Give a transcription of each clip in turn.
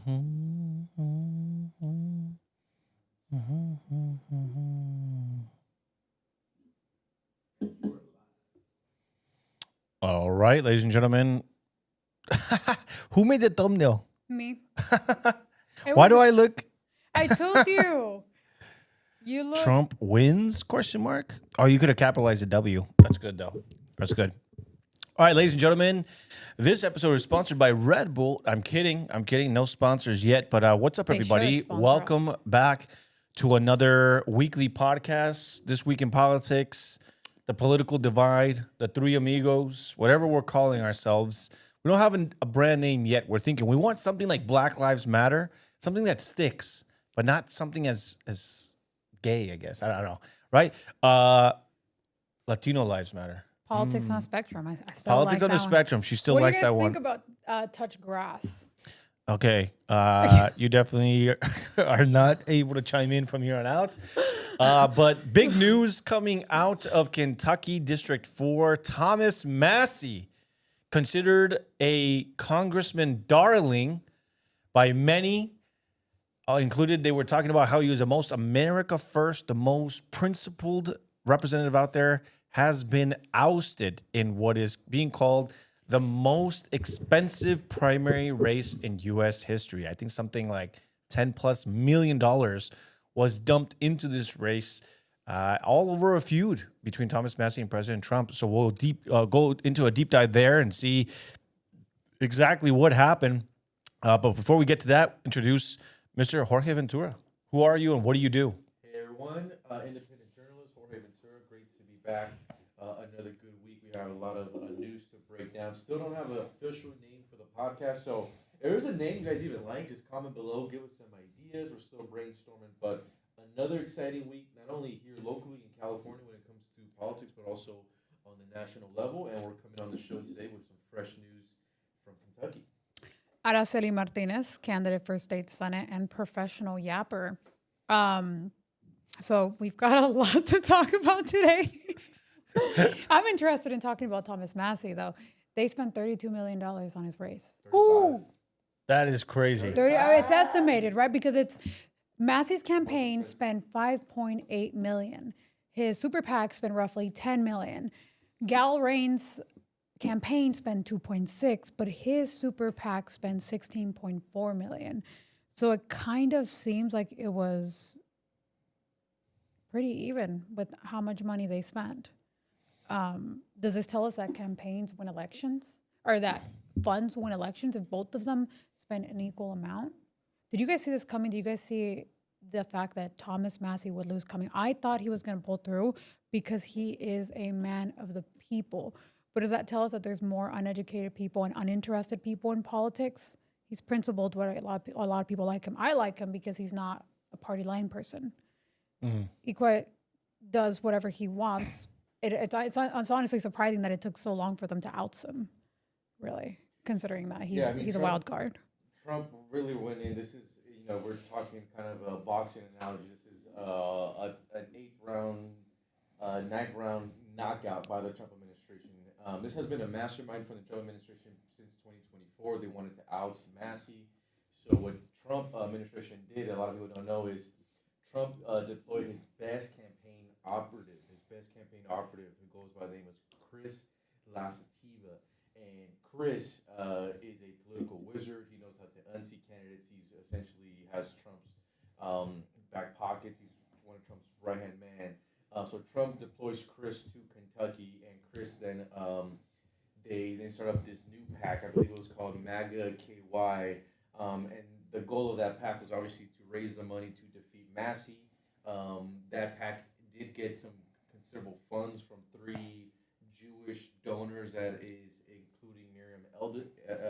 All right, ladies and gentlemen. Who made the thumbnail? Me. Why do I look? I told you. You look. Trump wins? Question mark. Oh, you could have capitalized a W. That's good though. That's good. All right, ladies and gentlemen, this episode is sponsored by Red Bull. I'm kidding. No sponsors yet. But what's up, They everybody? should sponsor Welcome us. back to another weekly podcast. This Week in Politics, the political divide, the three amigos, whatever we're calling ourselves. We don't have a brand name yet. We're thinking we want something like Black Lives Matter, something that sticks, but not something as gay, I guess. I don't know, right? Latino Lives Matter. Politics on a spectrum. I still Politics like on the that one. spectrum. She still What likes do you that guys one. think about touch grass? Okay. You definitely are not able to chime in from here on out. But big news coming out of Kentucky District 4. Thomas Massie, considered a congressman darling by many, included. They were talking about how he was the most America first, the most principled representative out there, has been ousted in what is being called the most expensive primary race in U.S. history. I think something like $10+ million was dumped into this race, all over a feud between Thomas Massie and President Trump. So we'll go into a deep dive there and see exactly what happened. But before we get to that, introduce Mr. Jorge Ventura. Who are you and what do you do? Hey everyone, independent journalist Jorge Ventura. Great to be back. Another good week. We have a lot of news to break down. Still don't have an official name for the podcast, so if there's a name you guys even like, just comment below. Give us some ideas. We're still brainstorming, but another exciting week, not only here locally in California when it comes to politics, but also on the national level. And we're coming on the show today with some fresh news from Kentucky. Araceli Martinez, candidate for state senate and professional yapper. So we've got a lot to talk about today. I'm interested in talking about Thomas Massie, though. They spent $32 million on his race. Ooh, that is crazy. It's estimated, right? Because Massie's campaign spent $5.8 million. His super PAC spent roughly $10 million. Gal Rain's campaign spent 2.6, but his super PAC spent 16.4 million. So it kind of seems like it was pretty even with how much money they spent. Does this tell us that campaigns win elections, or that funds win elections if both of them spend an equal amount? Did you guys see this coming? Did you guys see the fact that Thomas Massie would lose coming? I thought he was going to pull through because he is a man of the people. But does that tell us that there's more uneducated people and uninterested people in politics? He's principled, what a lot of people like him. I like him because he's not a party line person. Mm-hmm. He quite does whatever he wants. It's honestly surprising that it took so long for them to oust him, really, considering that he's Trump, a wild card. Trump really went in. This is, we're talking kind of a boxing analogy. This is an 9th round knockout by the Trump administration. This has been a mastermind from the Trump administration since 2024. They wanted to oust Massie. So what Trump administration did, a lot of people don't know, is Trump deployed his best campaign operative. Who goes by the name of Chris Lasativa. And Chris is a political wizard. He knows how to unseat candidates. He's essentially has Trump's back pockets. He's one of Trump's right-hand man. So Trump deploys Chris to Kentucky, and Chris then they start up this new PAC. I believe it was called MAGA KY, and the goal of that PAC was obviously to raise the money to defeat Massie. That PAC did get some considerable funds from 3 Jewish donors. That is including Miriam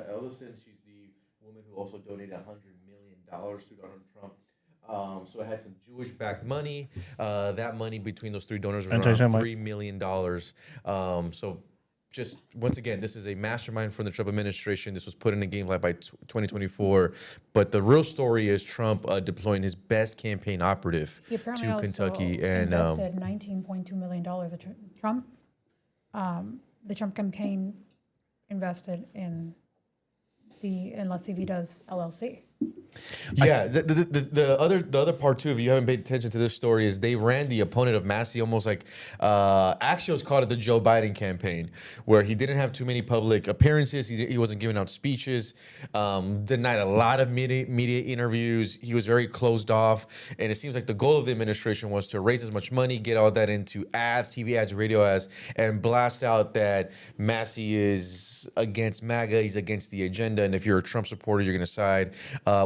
Ellison. She's the woman who also donated $100 million to Donald Trump. So it had some Jewish-backed money. That money between those 3 donors was around $3 million. So just once again, this is a mastermind from the Trump administration. This was put in a game like by 2024. But the real story is Trump deploying his best campaign operative to Kentucky and invested $19.2 million. Trump, the Trump campaign invested in La Civitas LLC. Yeah, the other part too, if you haven't paid attention to this story, is they ran the opponent of Massie almost like Axios called it the Joe Biden campaign, where he didn't have too many public appearances. He wasn't giving out speeches, denied a lot of media interviews. He was very closed off, and it seems like the goal of the administration was to raise as much money, get all that into ads, TV ads, radio ads, and blast out that Massie is against MAGA, he's against the agenda, and if you're a Trump supporter, you're going to side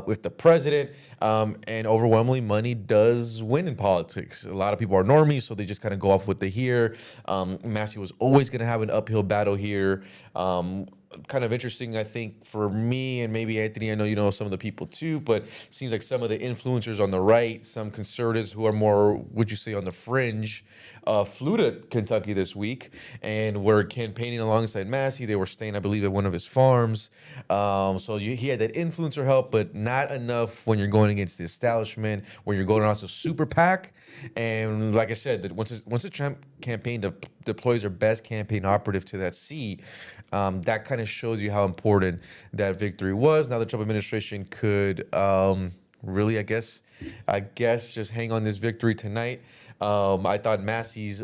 with the president. And overwhelmingly, money does win in politics. A lot of people are normies, so they just kind of go off what they hear. Massie was always going to have an uphill battle here. Kind of interesting, I think, for me and maybe Anthony. I know you know some of the people too, but it seems like some of the influencers on the right, some conservatives who are more, would you say, on the fringe, flew to Kentucky this week and were campaigning alongside Massie. They were staying, I believe, at one of his farms. So he had that influencer help, but not enough when you're going against the establishment, when you're going also super PAC. And like I said, that once the Trump campaign deploys their best campaign operative to that seat, that kind of shows you how important that victory was. Now the Trump administration could really, I guess, just hang on this victory tonight. I thought Massie's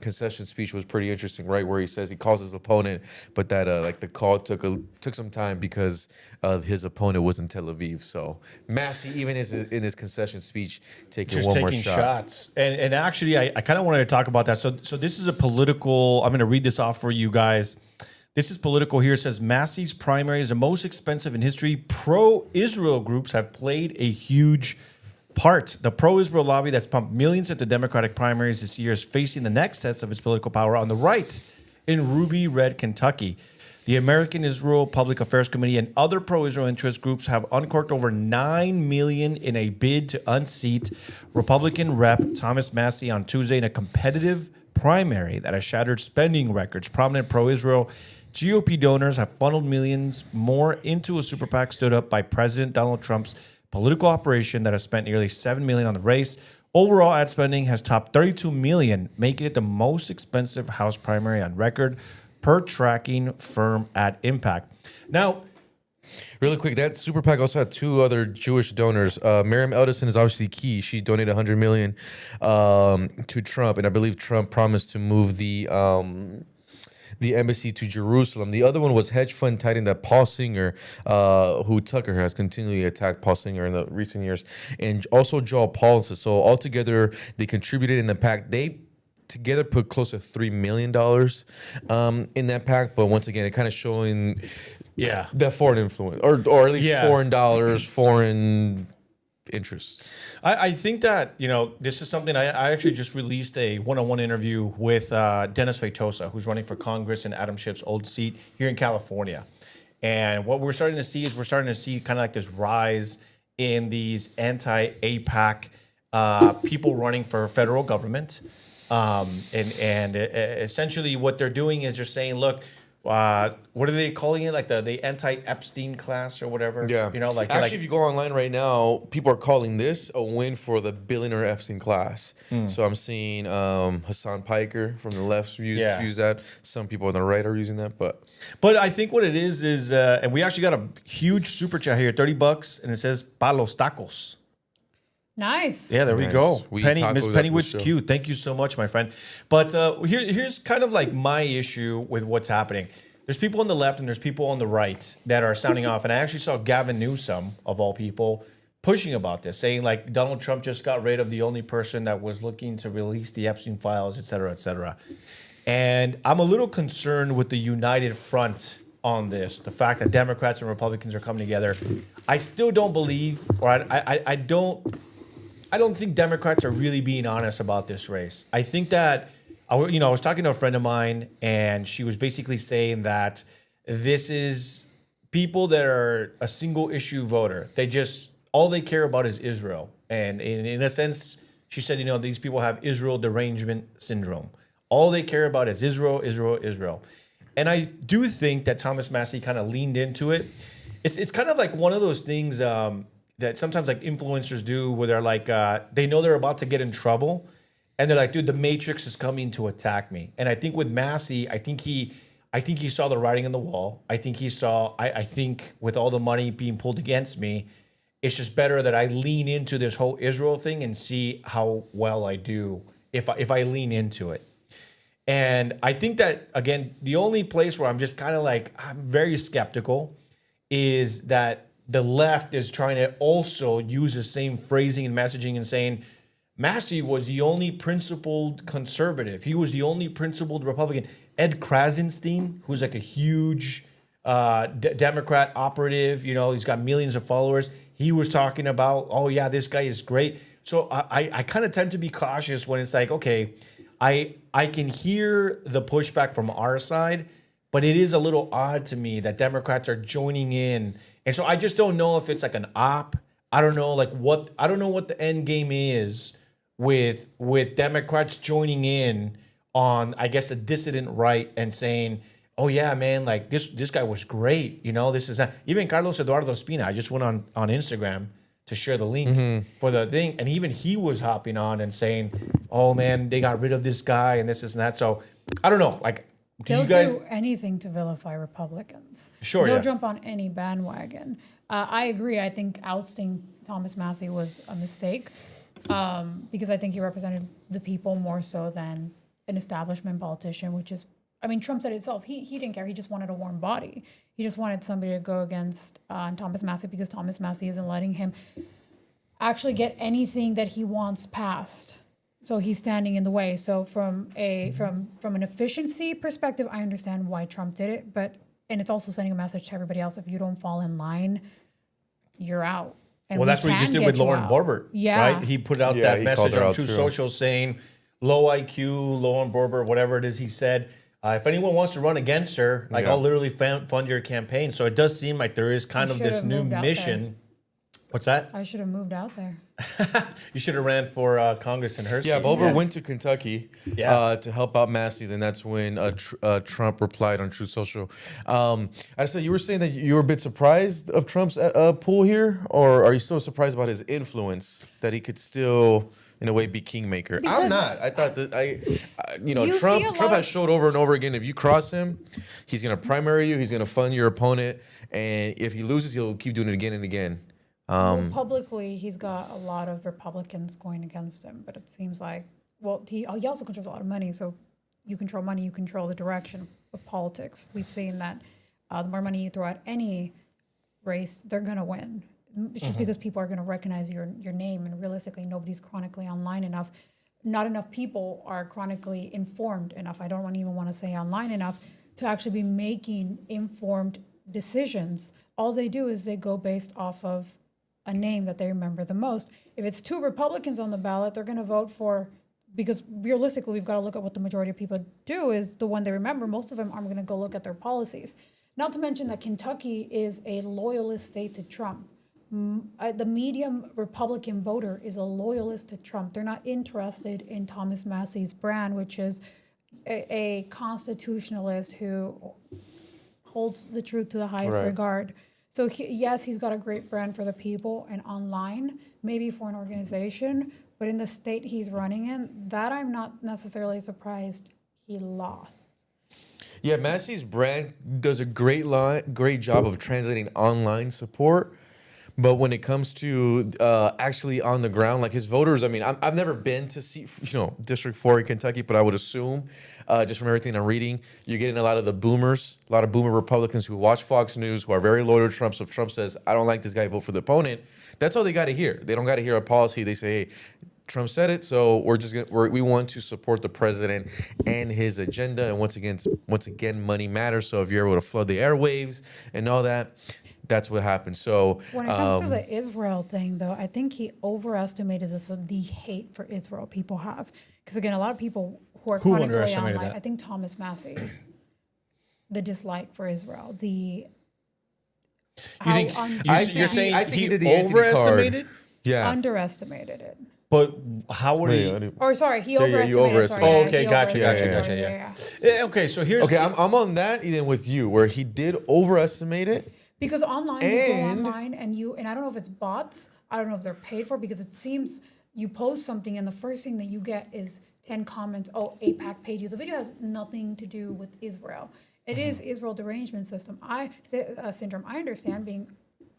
concession speech was pretty interesting, right? Where he says he calls his opponent, but that like the call took some time because his opponent was in Tel Aviv. So Massie, even in his concession speech, taking shots. And actually, I kind of wanted to talk about that. So this is a political. I'm going to read this off for you guys. This is political here. It says Massie's primary is the most expensive in history. Pro-Israel groups have played a huge part. The pro-Israel lobby that's pumped millions into Democratic primaries this year is facing the next test of its political power on the right in Ruby Red, Kentucky. The American Israel Public Affairs Committee and other pro-Israel interest groups have uncorked over $9 million in a bid to unseat Republican Rep. Thomas Massie on Tuesday in a competitive primary that has shattered spending records. Prominent pro-Israel GOP donors have funneled millions more into a super PAC stood up by President Donald Trump's political operation that has spent nearly $7 million on the race. Overall ad spending has topped $32 million, making it the most expensive House primary on record per tracking firm Ad Impact. Now, really quick, that super PAC also had two other Jewish donors. Miriam Eldison is obviously key. She donated $100 million to Trump, and I believe Trump promised to move the embassy to Jerusalem. The other one was hedge fund titan that Paul Singer, who Tucker has continually attacked Paul Singer in the recent years, and also Joel Paulson. So altogether, they contributed in the PAC. They together put close to $3 million in that PAC. But once again, it kind of showing that foreign influence, or at least foreign dollars, foreign interests. I think that, this is something I actually just released a one-on-one interview with Dennis Feitosa, who's running for Congress in Adam Schiff's old seat here in California. And what we're starting to see is kind of like this rise in these anti-APAC people running for federal government. And essentially what they're doing is they're saying, look, what are they calling it? Like the anti-Epstein class or whatever? Yeah. Actually, if you go online right now, people are calling this a win for the billionaire Epstein class. So I'm seeing Hassan Piker from the left use that. Some people on the right are using that, but I think what it is, and we actually got a huge super chat here, $30, and it says Palos Tacos. Nice. Yeah, there we go. Miss Pennywood's cute. Thank you so much, my friend. But here's kind of like my issue with what's happening. There's people on the left and there's people on the right that are sounding off. And I actually saw Gavin Newsom, of all people, pushing about this, saying like Donald Trump just got rid of the only person that was looking to release the Epstein files, et cetera, et cetera. And I'm a little concerned with the united front on this, the fact that Democrats and Republicans are coming together. I still don't believe, or I don't think Democrats are really being honest about this race. I think that, I was talking to a friend of mine, and she was basically saying that this is people that are a single issue voter. All they care about is Israel. And in a sense, she said, these people have Israel derangement syndrome. All they care about is Israel, Israel, Israel. And I do think that Thomas Massie kind of leaned into it. It's kind of like one of those things that sometimes like influencers do where they're like, they know they're about to get in trouble. And they're like, dude, the Matrix is coming to attack me. And I think with Massie, I think I think he saw the writing on the wall. I think he saw, I think with all the money being pulled against me, it's just better that I lean into this whole Israel thing and see how well I do if I lean into it. And I think that, again, the only place where I'm just kind of like, I'm very skeptical is that the left is trying to also use the same phrasing and messaging and saying, Massie was the only principled conservative. He was the only principled Republican. Ed Krasenstein, who's like a huge Democrat operative, you know, he's got millions of followers. He was talking about, oh yeah, this guy is great. So I kind of tend to be cautious when it's like, okay, I can hear the pushback from our side, but it is a little odd to me that Democrats are joining in. And so I just don't know if it's like an op. I don't know what the end game is with Democrats joining in on, I guess, the dissident right and saying, oh yeah, man, like this guy was great. You know, this is even Carlos Eduardo Espina. I just went on Instagram to share the link for the thing, and even he was hopping on and saying, oh man, they got rid of this guy and this and that. So I don't know, like, They'll do anything to vilify Republicans. Sure, They'll yeah. jump on any bandwagon. I agree. I think ousting Thomas Massie was a mistake because I think he represented the people more so than an establishment politician, which is, I mean, Trump said it himself. He didn't care. He just wanted a warm body. He just wanted somebody to go against Thomas Massie because Thomas Massie isn't letting him actually get anything that he wants passed. So he's standing in the way. So from an efficiency perspective, I understand why Trump did it, and it's also sending a message to everybody else: if you don't fall in line, you're out. And well, that's what he just did with Lauren Boebert, yeah. right? He put out Yeah, that he called message her on out True too. Social saying, low IQ, Lauren Boebert, whatever it is he said. If anyone wants to run against her, like, I'll literally fund your campaign. So it does seem like there is kind of this new mission. What's that? I should have moved out there. You should have ran for Congress in her seat. Yeah, Boebert went to Kentucky Yeah. to help out Massie. Then that's when Trump replied on Truth Social. I said, you were saying that you were a bit surprised of Trump's pull here, or are you still surprised about his influence, that he could still, in a way, be kingmaker? I'm not. I thought that You Trump see a lot has of- showed over and over again, if you cross him, he's going to primary you, he's going to fund your opponent, and if he loses, he'll keep doing it again and again. Well, publicly, he's got a lot of Republicans going against him, but it seems like, well, he also controls a lot of money. So you control money, you control the direction of politics. We've seen that the more money you throw at any race, they're going to win. It's just because people are going to recognize your name, and realistically, nobody's chronically online enough. Not enough people are chronically informed enough. I don't even want to say online enough to actually be making informed decisions. All they do is they go based off of a name that they remember the most. If it's 2 Republicans on the ballot, they're going to vote for, because realistically, we've got to look at what the majority of people do is the one they remember. Most of them aren't going to go look at their policies. Not to mention that Kentucky is a loyalist state to Trump. The medium Republican voter is a loyalist to Trump. They're not interested in Thomas Massie's brand, which is a constitutionalist who holds the truth to the highest regard. So yes, he's got a great brand for the people and online, maybe for an organization, but in the state he's running in, that I'm not necessarily surprised he lost. Yeah, Massie's brand does a great job of translating online support. But when it comes to actually on the ground, like his voters, I mean, I've never been to see, District 4 in Kentucky, but I would assume, just from everything I'm reading, you're getting a lot of the boomers, a lot of boomer Republicans who watch Fox News, who are very loyal to Trump. So if Trump says, I don't like this guy, vote for the opponent, that's all they got to hear. They don't got to hear a policy. They say, hey, Trump said it, so we want to support the president and his agenda. And once again, money matters. So if you're able to flood the airwaves and all that, that's what happens. So when it comes to the Israel thing, though, I think he overestimated the hate for Israel people have. Because again, a lot of people who are chronically underestimated online, that? I think Thomas Massie, the dislike for Israel, You think I you're think saying he he did the Anthony card. overestimated? yeah. underestimated it. But how would he? Or sorry, he you overestimated. overestimated. Sorry, Oh, yeah, okay, he gotcha. overestimated. Yeah. Okay, so here's Okay, I'm on that even with you, where he did overestimate it. Because online, you go And- online and I don't know if it's bots. I don't know if they're paid for, because it seems you post something and the first thing that you get is 10 comments. Oh, APAC paid you. The video has nothing to do with Israel. It is Israel derangement system. Syndrome. I understand being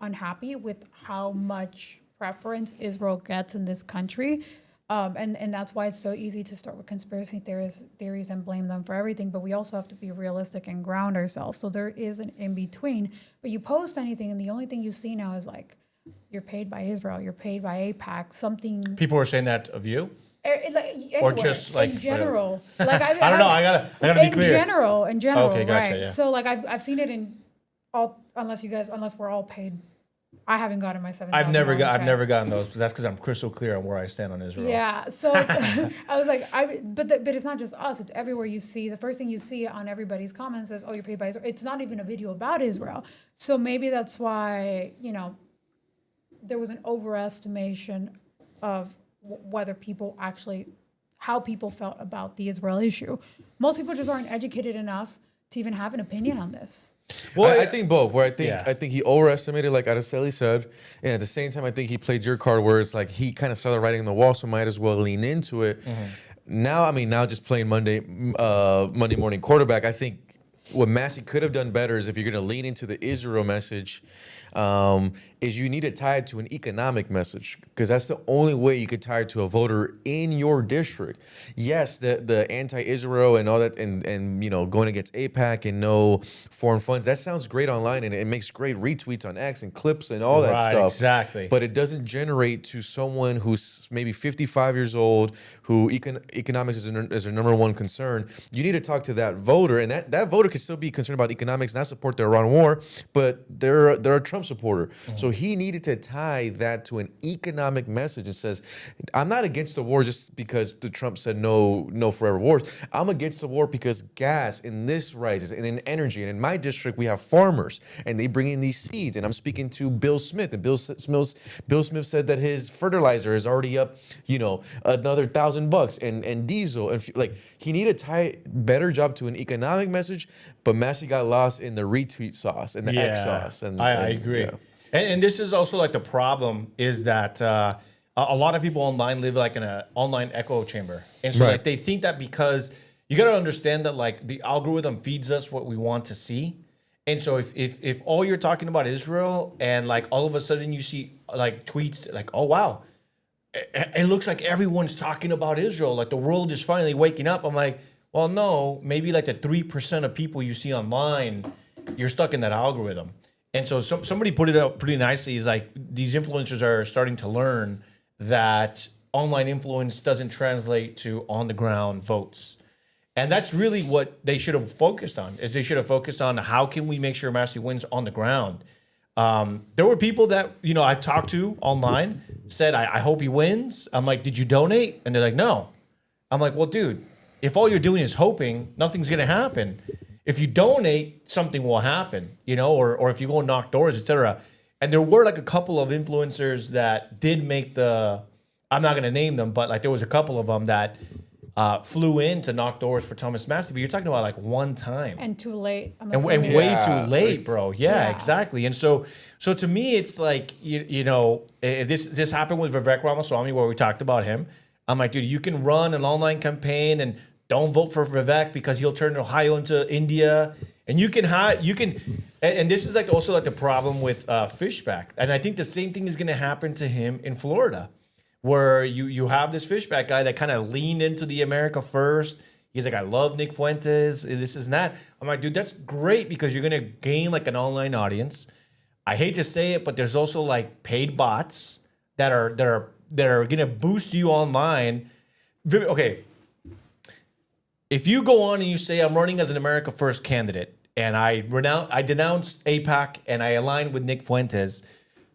unhappy with how much preference Israel gets in this country. And that's why it's so easy to start with conspiracy theories and blame them for everything. But we also have to be realistic and ground ourselves. So there is an in between. But you post anything, and the only thing you see now is like, you're paid by Israel, you're paid by AIPAC, something. People are saying that of you? Or just like in general. Like I don't know. I gotta be clear. In general, Okay, gotcha, right? yeah. So like I've seen it in all, unless we're all paid. I haven't gotten my $7,000. I've never check. gotten those, but that's because I'm crystal clear on where I stand on Israel. Yeah. So I was like, but it's not just us. It's everywhere you see. The first thing you see on everybody's comments is, "Oh, you're paid by Israel." It's not even a video about Israel. So maybe that's why there was an overestimation of whether people actually, how people felt about the Israel issue. Most people just aren't educated enough to even have an opinion on this. Well, I think both. Where Yeah. I think he overestimated, like Araceli said, and at the same time, I think he played your card, where it's like he kind of saw the writing on the wall, so might as well lean into it. Now just playing Monday morning quarterback, I think what Massie could have done better is, if you're going to lean into the Israel message, is you need to tie it to an economic message, because that's the only way you could tie it to a voter in your district. Yes, the anti-Israel and all that, and going against AIPAC and no foreign funds, that sounds great online, and it makes great retweets on X and clips and all that Right, stuff. exactly. But it doesn't generate to someone who's maybe 55 years old, who economics is their number one concern. You need to talk to that voter, and that voter can still be concerned about economics, not support the Iran war, but they're a Trump supporter. So he needed to tie that to an economic message and says, I'm not against the war just because the Trump said no forever wars. I'm against the war because gas and this rises, and in energy. And in my district, we have farmers, and they bring in these seeds. And I'm speaking to Bill Smith, and Bill Smith said that his fertilizer is already up, another $1,000, and diesel. And he needed to tie better job to an economic message, but Massie got lost in the retweet sauce and the X sauce. And I agree. Yeah. And this is also like the problem is that a lot of people online live like in an online echo chamber. And so Right. like they think that because you got to understand that like the algorithm feeds us what we want to see. And so if all you're talking about Israel, and like all of a sudden you see like tweets like, oh, wow, it looks like everyone's talking about Israel. Like the world is finally waking up. I'm like, well, no, maybe like the 3% of people you see online, you're stuck in that algorithm. And so somebody put it up pretty nicely. Is like these influencers are starting to learn that online influence doesn't translate to on the ground votes. And that's really what they should have focused on. Is they should have focused on how can we make sure Massie wins on the ground. There were people that I've talked to online said, I hope he wins. I'm like, did you donate? And they're like, no. I'm like, well, dude, if all you're doing is hoping, nothing's gonna happen. If you donate, something will happen, or if you go and knock doors, etc. And there were like a couple of influencers that did make I'm not going to name them, but like there was a couple of them that flew in to knock doors for Thomas Massie. But you're talking about like one time. And too late. I'm And assuming. way Yeah. too late, bro. Yeah, Yeah. exactly. And so to me, it's like, this happened with Vivek Ramaswamy, where we talked about him. I'm like, dude, you can run an online campaign and don't vote for Vivek because he'll turn Ohio into India. And and this is like also like the problem with Fishback. And I think the same thing is going to happen to him in Florida, where you have this Fishback guy that kind of leaned into the America first. He's like, I love Nick Fuentes, this is that. I'm like, dude, that's great because you're going to gain like an online audience. I hate to say it, but there's also like paid bots that are going to boost you online. Okay. If you go on and you say, I'm running as an America First candidate, and I denounce AIPAC and I align with Nick Fuentes,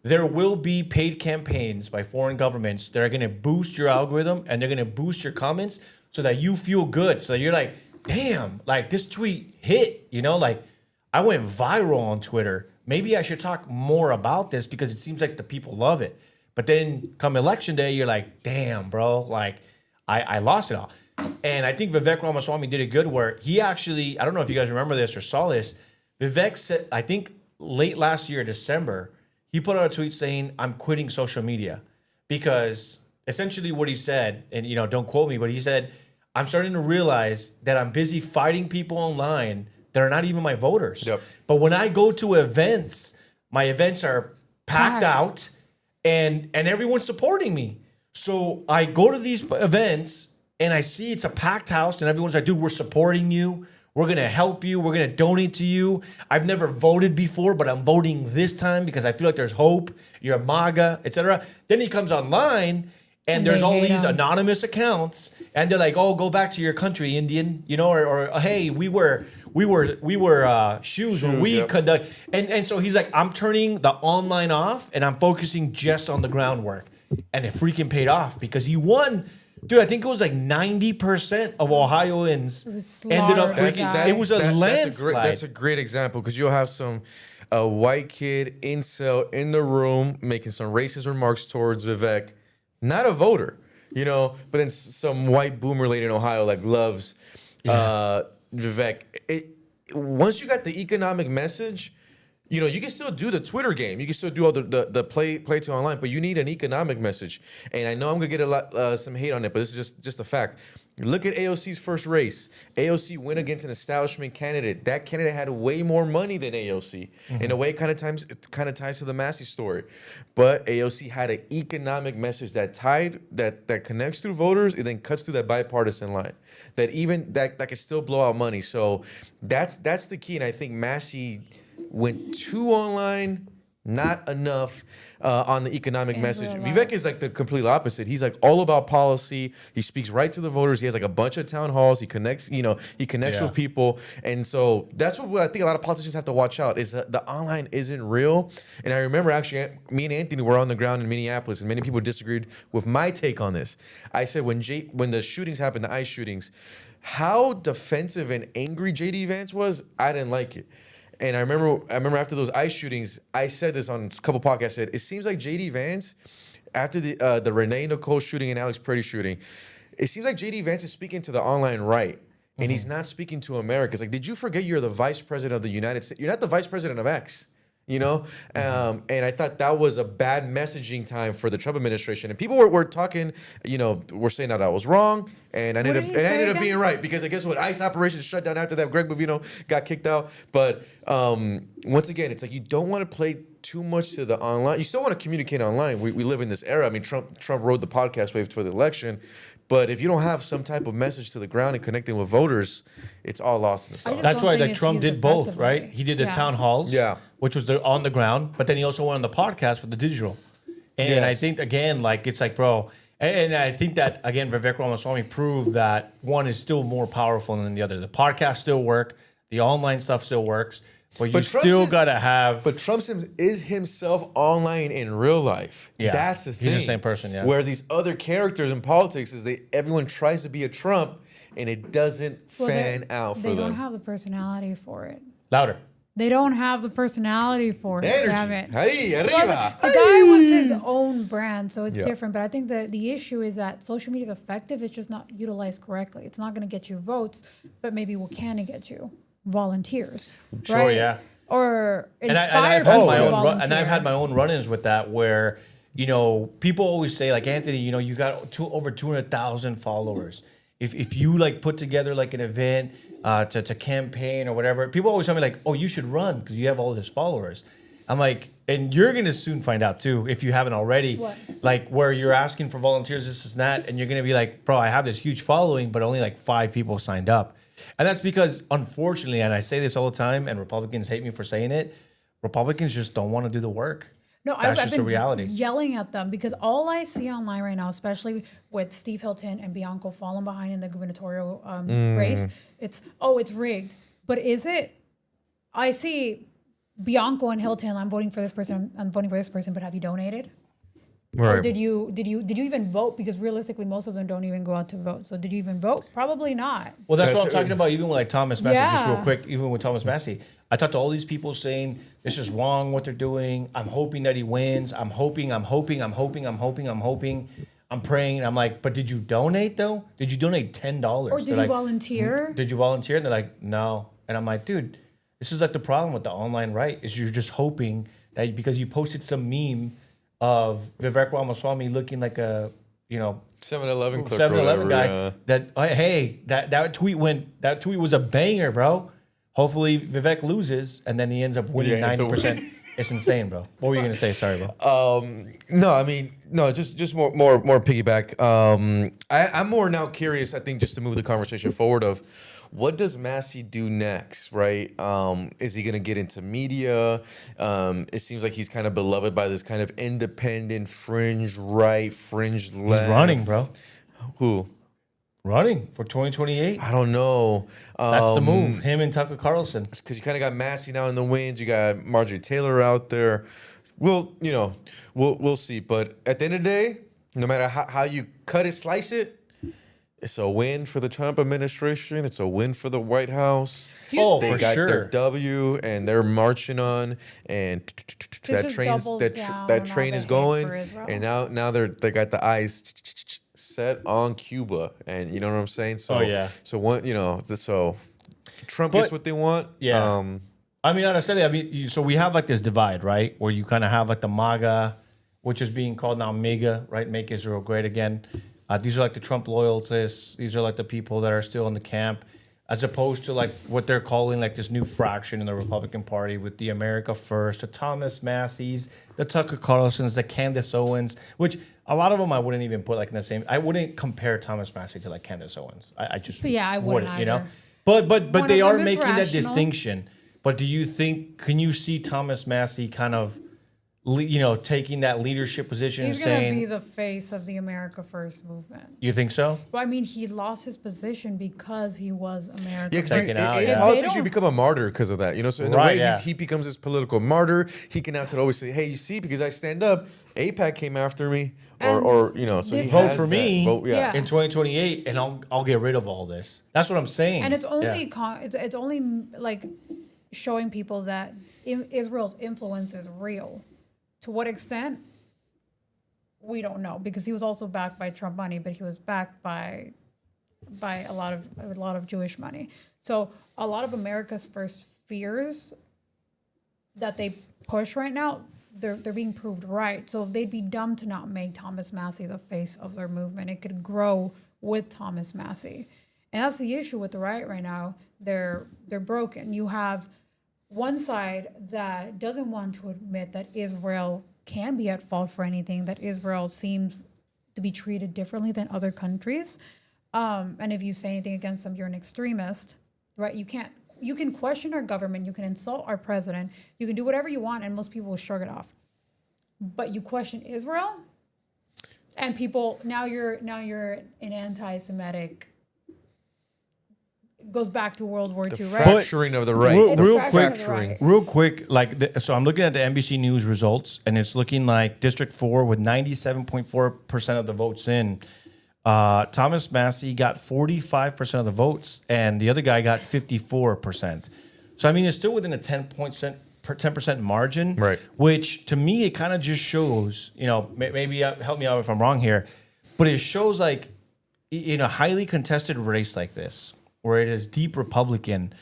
there will be paid campaigns by foreign governments that are going to boost your algorithm, and they're going to boost your comments so that you feel good. So that you're like, damn, like this tweet hit, like I went viral on Twitter. Maybe I should talk more about this because it seems like the people love it. But then come election day, you're like, damn, bro, like I lost it all. And I think Vivek Ramaswamy did it good where he actually, I don't know if you guys remember this or saw this, Vivek said, I think late last year, December, he put out a tweet saying, I'm quitting social media. Because essentially what he said, and don't quote me, but he said, I'm starting to realize that I'm busy fighting people online that are not even my voters. Yep. But when I go to events, my events are packed Packed. out, and everyone's supporting me. So I go to these events and I see it's a packed house, and everyone's like, dude, we're supporting you. We're going to help you. We're going to donate to you. I've never voted before, but I'm voting this time because I feel like there's hope. You're a MAGA, etc. Then he comes online and there's they all hate these him. anonymous accounts, and they're like, "Oh, go back to your country, Indian," or "Hey, we were shoes when we yep. conduct," and so he's like, "I'm turning the online off and I'm focusing just on the groundwork," and it freaking paid off because he won. Dude, I think it was like 90% of Ohioans was ended up slaughtered, freaking. guys. It was a landslide. That's a great example because you'll have some white kid incel in the room making some racist remarks towards Vivek, not a voter, but then some white boomer lady in Ohio like loves Vivek. Once you got the economic message, you can still do the Twitter game. You can still do all the play to online, but you need an economic message. And I know I'm gonna get some hate on it, but this is just a fact. Look at AOC's first race. AOC went against an establishment candidate. That candidate had way more money than AOC. In a way, it kind of ties to the Massie story. But AOC had an economic message that connects through voters and then cuts through that bipartisan line. That can still blow out money. So that's the key. And I think Massie went too online, not enough on the economic message. real Vivek life. is like the complete opposite. He's like all about policy. He speaks right to the voters. He has like a bunch of town halls. He connects, with people. And so that's what I think a lot of politicians have to watch out is that the online isn't real. And I remember actually me and Anthony were on the ground in Minneapolis and many people disagreed with my take on this. I said when the shootings happened, the ICE shootings, how defensive and angry JD Vance was, I didn't like it. And I remember after those ICE shootings, I said this on a couple podcasts. I said, it seems like JD Vance, after the Renee Nicole shooting and Alex Purdy shooting, it seems like JD Vance is speaking to the online right. And he's not speaking to America. It's like, did you forget you're the vice president of the United States? You're not the vice president of X. And I thought that was a bad messaging time for the Trump administration. And people were talking, were saying that I was wrong, and I ended up being right because I guess what ICE operations shut down after that. Greg Bovino got kicked out. But once again, it's like you don't want to play too much to the online. You still want to communicate online. We live in this era. I mean, Trump rode the podcast wave for the election. But if you don't have some type of message to the ground and connecting with voters, it's all lost in the sauce. That's don't why think like it's Trump used did both, effectively. right? He did the Yeah. town halls, which was on the ground, but then he also went on the podcast for the digital. And I Yes. think again, like it's like, bro, and I think that again, Vivek Ramaswamy proved that one is still more powerful than the other. The podcast still work, the online stuff still works, but you Trump's still is- gotta have. But Trump is himself online in real life. Yeah. That's the thing. He's the same person, yeah. Where these other characters in politics is everyone tries to be a Trump and it doesn't fan out for They them. don't have the personality for it. Louder. They don't have the personality for it. Damn it. Hey, Well, arriba. the guy was his own brand, so it's Yeah. different. But I think the issue is that social media is effective. It's just not utilized correctly. It's not going to get you votes, but maybe what can it get you? Volunteers. Sure, right? yeah. Or And inspire I've people had my to own volunteer. and I've had my own run-ins with that where people always say like Anthony, you got over 200,000 followers. If you like put together like an event to campaign or whatever, people always tell me like, oh, you should run because you have all these followers. I'm like, and you're gonna soon find out too if you haven't already. What? Like where you're asking for volunteers, this and that, and you're gonna be like, bro, I have this huge following, but only like 5 people signed up. And that's because, unfortunately, and I say this all the time, and Republicans hate me for saying it, Republicans just don't want to do the work. No, That's I've just been the reality. yelling at them because all I see online right now, especially with Steve Hilton and Bianco falling behind in the gubernatorial race, it's rigged. But is it? I see Bianco and Hilton. I'm voting for this person. I'm voting for this person. But have you donated? Or Right. did you even vote? Because realistically, most of them don't even go out to vote. So did you even vote? Probably not. Well, that's what That's I'm talking about, even with like Thomas Massie, just real Yeah. quick, even with Thomas Massie. I talked to all these people saying, this is wrong what they're doing. I'm hoping that he wins. I'm hoping. I'm praying. And I'm like, but did you donate though? Did you donate $10? Or did you volunteer? Did you volunteer? And they're like, no. And I'm like, dude, this is like the problem with the online right is you're just hoping that because you posted some meme of Vivek Ramaswamy looking like a, 7-Eleven clerk. 7-Eleven guy. Yeah. That tweet was a banger, bro. Hopefully Vivek loses and then he ends up winning Yeah, it's a 90%. It's insane, bro. What were you gonna say? Sorry, bro. No, I mean, no, just more piggyback. I'm more now curious, I think, just to move the conversation forward of what does Massie do next, right? Is he gonna get into media? It seems like he's kind of beloved by this kind of independent, fringe right, fringe left. He's running, bro. Who? Running for 2028. I don't know. That's the move. Him and Tucker Carlson. Because you kind of got Massie now in the wings. You got Marjorie Taylor out there. We'll see. But at the end of the day, no matter how you cut it, slice it, it's a win for the Trump administration. It's a win for the White House. They for got sure. their W, and they're marching on, and that train is going. And now they got the eyes set on Cuba, and you know what I'm saying. So so Trump gets what they want. Yeah. I mean, honestly, so we have like this divide, right? Where you kind of have like the MAGA, which is being called now MAGA, right? Make Israel Great Again. These are like the Trump loyalists. These are like the people that are still in the camp, as opposed to like what they're calling like this new fraction in the Republican Party with the America First, the Thomas Massies, the Tucker Carlsons, the Candace Owens, which a lot of them I wouldn't even put like in the same. I wouldn't compare Thomas Massey to like Candace Owens. I just I wouldn't you know. either. But they of are them is making that rational. distinction. But do you think? Can you see Thomas Massey kind of, taking that leadership position He's and going to saying, be the face of the America First movement. you think so? Well, I mean, he lost his position because he was America Yeah, First. Taken out, in yeah. politics, They you don't- become a martyr because of that. You know, so in the Right, way yeah. he becomes this political martyr, he could always say, "Hey, you see, because I stand up, AIPAC came after me," or so he this Vote is- has for that. me. Vote, Yeah. In 2028, and I'll get rid of all this. That's what I'm saying. And it's only Yeah. it's only like showing people that Israel's influence is real. To what extent? We don't know, because he was also backed by Trump money, but he was backed by a lot of Jewish money. So a lot of America's First fears that they push right now, they're being proved right. So they'd be dumb to not make Thomas Massey the face of their movement. It could grow with Thomas Massey. And that's the issue with the right now. They're broken. You have one side that doesn't want to admit that Israel can be at fault for anything, that Israel seems to be treated differently than other countries. And if you say anything against them, you're an extremist, right? You can question our government, you can insult our president, you can do whatever you want, and most people will shrug it off. But you question Israel, and people now you're an anti-Semitic. Goes back to World War II, right? Fracturing of the right. Real- The real quick- fracturing. Real quick, so I'm looking at the NBC News results, and it's looking like District 4 with 97.4% of the votes in. Thomas Massey got 45% of the votes, and the other guy got 54%. So I mean, it's still within a 10% margin, Right? Which to me, it kind of just shows, maybe help me out if I'm wrong here, but it shows like in a highly contested race like this, where it is deep Republican,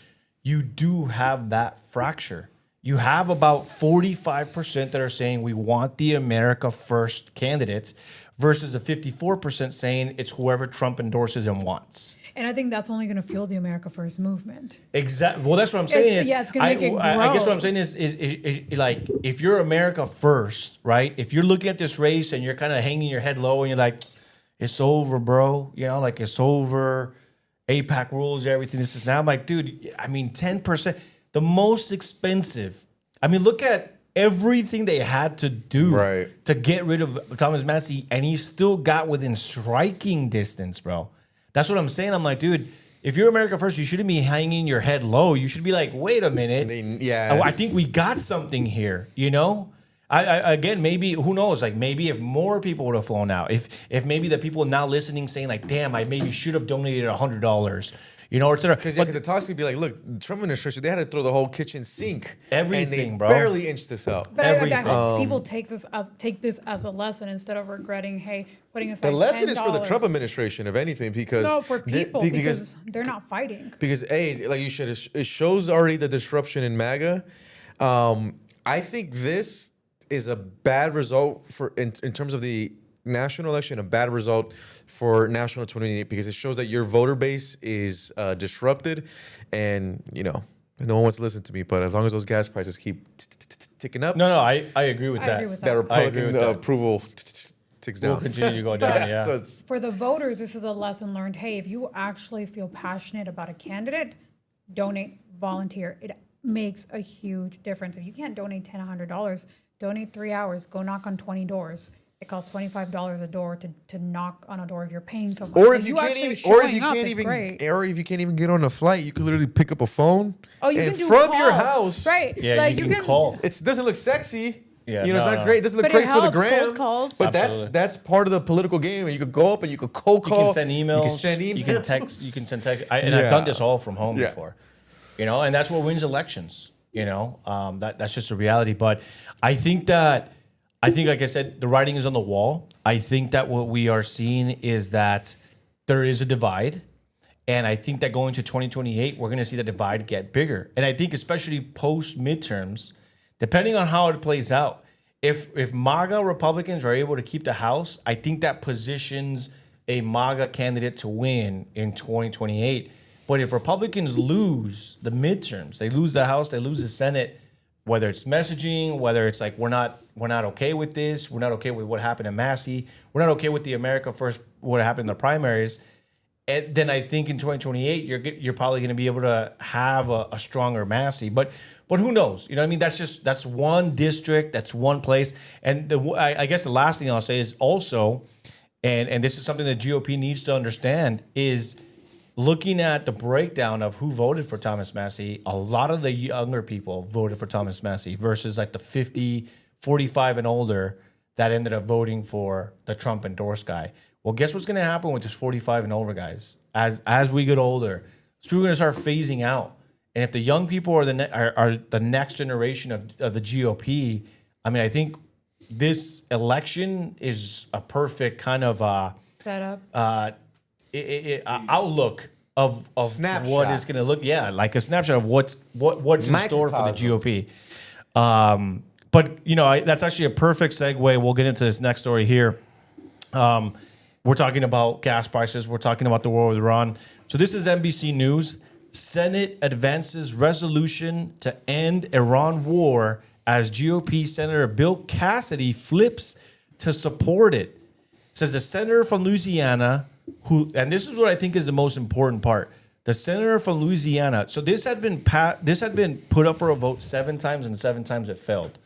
you do have that fracture. You have about 45% that are saying we want the America First candidates versus the 54% saying it's whoever Trump endorses and wants. And I think that's only going to fuel the America First movement. Exactly. Well, that's what I'm saying. It's going to make it grow. I guess what I'm saying is like, if you're America First, right? If you're looking at this race and you're kind of hanging your head low and you're like, it's over, bro. Like it's over. AIPAC rules, everything. This is now. I'm like, dude, I mean, 10%, the most expensive. I mean, look at everything they had to do to get rid of Thomas Massey, and he still got within striking distance, bro. That's what I'm saying. I'm like, dude, if you're America First, you shouldn't be hanging your head low. You should be like, wait a minute. I think we got something here, I again, maybe, who knows? Like, maybe if more people would have flown out, if maybe the people now listening saying like, damn, I maybe should have donated $100, or et cetera. Because the talks could be like, look, the Trump administration, they had to throw the whole kitchen sink. Everything, and they bro. barely inched us out. But I Everything. people take this as a lesson instead of regretting, hey, putting aside The lesson $10. is for the Trump administration, if anything, because No, for people, because they're not fighting. Because like you said, it shows already the disruption in MAGA. I think this is a bad result in terms of the national election, a bad result for national 28, because it shows that your voter base is disrupted, and No one wants to listen to me, but as long as those gas prices keep ticking up, No, I agree with I that. agree with that that. I agree Republican with that. approval ticks We'll down. continue to go down. Yeah. So it's For the voters, this is a lesson learned. Hey, if you actually feel passionate about a candidate, donate, volunteer. It makes a huge difference. If you can't donate $10, $100, donate 3 hours. Go knock on 20 doors. It costs $25 a door to knock on a door if you're paying so much. or So if you can't actually even, or if showing you up can't is even, great. or if you can't even get on a flight, you can literally pick up a phone. Oh, you and can do from your calls. house. Right. Yeah, like you can call. It doesn't look sexy. Yeah, you know, no, it's not no. great. It doesn't look But it great for the helps, gram. cold calls. But Absolutely. that's part of the political game. And you could go up and you could cold You call. can send emails. You can send emails. You can text. You can send text. And I've Yeah. done this all from home Yeah. before. You know, and that's what wins elections. You know, that's just a reality. But I think, like I said, the writing is on the wall. I think that what we are seeing is that there is a divide. And I think that going to 2028, we're going to see the divide get bigger. And I think especially post midterms, depending on how it plays out, if MAGA Republicans are able to keep the House, I think that positions a MAGA candidate to win in 2028. But if Republicans lose the midterms, they lose the House, they lose the Senate, whether it's messaging, whether it's like we're not okay with this, we're not okay with what happened in Massie, we're not okay with the America First, what happened in the primaries, and then I think in 2028 you're probably going to be able to have a stronger Massie. But who knows? You know what I mean? That's one district, that's one place. And I guess the last thing I'll say is also, and this is something that GOP needs to understand, is looking at the breakdown of who voted for Thomas Massie. A lot of the younger people voted for Thomas Massie versus like the 50, 45 and older that ended up voting for the Trump endorsed guy. Well, guess what's going to happen with this 45 and older guys? As we get older, people are going to start phasing out. And if the young people are the next generation of the GOP, I mean, I think this election is a perfect kind of Setup. outlook of Snapshot. what is going to look, like a snapshot of what's in store for the GOP. But you know, that's actually a perfect segue. We'll get into this next story here. We're talking about gas prices. We're talking about the war with Iran. So this is NBC News. Senate advances resolution to end Iran war as GOP Senator Bill Cassidy flips to support it. Says the senator from Louisiana, and this is what I think is the most important part. The senator from Louisiana. So this had been put up for a vote 7 times, and 7 times it failed.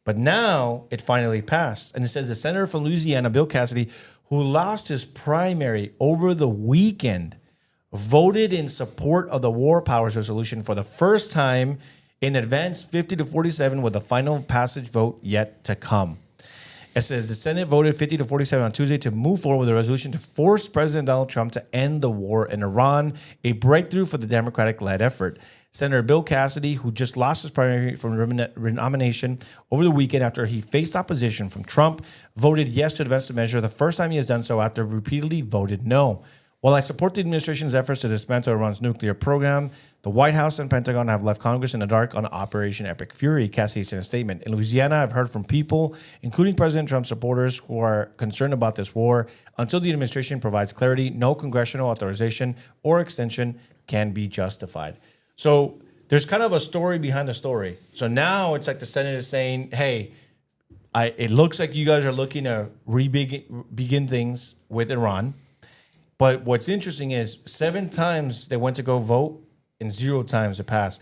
But now it finally passed. And it says the senator from Louisiana, Bill Cassidy, who lost his primary over the weekend, voted in support of the War Powers Resolution for the first time in advance 50-47 with a final passage vote yet to come. It says the Senate voted 50-47 on Tuesday to move forward with a resolution to force President Donald Trump to end the war in Iran, a breakthrough for the Democratic-led effort. Senator Bill Cassidy, who just lost his primary from renomination over the weekend after he faced opposition from Trump, voted yes to advance the measure, the first time he has done so after repeatedly voted no. While I support the administration's efforts to dismantle Iran's nuclear program, the White House and Pentagon have left Congress in the dark on Operation Epic Fury, Cassidy said in a statement. In Louisiana, I've heard from people, including President Trump supporters, who are concerned about this war. Until the administration provides clarity, no congressional authorization or extension can be justified. So there's kind of a story behind the story. So now it's like the Senate is saying, hey, it looks like you guys are looking to begin things with Iran. But what's interesting is 7 times they went to go vote and 0 times it passed.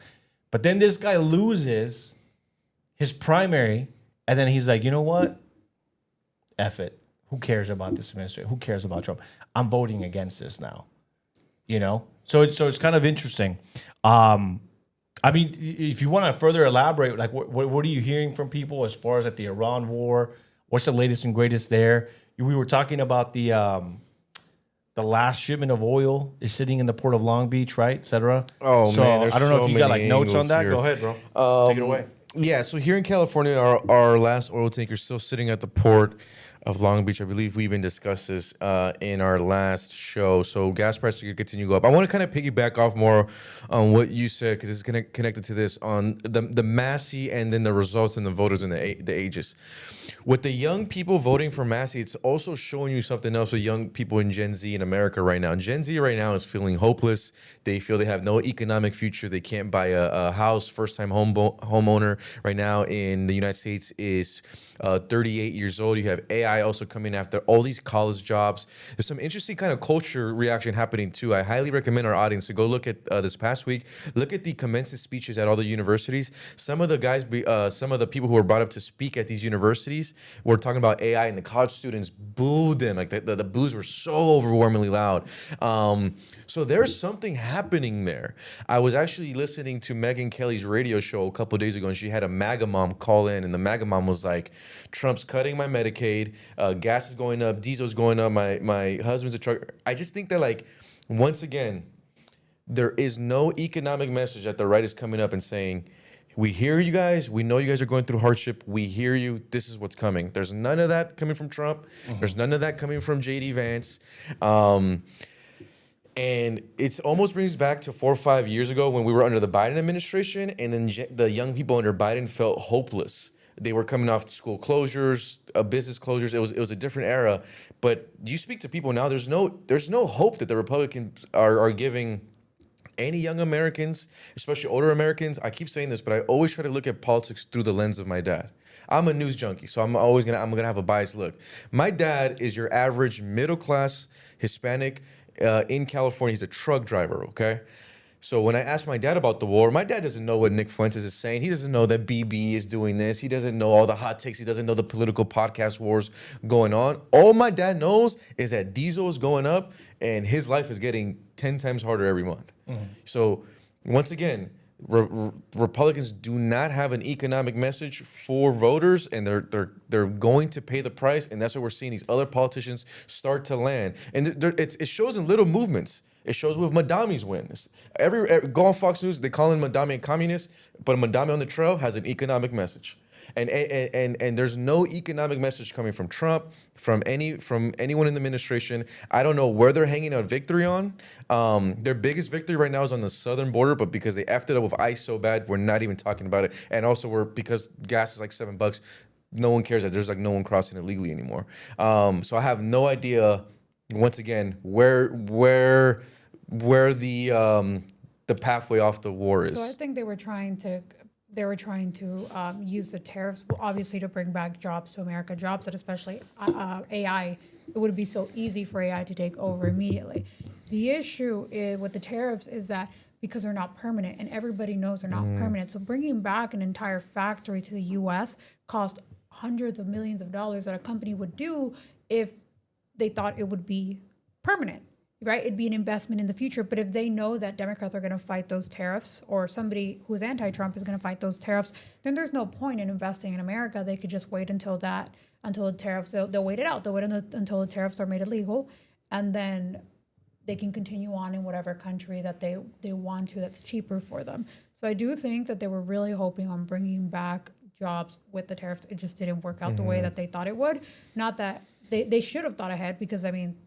But then this guy loses his primary, and then he's like, you know what? F it. Who cares about this administration? Who cares about Trump? I'm voting against this now. You know? So it's kind of interesting. I mean, if you want to further elaborate, like what are you hearing from people as far as like the Iran war? What's the latest and greatest there? We were talking about the last shipment of oil is sitting in the port of Long Beach, right, et cetera. Oh, so man, there's I don't know so if you got like many notes on angles that. here. Go ahead, bro. Take it away. Yeah, so here in California, our last oil tanker is still sitting at the port. of Long Beach. I believe we even discussed this in our last show. So gas prices could continue to go up. I want to kind of piggyback off more on what you said because it's connected to this on the Massie and then the results and the voters and the ages. With the young people voting for Massie, it's also showing you something else with young people in Gen Z in America right now. Gen Z right now is feeling hopeless. They feel they have no economic future. They can't buy a house. First-time homeowner right now in the United States is 38 years old. You have AI also coming after all these college jobs. There's some interesting kind of culture reaction happening too. I highly recommend our audience to go look at this past week. Look at the commencement speeches at all the universities. Some of the guys, some of the people who were brought up to speak at these universities were talking about AI, and the college students booed them. Like the boos were so overwhelmingly loud. So there's something happening there. I was actually listening to Megyn Kelly's radio show a couple of days ago, and she had a MAGA mom call in, and the MAGA mom was like, Trump's cutting my Medicaid, gas is going up, diesel's going up, my husband's a trucker. I just think that, like, once again, there is no economic message that the right is coming up and saying, we hear you guys. We know you guys are going through hardship. We hear you. This is what's coming. There's none of that coming from Trump. There's none of that coming from J.D. Vance. And it almost brings back to 4 or 5 years ago when we were under the Biden administration, and then the young people under Biden felt hopeless. They were coming off school closures, business closures. It was a different era. But you speak to people now, there's no hope that the Republicans are giving any young Americans, especially older Americans. I keep saying this, but I always try to look at politics through the lens of my dad. I'm a news junkie, so I'm gonna have a biased look. My dad is your average middle class Hispanic in California. He's a truck driver, okay? So when I asked my dad about the war, my dad doesn't know what Nick Fuentes is saying. He doesn't know that BB is doing this. He doesn't know all the hot takes. He doesn't know the political podcast wars going on. All my dad knows is that diesel is going up and his life is getting 10 times harder every month. So once again, Republicans do not have an economic message for voters, and they're going to pay the price, and that's what we're seeing these other politicians start to land. And it shows in little movements. It shows with Madami's win. Go on Fox News, they call in Madami a communist, but Madami on the trail has an economic message. And there's no economic message coming from Trump, from anyone in the administration. I don't know where they're hanging out victory on. Their biggest victory right now is on the southern border, but because they effed it up with ICE so bad, we're not even talking about it. And also because gas is like $7, no one cares that there's like no one crossing it legally anymore. So I have no idea, once again, where the pathway off the war is. So I think they were trying to use the tariffs, obviously, to bring back jobs to America, jobs that especially AI, it would be so easy for AI to take over immediately. The issue with the tariffs is that because they're not permanent, and everybody knows they're not permanent. So bringing back an entire factory to the U.S. cost hundreds of millions of dollars that a company would do if they thought it would be permanent. Right? It'd be an investment in the future. But if they know that Democrats are going to fight those tariffs, or somebody who is anti-Trump is going to fight those tariffs, then there's no point in investing in America. They could just wait until the tariffs, they'll wait it out. They'll wait until the tariffs are made illegal, and then they can continue on in whatever country that they want to that's cheaper for them. So I do think that they were really hoping on bringing back jobs with the tariffs. It just didn't work out the way that they thought it would. Not that they should have thought ahead, because, I mean,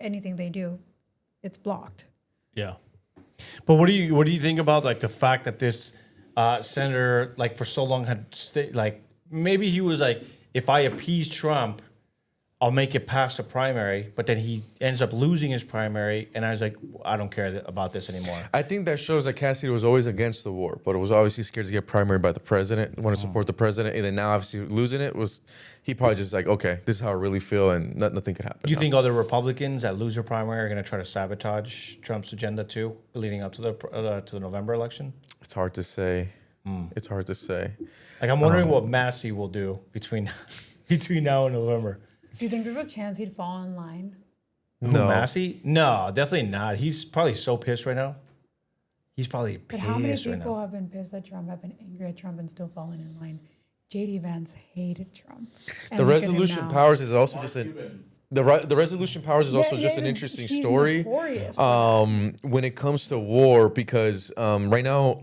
anything they do, it's blocked. Yeah. But what do you think about, like, the fact that this senator, like, for so long had stayed, like, maybe he was like, if I appease Trump, I'll make it past the primary, but then he ends up losing his primary, and I was like, I don't care about this anymore. I think that shows that Cassidy was always against the war, but it was obviously scared to get primary by the president, want to support the president, and then now obviously losing it was, he probably just like, okay, this is how I really feel, and nothing could happen. Do you think other Republicans that lose their primary are going to try to sabotage Trump's agenda too, leading up to the November election? It's hard to say. It's hard to say. Like, I'm wondering what Massie will do between now and November. Do you think there's a chance he'd fall in line? No. Massie? No, definitely not. He's probably so pissed right now. He's probably pissed right now. But how many people have been pissed at Trump, have been angry at Trump, and still fallen in line? J.D. Vance hated Trump. The resolution powers is also just the resolution powers is also just an interesting story. When it comes to war, because right now,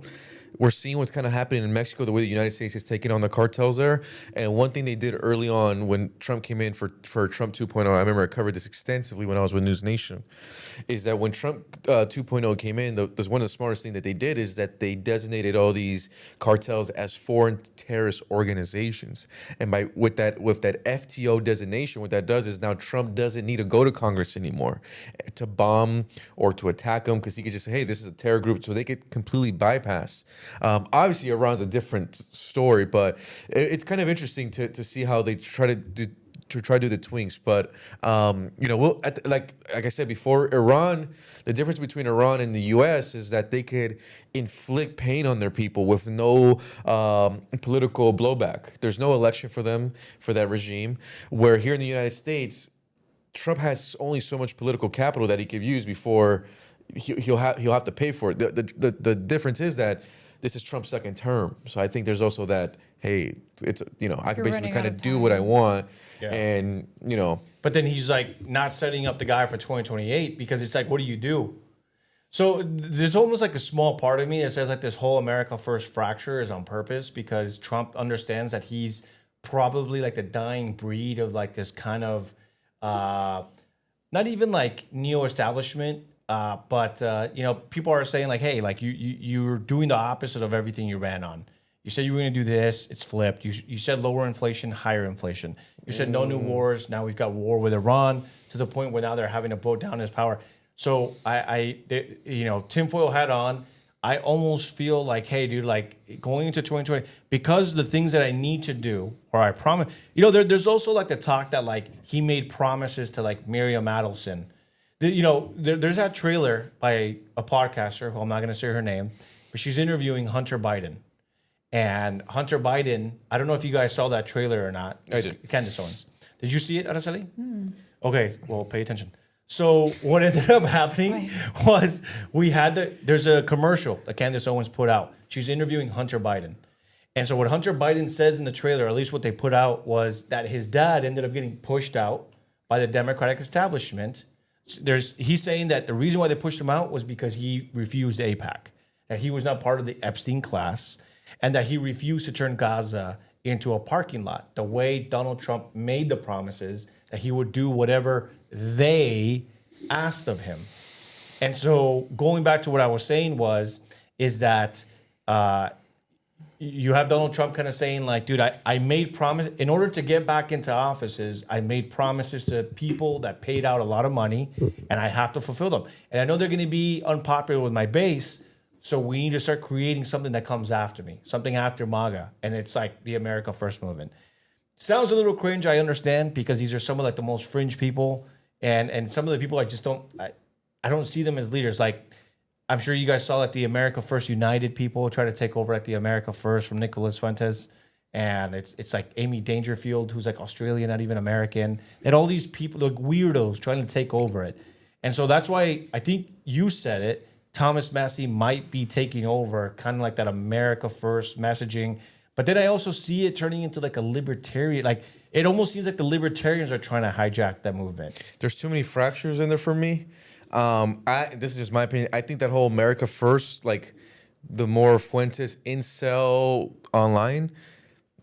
we're seeing what's kind of happening in Mexico, the way the United States is taking on the cartels there. And one thing they did early on when Trump came in for Trump 2.0, I remember I covered this extensively when I was with News Nation, is that when Trump 2.0 came in, one of the smartest things that they did is that they designated all these cartels as foreign terrorist organizations. And with that FTO designation, what that does is now Trump doesn't need to go to Congress anymore to bomb or to attack them, because he could just say, hey, this is a terror group, so they could completely bypass. Obviously, Iran's a different story, but it's kind of interesting to see how they try to do the twinks. But like I said before, Iran, the difference between Iran and the U.S. is that they could inflict pain on their people with no political blowback. There's no election for them, for that regime. Where here in the United States, Trump has only so much political capital that he could use before he'll have to pay for it. The difference is that this is Trump's second term, so I think there's also that. Hey, it's I can basically kind of do what I want, and But then he's like not setting up the guy for 2028, because it's like, what do you do? So there's almost like a small part of me that says like this whole America First fracture is on purpose, because Trump understands that he's probably like the dying breed of like this kind of not even like neo-establishment. But people are saying like, hey, like you're doing the opposite of everything you ran on. You said you were going to do this, it's flipped. You said lower inflation, higher inflation. You said no new wars. Now we've got war with Iran, to the point where now they're having to vote down his power. So tinfoil hat on. I almost feel like, hey, dude, like going into 2020, because the things that I need to do, or I promise, there's also like the talk that like he made promises to like Miriam Adelson. There's that trailer by a podcaster who I'm not going to say her name, but she's interviewing Hunter Biden. And Hunter Biden, I don't know if you guys saw that trailer or not. I did. Candace Owens. Did you see it, Araceli? Okay, well, pay attention. So what ended up happening was there's a commercial that Candace Owens put out. She's interviewing Hunter Biden. And so what Hunter Biden says in the trailer, at least what they put out, was that his dad ended up getting pushed out by the Democratic establishment. He's saying that the reason why they pushed him out was because he refused AIPAC, that he was not part of the Epstein class, and that he refused to turn Gaza into a parking lot, the way Donald Trump made the promises that he would do whatever they asked of him. And so going back to what I was saying is that you have Donald Trump kind of saying like, dude, I made promise in order to get back into offices. I made promises to people that paid out a lot of money, and I have to fulfill them. And I know they're going to be unpopular with my base. So we need to start creating something that comes after me, something after MAGA. And it's like the America First movement. Sounds a little cringe, I understand, because these are some of like the most fringe people. And some of the people I just don't see them as leaders. Like, I'm sure you guys saw like the America First United people try to take over at the America First from Nicholas Fuentes. And it's like Amy Dangerfield, who's like Australian, not even American. And all these people, like weirdos, trying to take over it. And so that's why I think you said it. Thomas Massie might be taking over, kind of like that America First messaging. But then I also see it turning into like a libertarian, like it almost seems like the libertarians are trying to hijack that movement. There's too many fractures in there for me. This is just my opinion. I think that whole America First, like the more Fuentes incel online,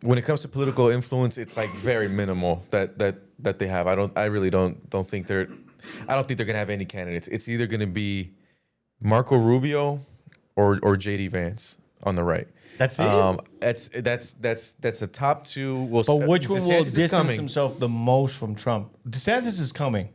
when it comes to political influence, it's like very minimal that they have. I really don't think they're gonna have any candidates. It's either gonna be Marco Rubio or JD Vance on the right. That's it. That's the top two. But which one will distance himself the most from Trump? DeSantis is coming.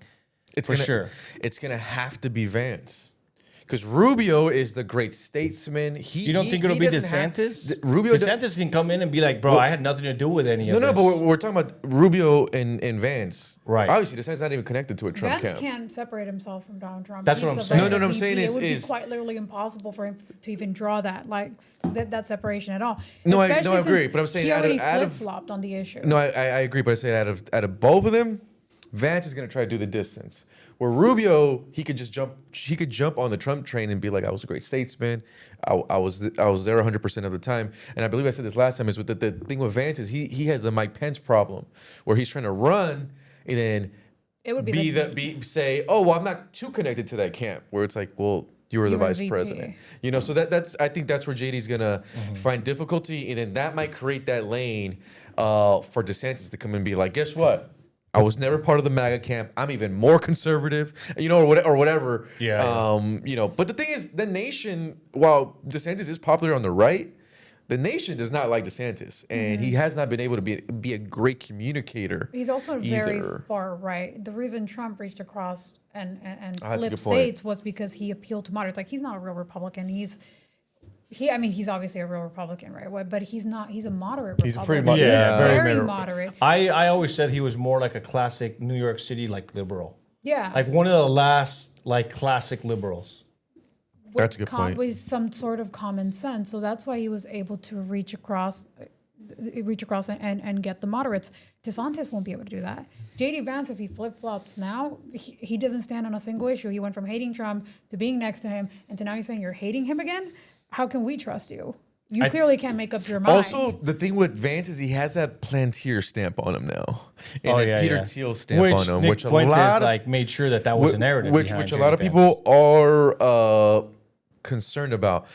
It's for sure. It's gonna have to be Vance, because Rubio is the great statesman. You don't think it'll be DeSantis? DeSantis can come in and be like, bro, I had nothing to do with any of this. No, but we're talking about Rubio and Vance. Right. Obviously, DeSantis not even connected to a Trump Vance camp. can't separate himself from Donald Trump. That's what I'm saying. No, I'm saying it would be is quite literally impossible for him to even draw that that separation at all. No, I Especially agree. since But I'm saying he already out of flip-flopped on the issue. No, I agree. But I say out of both of them, Vance is going to try to do the distance. Where Rubio, he could jump on the Trump train and be like, I was a great statesman. I was there 100% of the time. And I believe I said this last time, is with the thing with Vance is he has the Mike Pence problem, where he's trying to run and then it would be say, oh, well, I'm not too connected to that camp. Where it's like, well, You were the You were vice VP. president. You know, so that's I think that's where JD's gonna find difficulty, and then that might create that lane for DeSantis to come and be like, guess what? I was never part of the MAGA camp. I'm even more conservative, you know, or whatever. Yeah. You know, but the thing is, the nation, while DeSantis is popular on the right, the nation does not like DeSantis, and he has not been able to be a great communicator. He's also very either. far right. The reason Trump reached across and that's a flipped good point. states was because he appealed to moderates. Like, he's not a real Republican. I mean, he's obviously a real Republican, right? But he's not. He's a moderate He's Republican. pretty He's Yeah, very very moderate. I always said he was more like a classic New York City like liberal, Yeah, like one of the last like classic liberals. That's a good point. With some sort of common sense. So that's why he was able to reach across and get the moderates. DeSantis won't be able to do that. JD Vance, if he flip-flops now, he doesn't stand on a single issue. He went from hating Trump to being next to him, and to now you're saying you're hating him again? How can we trust you? You clearly can't make up your mind. Also, the thing with Vance is he has that Plantier stamp on him now, and Oh, that yeah, Peter yeah. Thiel stamp on him, Nick which a Fuentes lot of like made sure that was a narrative. which behind a JD lot of Vance. people are concerned about.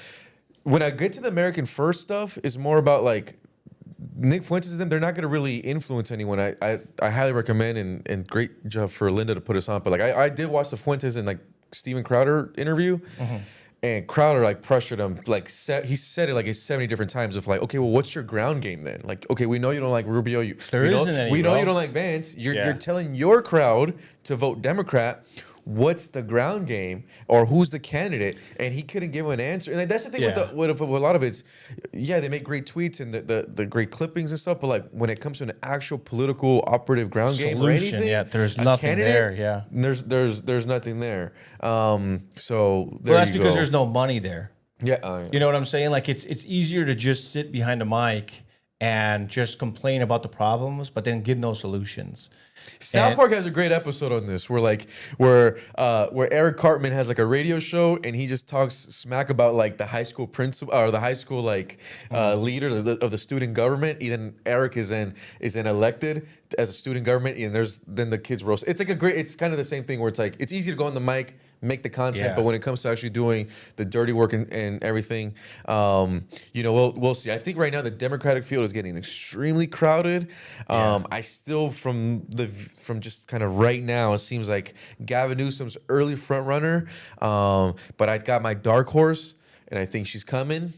When I get to the American First stuff, is more about like Nick Fuentes and them. They're not going to really influence anyone. I highly recommend, and great job for Linda to put us on. But like I did watch the Fuentes and like Steven Crowder interview. And Crowder like pressured him, like he said it like 70 different times of like, okay, well, what's your ground game then? Like, okay, we know you don't like Rubio. We know you don't like Vance. You're telling your crowd to vote Democrat. What's the ground game, or who's the candidate? And he couldn't give an answer. And like, that's the thing with a lot of it's, yeah, they make great tweets and the great clippings and stuff, but like when it comes to an actual political operative ground game or Solution, anything, yeah, there's a nothing candidate, there, yeah. there's nothing there. So Well, there that's you because go. there's no money there. Yeah, You know what I'm saying? Like it's easier to just sit behind a mic and just complain about the problems, but then give no solutions. South Park has a great episode on this, where Eric Cartman has like a radio show and he just talks smack about like the high school principal or the high school like leader of the student government. And then Eric is in elected as a student government, and then the kids roast. It's like it's kind of the same thing where it's like it's easy to go on the mic, make the content, Yeah. but when it comes to actually doing the dirty work and everything, you know, we'll see. I think right now the Democratic field is getting extremely crowded. I still from just kind of right now, it seems like Gavin Newsom's early front runner, but I got my dark horse, and I think she's coming.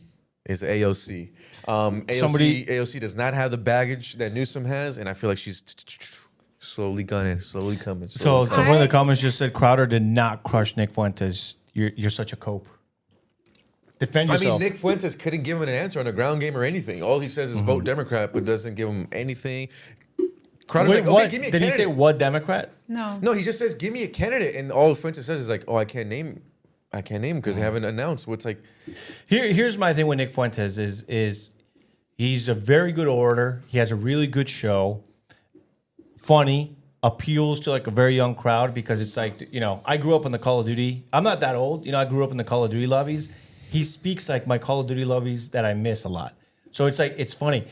Is AOC. AOC does not have the baggage that Newsom has, and I feel like she's slowly gunning, slowly coming. So one of the comments just said Crowder did not crush Nick Fuentes. You're such a cope. Defend I yourself. mean, Nick Fuentes couldn't give him an answer on a ground game or anything. All he says is vote Democrat, but doesn't give him anything. Crowder's Wait, like, what? okay, give me a Did he candidate. say what Democrat? no. No, he just says, give me a candidate. And all Fuentes says is like, oh, I can't name because they haven't announced what's like. Here's my thing with Nick Fuentes is he's a very good orator. He has a really good show. Funny, appeals to like a very young crowd because it's like, you know, I grew up in the Call of Duty. I'm not that old. You know, I grew up in the Call of Duty lobbies. He speaks like my Call of Duty lobbies that I miss a lot. So it's like, it's funny.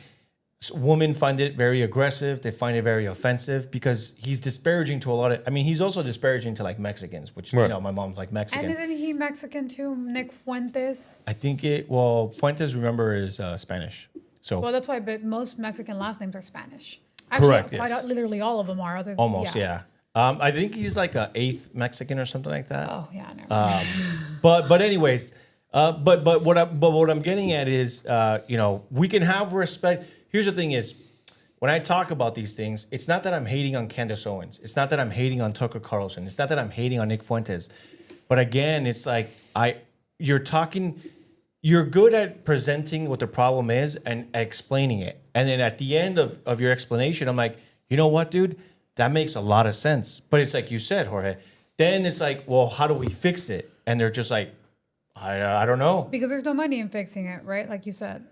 Women find it very aggressive. They find it very offensive because he's disparaging to a lot of, I mean, he's also disparaging to like Mexicans, which, you know, my mom's like Mexican. And isn't he Mexican too, Nick Fuentes? I think Fuentes, remember, is Spanish. So Well, that's why, but most Mexican last names are Spanish. Actually, Correct, quite literally all of them are. Other than, almost, yeah. I think he's like a 8th Mexican or something like that. Oh, yeah, never But anyways, but what I'm getting at is, you know, we can have respect. Here's the thing is, when I talk about these things, it's not that I'm hating on Candace Owens. It's not that I'm hating on Tucker Carlson. It's not that I'm hating on Nick Fuentes. But again, it's like you're good at presenting what the problem is and explaining it. And then at the end of your explanation, I'm like, you know what, dude? That makes a lot of sense. But it's like you said, Jorge. Then it's like, well, how do we fix it? And they're just like, I don't know. Because there's no money in fixing it, right? Like you said,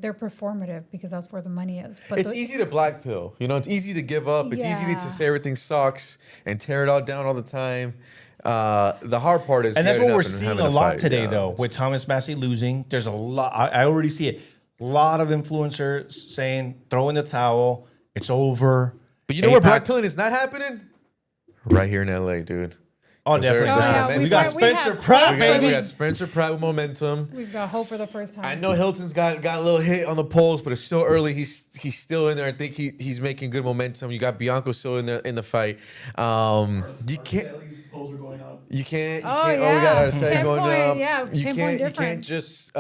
they're performative because that's where the money is. But It's easy to black pill. You know, it's easy to give up. It's easy Yeah. to say everything sucks and tear it all down all the time. The hard part is, And that's getting what up we're and seeing having a to lot fight. today, Yeah. though, with Thomas Massie losing. There's a lot. I already see it. A lot of influencers saying, throw in the towel. It's over. But you know where APAC black pilling is not happening? Right here in LA, dude. Oh, They're- definitely. they're yeah, momentum. We got we Spencer have- Pratt, We got baby. Spencer Pratt with momentum. We've got hope for the first time. I know Hilton's got a little hit on the polls, but it's still early. He's still in there. I think he's making good momentum. You got Bianco still in the fight. You can't. Polls are going up. You can't. Oh, we got yeah. our second 10 going point, up. yeah, you 10 point can't. You can't difference. just.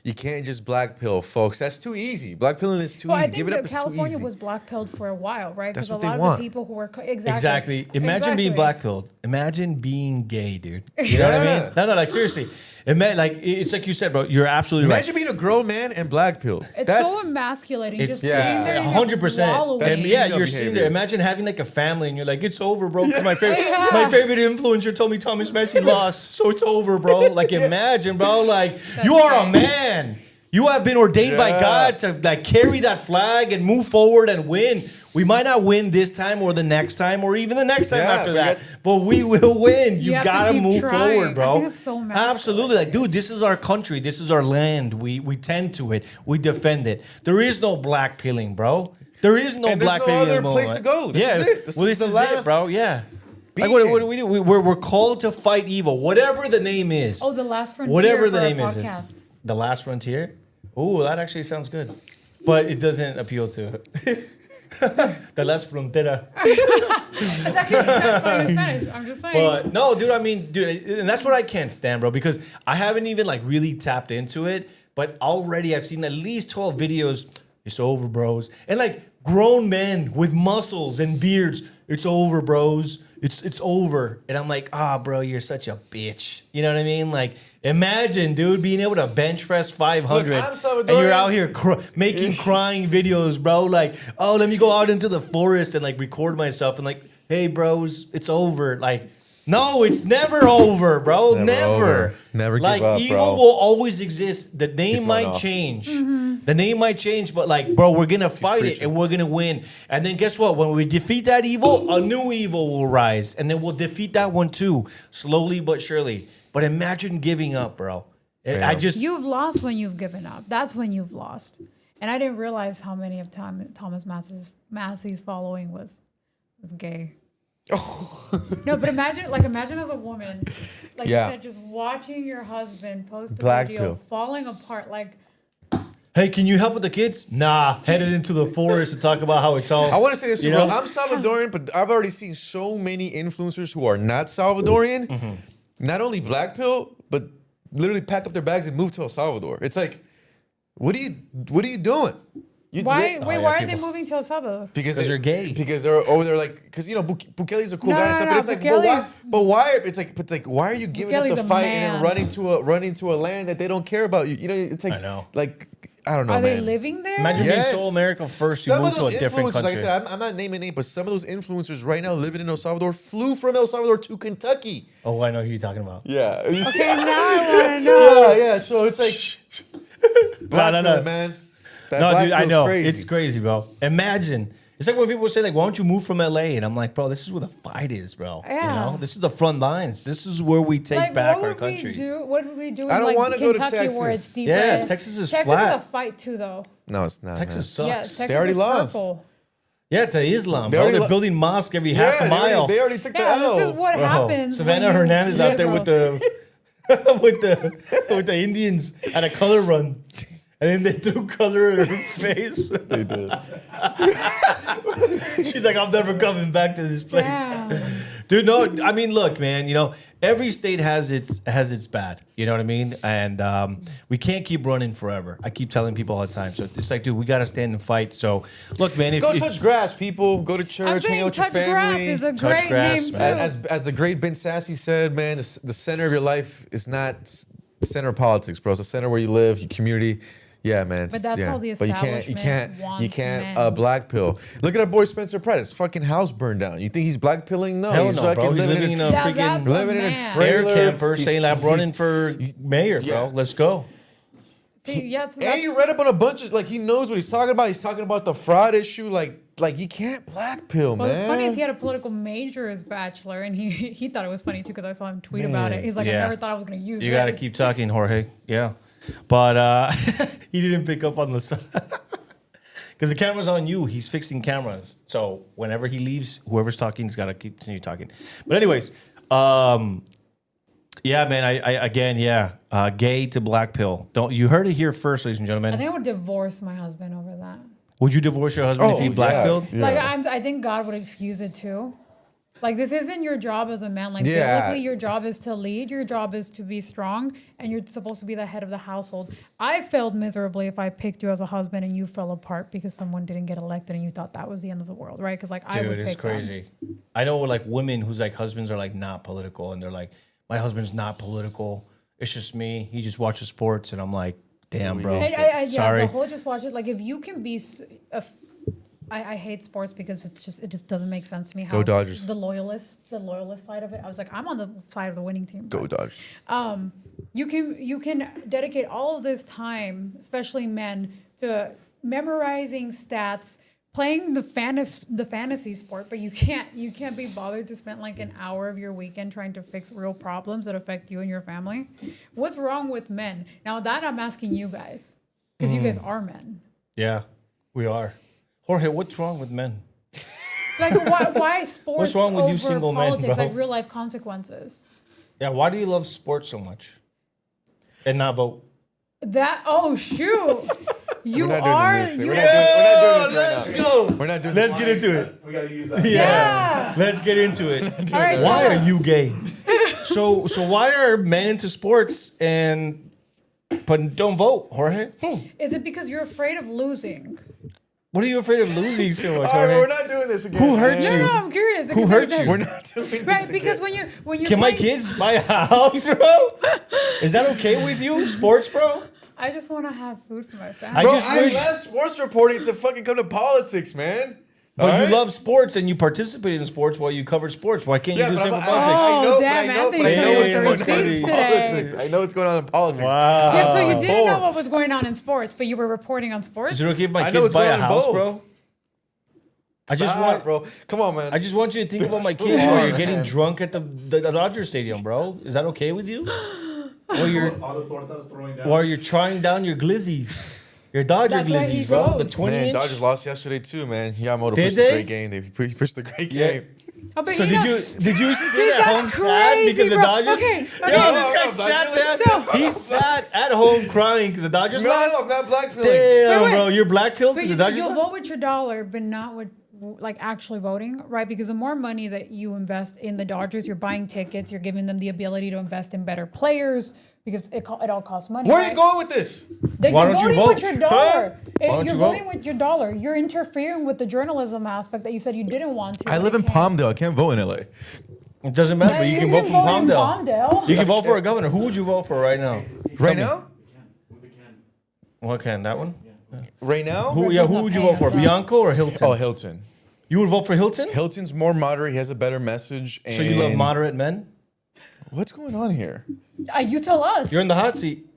You can't just black pill, folks. That's too easy. Black pilling is too Well, I easy. think Give it that up. It's too California easy. was black pilled for a while, right? That's Because a what they lot want. of the people who were Exactly. Imagine being black pilled. Imagine being gay, dude. You know what I Yeah. mean? No, like seriously. It's like you said, bro. You're absolutely Imagine right. being a grown man and black pilled. It's so emasculating. Just yeah, sitting there, 100%. That's And yeah, female you're sitting behavior. there. Imagine having like a family, and you're like, "It's over, bro." 'Cause my favorite influencer told me Thomas Messi lost, so it's over, bro. Like, imagine, bro. Like, you are a man. You have been ordained by God to like carry that flag and move forward and win. We might not win this time or the next time or even the next time Yeah, after we that, got- but we will win. You have to gotta keep move trying. forward, bro. I think it's so masculine. Absolutely, like, dude, this is our country. This is our land. We tend to it. We defend it. There is no black pilling, bro. There is no And there's black no pilling. other in the place moment. to go. This yeah, is it. This well, is this the is it, last bro. Yeah. Like, what beacon. do we do? We're called to fight evil, whatever the name is. Oh, the last frontier. Whatever for the our name is. podcast. The Last Frontier? Oh, that actually sounds good. But it doesn't appeal to The Last Frontera. It's actually funny in Spanish. I'm just saying. But no, dude, I mean, dude, and that's what I can't stand, bro, because I haven't even like really tapped into it, but already I've seen at least 12 videos. It's over, bros. And like grown men with muscles and beards. It's over, bros. It's over. And I'm like, bro, you're such a bitch. You know what I mean? Like, imagine, dude, being able to bench press 500 Look, I'm and you're Salvadorian. out here making crying videos, bro. Like, oh, let me go out into the forest and like record myself and like, hey, bros, it's over. Like, no, it's never over, bro. It's never over. Never give like, up, evil bro. will always exist. The name going might off. change. Mm-hmm. The name might change, but like, bro, we're gonna fight it preaching. and we're gonna win. And then guess what? When we defeat that evil, a new evil will rise, and then we'll defeat that one too, slowly but surely. But imagine giving up, bro. I just You've lost when you've given up. That's when you've lost. And I didn't realize how many of Thomas Massie's following was gay. No, but imagine as a woman, like Yeah. you said, just watching your husband post a Black video pill. falling apart. Like, hey, can you help with the kids? Nah, headed into the forest to talk about how it's all. I want to say this, You bro. know? I'm Salvadorian, but I've already seen so many influencers who are not Salvadorian, Mm-hmm. not only black pill, but literally pack up their bags and move to El Salvador. It's like, what are you doing? why yeah, are they people- moving to El Salvador? Because they're gay. Because they're over there, like, because you know Bukele's a cool No, guy and no, stuff. no, But it's like, but why? Bukele's- But why? It's like, why are you giving up Bukele's the a fight and man. then running to a land that they don't care about you? You know, it's like, I know. like, I don't know, Are man. they living there? Imagine Yes. being so America first, you Some move of to a those different influencers, country. like I said, I'm not naming names, but some of those influencers right now living in El Salvador flew from El Salvador to Kentucky. Oh, I know who you're talking about. Yeah. Okay, now I want to know. Yeah. So it's like, black no. pill, man. That No, black dude, I pill's know. crazy. It's crazy, bro. Imagine. It's like when people say, like, why don't you move from LA? And I'm like, bro, this is where the fight is, bro. You Yeah. know? This is the front lines. This is where we take Like, back what our would country. we do? What would we do in I don't like wanna go to Kentucky where Texas. it's deeper? Yeah, Texas is Texas flat. is a fight too, though. No, it's not. Texas man. sucks. Yeah, Texas already is lost. purple. Yeah, to Islam, They bro. already They're lo- building mosque every Yeah, half a mile. They already took Yeah, the L. this is what Bro, happens. Savannah when you Hernandez out there with liberals. the with the Indians at a color run. And then they threw color in her face. They did. She's like, I'm never coming back to this place. Yeah. Dude, no, I mean, look, man, you know, every state has its bad. You know what I mean? And we can't keep running forever. I keep telling people all the time. So it's like, dude, we got to stand and fight. So, look, man, if Go touch grass, people. Go to I'm church. Hang saying out with your touch grass family. is a Touch great grass, name too. man. As the great Ben Sassy said, man, the center of your life is not the center of politics, bro. It's the center where you live, your community. Yeah, man. But that's yeah. how the But you establishment wants can't men. black pill. Look at our boy Spencer Pratt. His fucking house burned down. You think he's black pilling? No, Hell he's no, bro. fucking He's living in a Yeah, freaking that's a living in a man. air trailer. camper He's- saying, I'm running he's- for mayor, yeah. bro. Let's go. See, yeah, And he read up on a bunch of, like, he knows what he's talking about. He's talking about the fraud issue. Like you can't black pill, Well, man. what's funny is he had a political major as bachelor, and he thought it was funny too because I saw him tweet about it. He's like, Yeah. I never thought I was going to use You this. got to keep talking, Jorge. Yeah. But he didn't pick up on the because the camera's on you. He's fixing cameras. So whenever he leaves, whoever's talking has got to continue talking. But anyways, Yeah, man. Gay to black pill. Don't you heard it here first, ladies and I gentlemen? think I would divorce my husband over that. Would you divorce your husband if he black pilled? Yeah. Like I think God would excuse it too. Like this isn't your job as a man. Like Yeah. biblically, your job is to lead. Your job is to be strong, and you're supposed to be the head of the household. I failed miserably if I picked you as a husband and you fell apart because someone didn't get elected and you thought that was the end of the world, right? Because like I would Dude, it's pick them. crazy. I know like women whose like husbands are like not political, and they're like, my husband's not political. It's just me. He just watches sports, and I'm like, damn, bro. Yeah, Sorry. the whole just watch it. Like if you can be, I hate sports because it just doesn't make sense to me. How Go Dodgers. The loyalist side of it. I was like, I'm on the side of the winning team. Go Dodgers. You can dedicate all of this time, especially men, to memorizing stats, playing the fantasy sport, but you can't be bothered to spend like an hour of your weekend trying to fix real problems that affect you and your family. What's wrong with men? Now that I'm asking you guys, because you guys are men. Yeah, we are. Jorge, what's wrong with men? Like why sports What's wrong with you over single men, politics, bro? like real life consequences? Yeah, why do you love sports so much and not vote? Shoot. You We're not are doing this. you We're not doing this right Let's now. go. We're not doing Let's this. get into it. We gotta use that. Yeah. Let's get into it. All right, Why tell are us. you gay? So why are men into sports but don't vote, Jorge? Is it because you're afraid of losing? What are you afraid of losing so much, All right, Jorge? we're not doing this again. Who hurt man. you? No, I'm curious. Who hurt you? We're not doing this Right, because again. when you Can my kids buy a house, bro? Is that okay with you? Sports, bro? I just want to have food for my I family. Bro, just I wish- left sports reporting to fucking come to politics, man. But All you right? love sports and you participate in sports while you cover sports. Why can't you do the same for politics? Oh, damn, but Anthony's I know going what's to going receipts on in today. politics. I know what's going on in politics. Wow. Yeah, so you didn't know Bored. what was going on in sports, but you were reporting on sports? Is it okay if my I know kids what's buy going a on in house, both. bro? I just Stop, want, bro. Come on, man. I just want you to think about my Come kids while you're on, getting man. drunk at the Dodger Stadium, bro. Is that okay with you? Or you're All the tortas throwing down. or you're trying down your glizzies, your Dodger That's where he glizzies, bro. The goes. 20 Man, inch. Dodgers lost yesterday too, man. Yamamoto Did pushed they? a great game. He pushed a great Yeah. game. Oh, but So you know, did you sit Dude, at that's home sad crazy, because the bro. Dodgers? Okay, Yo, okay. this guy No, sat there. So- He sat at home crying because the Dodgers No, lost. I'm not black pilling. Damn, Wait, wait. bro, you're black pilled But because the Dodgers you'll lost? vote with your dollar, but not with like actually voting, right? Because the more money that you invest in the Dodgers, you're buying tickets, you're giving them the ability to invest in better players because it all costs money. Where are right? you going with this? Why You're don't you voting with vote? your dollar. Huh? Why don't You're you voting vote? with your dollar. You're interfering with the journalism aspect that you said you didn't want to. I but live you in can't. Palmdale. I can't vote in LA. It doesn't matter, but you can vote from vote in Palmdale. Palmdale. You can vote for a governor. Who would you vote for right now? Right now? What can that one? Right now? Who? Rick Yeah, does who not would you pay vote for? him, though. Bianco or Hilton? Oh, Hilton. You would vote for Hilton? Hilton's more moderate. He has a better message. And So you love moderate men? What's going on here? You tell us. You're in the hot seat.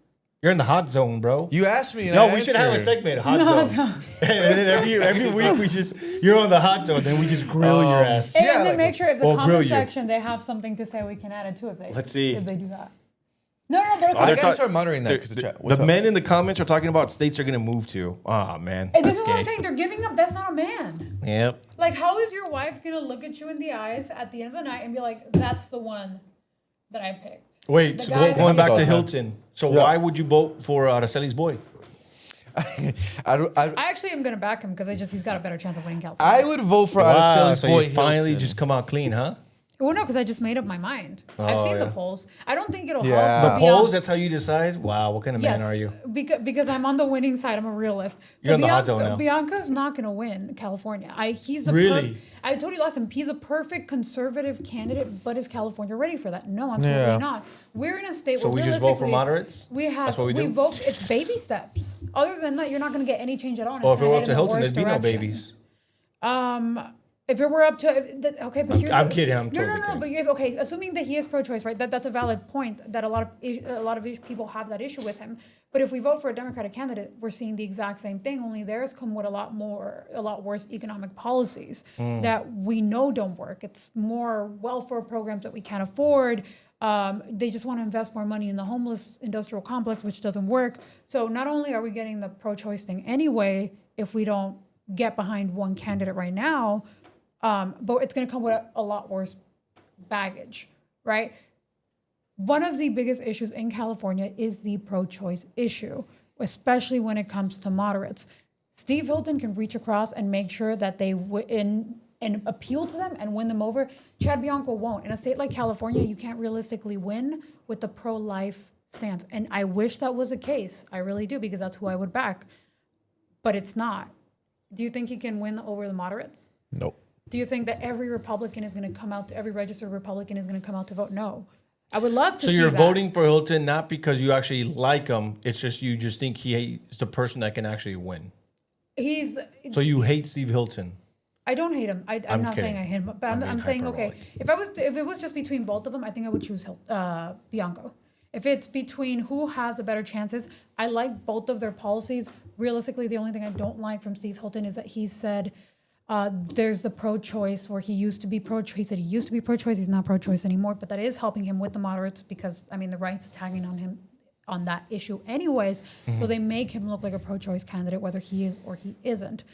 You're in the hot zone, bro. You asked me. And No, I we should have a answered. segment, hot No, zone. And then every week we just you're on the hot zone, then we just grill your ass. And Yeah, then like- make sure if the Or grill comment you. section they have something to say, we can add it too if they. Let's see. if they do that. No, they're I They're gotta talk- start monitoring that because the chat. What's The up? men in the comments are talking about states are gonna move to. Ah man, And this that's is what I'm gay. saying. They're giving up. That's not a man. Yep. Like, how is your wife gonna look at you in the eyes at the end of the night and be like, "That's the one that I picked"? Wait, The so guy going that- back to Yeah. Hilton. So why would you vote for Araceli's boy? I actually am gonna back him because he's got a better chance of winning California. I would vote for Wow, Araceli's so boy. you finally Hilton. just come out clean, huh? Well, no, because I just made up my mind. I've Oh, seen the yeah. polls. I don't think it'll Yeah. help. The to be on- polls, that's how you decide? Wow, what kind of man are you? Because I'm on the winning side. I'm a realist. You're in the hot zone now. Bianca's not going to win California. He's a Really? I told you last time, he's a perfect conservative candidate, but is California ready for that? No, absolutely Yeah. not. We're in a state So where we just vote for realistically, moderates? We have That's what we do? vote. It's baby steps. Other than that, you're not going to get any change at all. and Well, it's if it gonna were head up to in the Hilton, worst there'd be no direction. babies. If it were up to okay, but here's I'm kidding, I'm no, totally no, no. kidding. But okay, assuming that he is pro-choice, right? That's a valid point. That a lot of people have that issue with him. But if we vote for a Democratic candidate, we're seeing the exact same thing. Only theirs come with a lot worse economic policies that we know don't work. It's more welfare programs that we can't afford. They just want to invest more money in the homeless industrial complex, which doesn't work. So not only are we getting the pro-choice thing anyway, if we don't get behind one candidate right now. But it's going to come with a lot worse baggage right? One of the biggest issues in California is the pro-choice issue, especially when it comes to moderates. Steve Hilton can reach across and make sure that they win and appeal to them and win them over. Chad Bianco won't. In a state like California, you can't realistically win with the pro-life stance. And I wish that was the case. I really do, because that's who I would back. But it's not. Do you think he can win over the moderates? Nope. Do you think that every Republican is going to come out, every registered Republican is going to come out to vote? No. I would love to see that. So you're voting for Hilton not because you actually like him. It's just you just think he is the person that can actually win. So you hate Steve Hilton. I don't hate him. I'm not kidding. saying I hate him, but I'm saying, okay, if it was just between both of them, I think I would choose Bianco. If it's between who has the better chances, I like both of their policies. Realistically, the only thing I don't like from Steve Hilton is that he said there's the pro-choice where he used to be pro-choice. He said he used to be pro-choice. He's not pro-choice anymore, but that is helping him with the moderates because, I mean, the right's tagging on him on that issue anyways. So they make him look like a pro-choice candidate, whether he is or he isn't.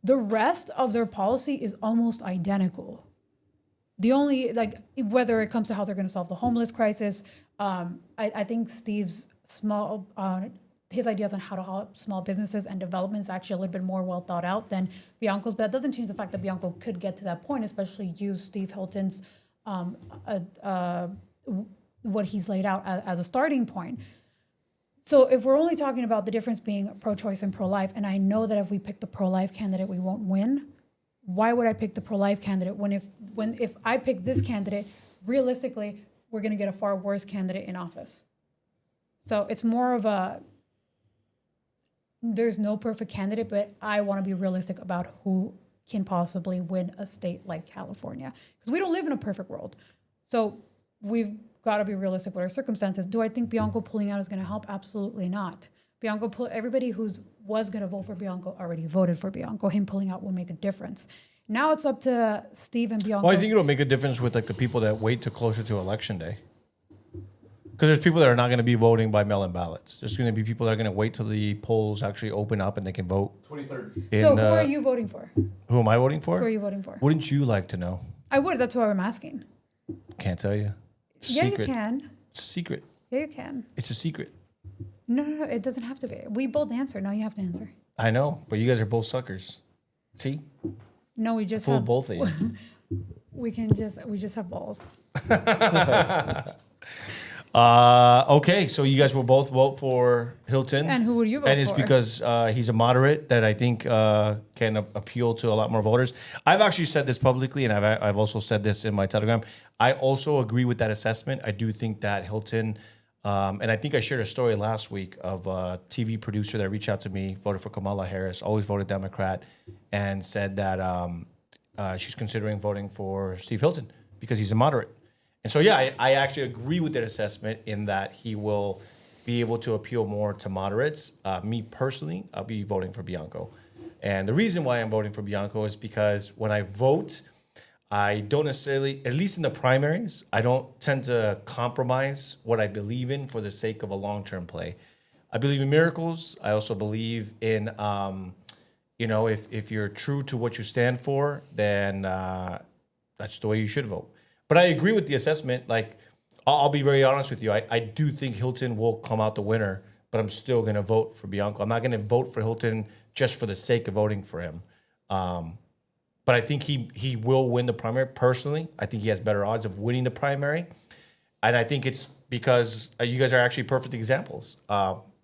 The rest of their policy is almost identical. The only, like, whether it comes to how they're going to solve the homeless crisis, I think Steve's his ideas on how to help small businesses and development is actually a little bit more well thought out than Bianco's, but that doesn't change the fact that Bianco could get to that point, especially use Steve Hilton's, what he's laid out as a starting point. So if we're only talking about the difference being pro-choice and pro-life, and I know that if we pick the pro-life candidate, we won't win, why would I pick the pro-life candidate when if I pick this candidate, realistically, we're going to get a far worse candidate in office? So it's more of there's no perfect candidate, but I want to be realistic about who can possibly win a state like California. Because we don't live in a perfect world. So we've got to be realistic with our circumstances. Do I think Bianco pulling out is going to help? Absolutely not. Everybody who was going to vote for Bianco already voted for Bianco. Him pulling out will make a difference. Now it's up to Steve and Bianco. Well, I think it'll make a difference with like the people that wait till closer to election day. Because there's people that are not going to be voting by mail-in ballots. There's going to be people that are going to wait till the polls actually open up and they can vote. 23rd. So who are you voting for? Who am I voting for? Who are you voting for? Wouldn't you like to know? I would. That's why I'm asking. Can't tell you. Yeah, Secret. you can. It's a secret. Yeah, you can. It's a secret. No, it doesn't have to be. We both answer. Now you have to answer. I know, but you guys are both suckers. See? No, we just Fool have both of you. we just have balls. Okay, so you guys will both vote for Hilton. And who would you vote And it's for? because he's a moderate that I think can appeal to a lot more voters. I've actually said this publicly, and I've also said this in my Telegram. I also agree with that assessment. I do think that Hilton, and I think I shared a story last week of a TV producer that reached out to me, voted for Kamala Harris, always voted Democrat, and said that she's considering voting for Steve Hilton because he's a moderate. And so, yeah, I actually agree with that assessment in that he will be able to appeal more to moderates. Me personally, I'll be voting for Bianco. And the reason why I'm voting for Bianco is because when I vote, I don't necessarily, at least in the primaries, I don't tend to compromise what I believe in for the sake of a long-term play. I believe in miracles. I also believe in, if you're true to what you stand for, then that's the way you should vote. But I agree with the assessment. Like, I'll be very honest with you. I do think Hilton will come out the winner, but I'm still going to vote for Bianco. I'm not going to vote for Hilton just for the sake of voting for him. But I think he will win the primary. Personally, I think he has better odds of winning the primary. And I think it's because you guys are actually perfect examples.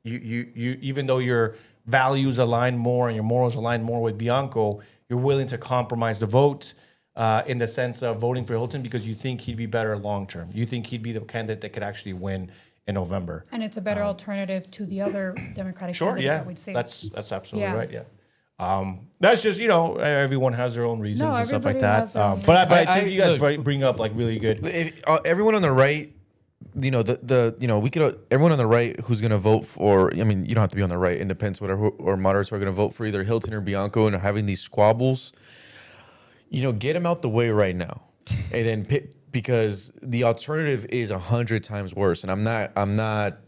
You even though your values align more and your morals align more with Bianco, you're willing to compromise the vote. In the sense of voting for Hilton because you think he'd be better long term. You think he'd be the candidate that could actually win in November. And it's a better alternative to the other Democratic candidates yeah, that we'd see. that's absolutely right. Yeah, that's just everyone has their own reasons and stuff like that. But I think you guys bring up like really good. Everyone on the right, everyone on the right who's gonna vote for. I mean, you don't have to be on the right. Independents, whatever, or moderates are gonna vote for either Hilton or Bianco, and are having these squabbles. Get them out the way right now, and then because the alternative is 100 times worse. And I'm not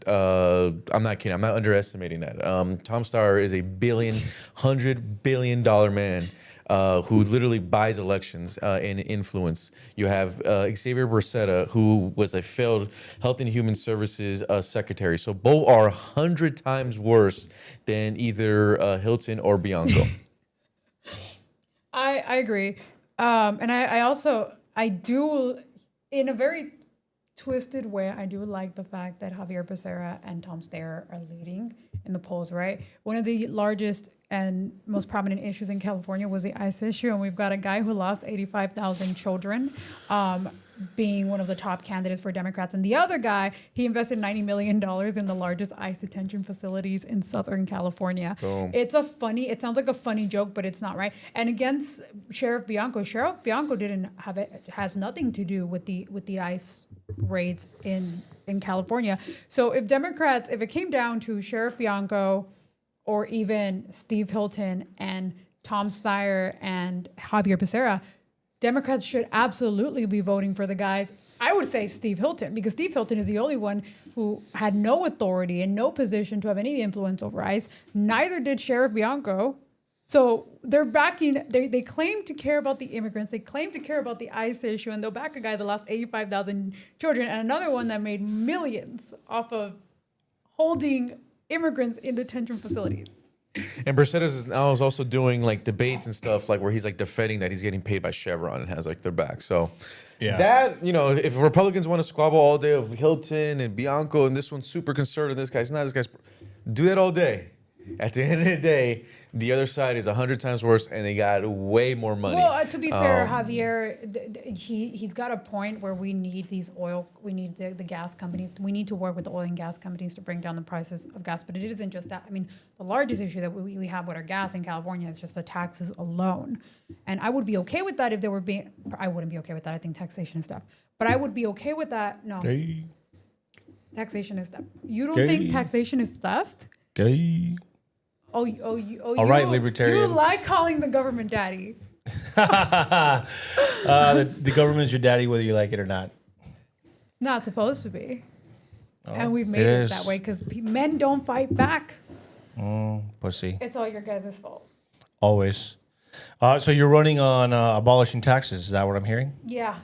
kidding. I'm not underestimating that. Tom Steyer is $100 billion man. who literally buys elections and influence. You have Xavier Becerra, who was a failed Health and Human Services secretary. So both are 100 times worse than either Hilton or Bianco. I agree. And I do, in a very twisted way, I do like the fact that Javier Becerra and Tom Steyer are leading in the polls, right? One of the largest and most prominent issues in California was the ICE issue, and we've got a guy who lost 85,000 children, being one of the top candidates for Democrats. And the other guy, he invested $90 million in the largest ICE detention facilities in Southern California. Boom. It sounds like a funny joke, but it's not, right? And against Sheriff Bianco has nothing to do with the ICE raids in California. So if it came down to Sheriff Bianco or even Steve Hilton and Tom Steyer and Javier Becerra, Democrats should absolutely be voting for the guys. I would say Steve Hilton, because Steve Hilton is the only one who had no authority and no position to have any influence over ICE. Neither did Sheriff Bianco. So they're backing, they claim to care about the immigrants. They claim to care about the ICE issue, and they'll back a guy that lost 85,000 children and another one that made millions off of holding immigrants in detention facilities. And Becerra is also doing like debates and stuff, like where he's like defending that he's getting paid by Chevron and has like their back. So Yeah. that, if Republicans want to squabble all day of Hilton and Bianco and this one's super conservative, this guy's not, do that all day. At the end of the day, the other side is 100 times worse, and they got way more money. Well, to be fair, Javier, he's got a point where we need we need the gas companies. We need to work with the oil and gas companies to bring down the prices of gas. But it isn't just that. I mean, the largest issue that we have with our gas in California is just the taxes alone. And I would be okay with that if they were being. I wouldn't be okay with that. I think taxation is stuff. But I would be okay with that. No, Gay. taxation is theft. You don't Gay. think taxation is theft? Gay. All right, libertarian. You like calling the government daddy. The government's your daddy, whether you like it or not. It's not supposed to be. And we've it made it is. that way because men don't fight back. Pussy. It's all your guys' fault. Always. So you're running on abolishing taxes. Is that what I'm hearing? Yeah.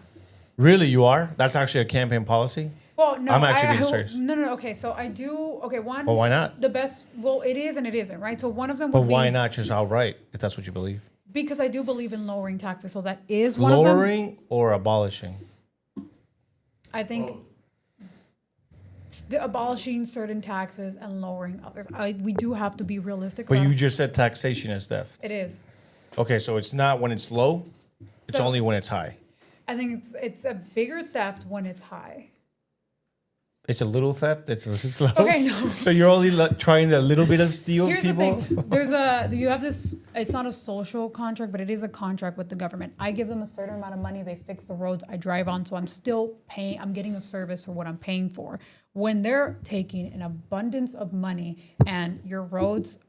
Really, you are? That's actually a campaign policy? Well, no. I'm actually being serious. No. Okay, so I do. Okay, one. Well, why not? The best. Well, it is and it isn't, right? So one of them But would be. why not just outright, if that's what you believe? Because I do believe in lowering taxes. So that is one of them. Lowering or abolishing? I think abolishing certain taxes and lowering others. We do have to be realistic. But about you it. just said taxation is theft. It is. Okay, so it's not when it's low, it's So- only when it's high. I think it's a bigger theft when it's high. It's a little theft. It's slow. Okay, no. So you're only trying a little bit of steal Here's people. the thing. You have this. It's not a social contract, but it is a contract with the government. I give them a certain amount of money. They fix the roads I drive on, so I'm still paying. I'm getting a service for what I'm paying for. When they're taking an abundance of money and your roads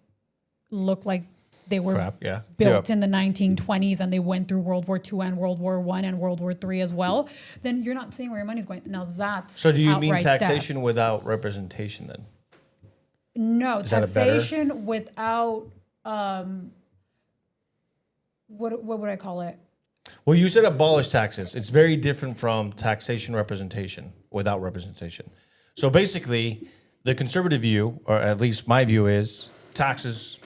look like they were Crap, yeah. built in the 1920s and they went through World War II and World War I and World War III as well, then you're not seeing where your money's going. Now that's So do you mean outright taxation theft. without representation then? No, Is that a better- taxation without what would I call it? Well, you said abolish taxes. It's very different from taxation representation without representation. So basically, the conservative view, or at least my view, is taxes.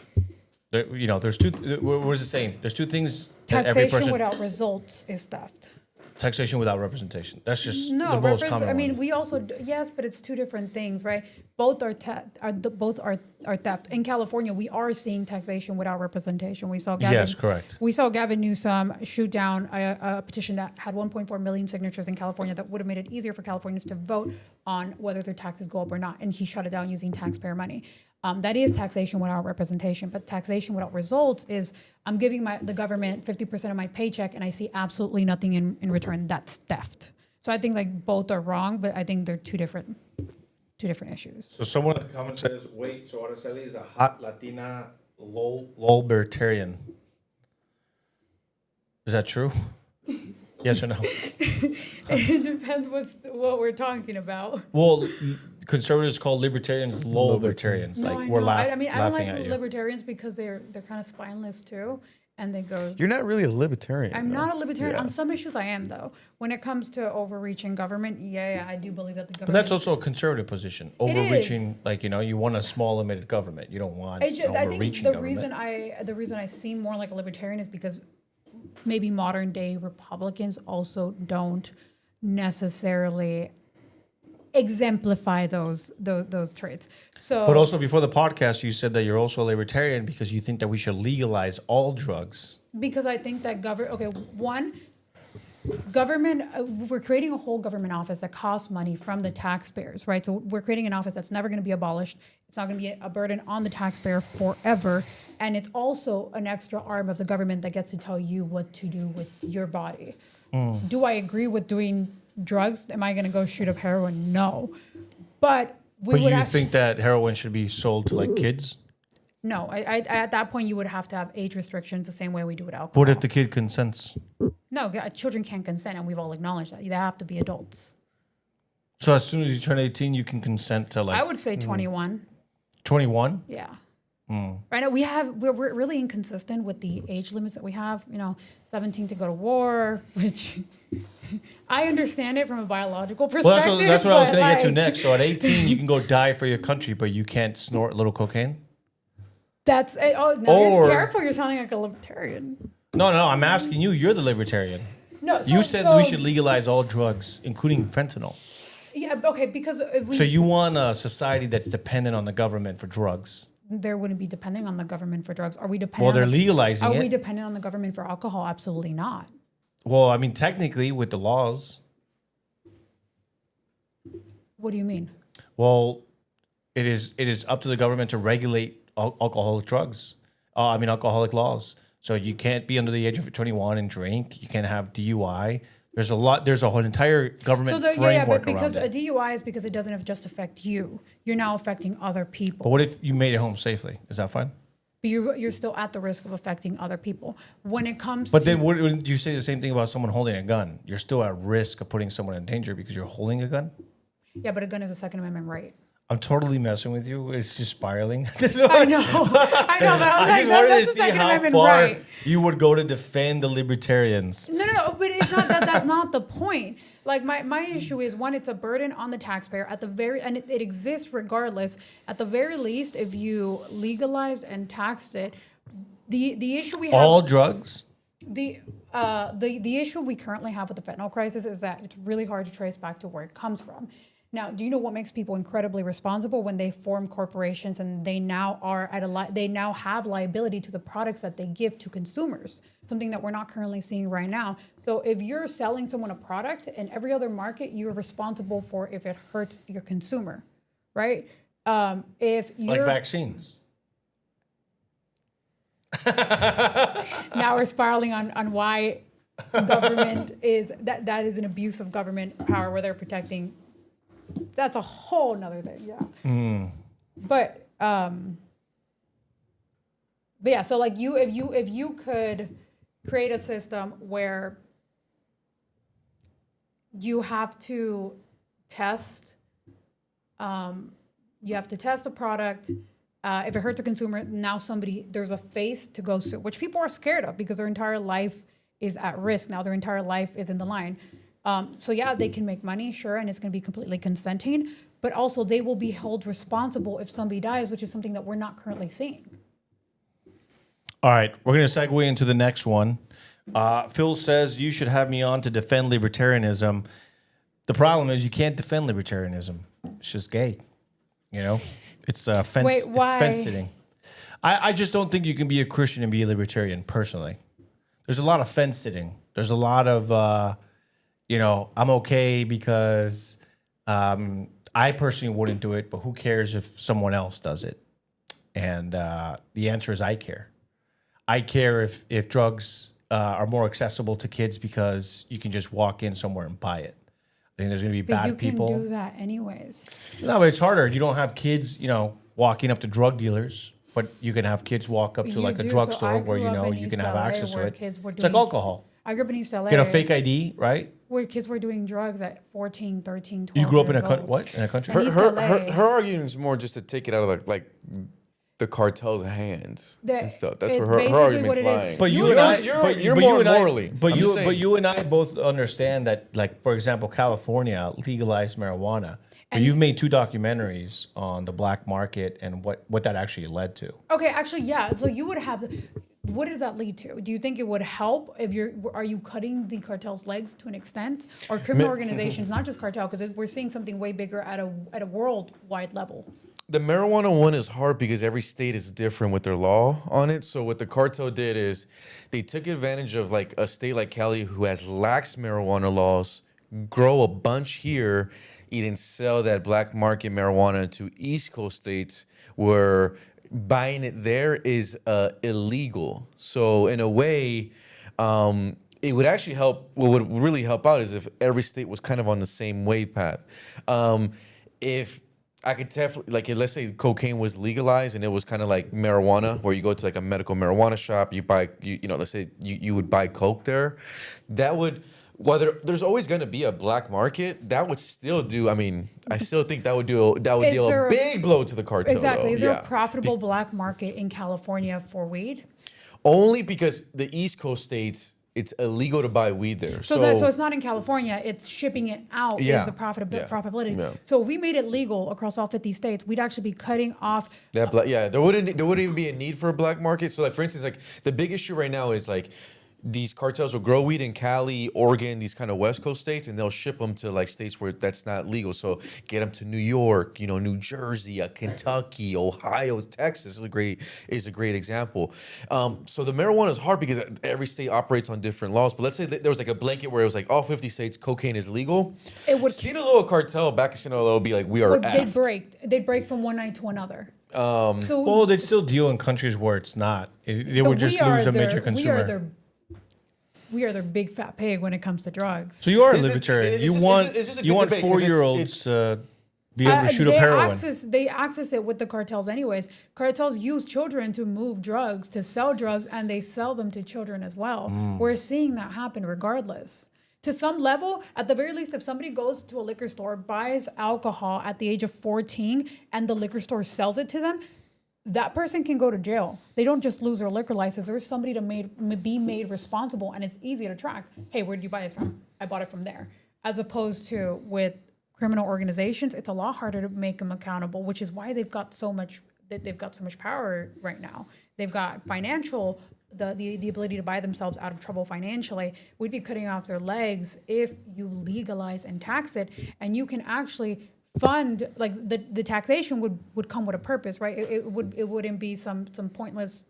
There's two. What is it saying? There's two things. That every Taxation person. without results is theft. Taxation without representation. That's just No, the most common I mean, one. we also yes, but it's two different things, right? Both are theft. In California, we are seeing taxation without representation. We saw Gavin, Yes, correct. We saw Gavin Newsom shoot down a petition that had 1.4 million signatures in California that would have made it easier for Californians to vote on whether their taxes go up or not, and he shut it down using taxpayer money. That is taxation without representation, but taxation without results is I'm giving the government 50% of my paycheck and I see absolutely nothing in return. That's theft. So I think like both are wrong, but I think they're two different issues. So someone in the comments says, "Wait, so Araceli is a hot Latina libertarian." Is that true? Yes or no? It depends what we're talking about. Well, conservatives call libertarians libertarians. No, like I we're know. I mean, I don't laughing like at you. libertarians because they're kind of spineless too, and they go. You're not really a libertarian. I'm though. not a libertarian. Yeah. On some issues, I am, though. When it comes to overreaching government, yeah, I do believe that the government. But that's also a conservative position. Overreaching, is. like, you want a small limited government. You don't want It's just, an I think overreaching the government. reason I seem more like a libertarian is because maybe modern day Republicans also don't necessarily exemplify those traits. So, But also before the podcast, you said that you're also a libertarian because you think that we should legalize all drugs. because I think that government, we're creating a whole government office that costs money from the taxpayers, right? So we're creating an office that's never going to be abolished. It's not going to be a burden on the taxpayer forever. And it's also an extra arm of the government that gets to tell you what to do with your body. Do I agree with doing drugs? Am I going to go shoot up heroin? No. But we But would you think that heroin should be sold to like kids? No, I at that point you would have to have age restrictions the same way we do with alcohol. What if the kid consents? No, children can't consent, and we've all acknowledged that. They have to be adults. So as soon as you turn 18, you can consent to like I would say 21. 21? Yeah. Right now we're really inconsistent with the age limits that we have. 17 to go to war, which I understand it from a biological perspective. Well, that's what I was but, going to get to like, next. So at 18, you can go die for your country, but you can't snort a little cocaine? Now Or- you're careful. You're sounding like a libertarian. No, I'm asking you. You're the libertarian. No, You said we should legalize all drugs, including fentanyl. Yeah, okay, because if we So you want a society that's dependent on the government for drugs. there wouldn't be depending on the government for drugs. Are we dependent? Well, they're on legalizing Are we it. dependent on the government for alcohol? Absolutely not. Well, I mean, technically, with the laws. What do you mean? Well, it is up to the government to regulate alcoholic drugs. Alcoholic laws. So you can't be under the age of 21 and drink. You can't have DUI. There's a whole entire government framework but because around a it. DUI is because it doesn't just affect you. You're now affecting other people. But what if you made it home safely? Is that fine? But you're still at the risk of affecting other people. When it comes But to then wouldn't you say the same thing about someone holding a gun? You're still at risk of putting someone in danger because you're holding a gun? yeah, but a gun is a Second Amendment right. I'm totally messing with you. It's just spiraling. I know, but I was like, that's a Second Amendment right. you would go to defend the libertarians. No, but it's not that's not the point. Like my issue is one, it's a burden on the taxpayer and it exists regardless. At the very least, if you legalized and taxed it, the issue we have All drugs? the issue we currently have with the fentanyl crisis is that it's really hard to trace back to where it comes from. Now, do you know what makes people incredibly responsible when they form corporations and they now are they now have liability to the products that they give to consumers, something that we're not currently seeing right now. So if you're selling someone a product in every other market, you're responsible for if it hurts your consumer, right? If you're Like vaccines. now we're spiraling on why government is that is an abuse of government power where they're protecting. That's a whole nother thing, yeah. But yeah, so like if you could create a system where you have to test a product. If it hurts a consumer, now there's a face to go sue, which people are scared of because their entire life is at risk. Now their entire life is in the line. So yeah, they can make money, sure, and it's going to be completely consenting, but also they will be held responsible if somebody dies, which is something that we're not currently seeing. All right, we're going to segue into the next one. Phil says you should have me on to defend libertarianism. The problem is you can't defend libertarianism. It's just gay. It's fence. Wait, why? It's fence sitting. I just don't think you can be a Christian and be a libertarian. Personally, there's a lot of fence sitting. There's a lot of I'm okay because I personally wouldn't do it, but who cares if someone else does it? And the answer is I care. I care if drugs are more accessible to kids because you can just walk in somewhere and buy it. I think there's going to be But bad people. you can do that anyways. No, but it's harder. You don't have kids, walking up to drug dealers, but you can have kids walk up to You like a do. drugstore So I where grew up in you can East have LA access to where it. kids were It's like doing- alcohol. I grew up in East LA. Get a fake ID, right? Where kids were doing drugs at 14, 13, 12 You grew up in years old. what? In a country? Her- Her East LA. argument is more just to take it out of the cartel's hands That- and stuff. That's it's where her basically argument's what it is. lying. But you You're- and I, you're but more you and I- morally. But I'm you, just but saying. you and I both understand that, like for example, California legalized marijuana. But And- you've made 2 documentaries on the black market and what that actually led to. Okay, actually, yeah. So you would have. What does that lead to? Do you think it would help if are you cutting the cartel's legs to an extent, or criminal organizations, not just cartel, because we're seeing something way bigger at a worldwide level? The marijuana one is hard because every state is different with their law on it. So what the cartel did is they took advantage of like a state like Cali who has lax marijuana laws, grow a bunch here, and then sell that black market marijuana to East Coast states where buying it there is illegal. So in a way, it would actually help. What would really help out is if every state was kind of on the same wave path. If I could definitely, like, let's say cocaine was legalized and it was kind of like marijuana, where you go to like a medical marijuana shop, you buy, let's say you would buy coke there, that would, whether there's always going to be a black market, that would still do. I mean, I still think that would deal there a big blow to the cartel. Exactly. Though. Is there Yeah. a profitable black market in California for weed? Only because the East Coast states, it's illegal to buy weed there. So it's not in California. It's shipping it out Yeah. is the profitability. Yeah. So if we made it legal across all 50 states, we'd actually be cutting off. That there wouldn't even be a need for a black market. So like for instance, like the big issue right now is like these cartels will grow weed in Cali, Oregon, these kind of West Coast states, and they'll ship them to like states where that's not legal. So get them to New York, New Jersey, Kentucky, Ohio, Texas is a great example. So the marijuana is hard because every state operates on different laws. But let's say that there was like a blanket where it was like all 50 states cocaine is legal. It would Sinaloa cartel back in Sinaloa would be like, we are effed. they'd break from one night to another. So Well, they'd still deal in countries where it's not. They would just lose a major consumer. We are their big fat pig when it comes to drugs. So you are a It's- libertarian. it's You just- want it's just a you good want debate 'cause 4-year-olds to be able to shoot up heroin. They access it with the cartels anyways. Cartels use children to move drugs, to sell drugs, and they sell them to children as well. We're seeing that happen regardless. To some level, at the very least, if somebody goes to a liquor store, buys alcohol at the age of 14, and the liquor store sells it to them, that person can go to jail. They don't just lose their liquor license. There's somebody to be made responsible, and it's easy to track. Hey, where did you buy this from? I bought it from there. As opposed to with criminal organizations, it's a lot harder to make them accountable, which is why they've got so much power right now. They've got financial, the ability to buy themselves out of trouble financially. We'd be cutting off their legs if you legalize and tax it, and you can actually fund, like the taxation would come with a purpose, right? It wouldn't be some pointless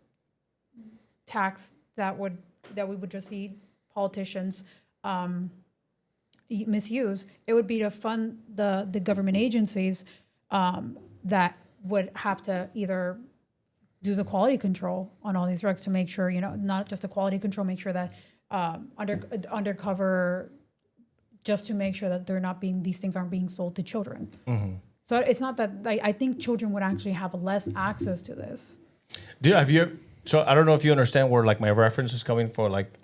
tax that we would just see politicians misuse. It would be to fund the government agencies that would have to either do the quality control on all these drugs to make sure, not just the quality control, make sure that undercover, just to make sure that these things aren't being sold to children. Mm-hmm. So it's not that, I think children would actually have less access to this. So I don't know if you understand where like my reference is coming for like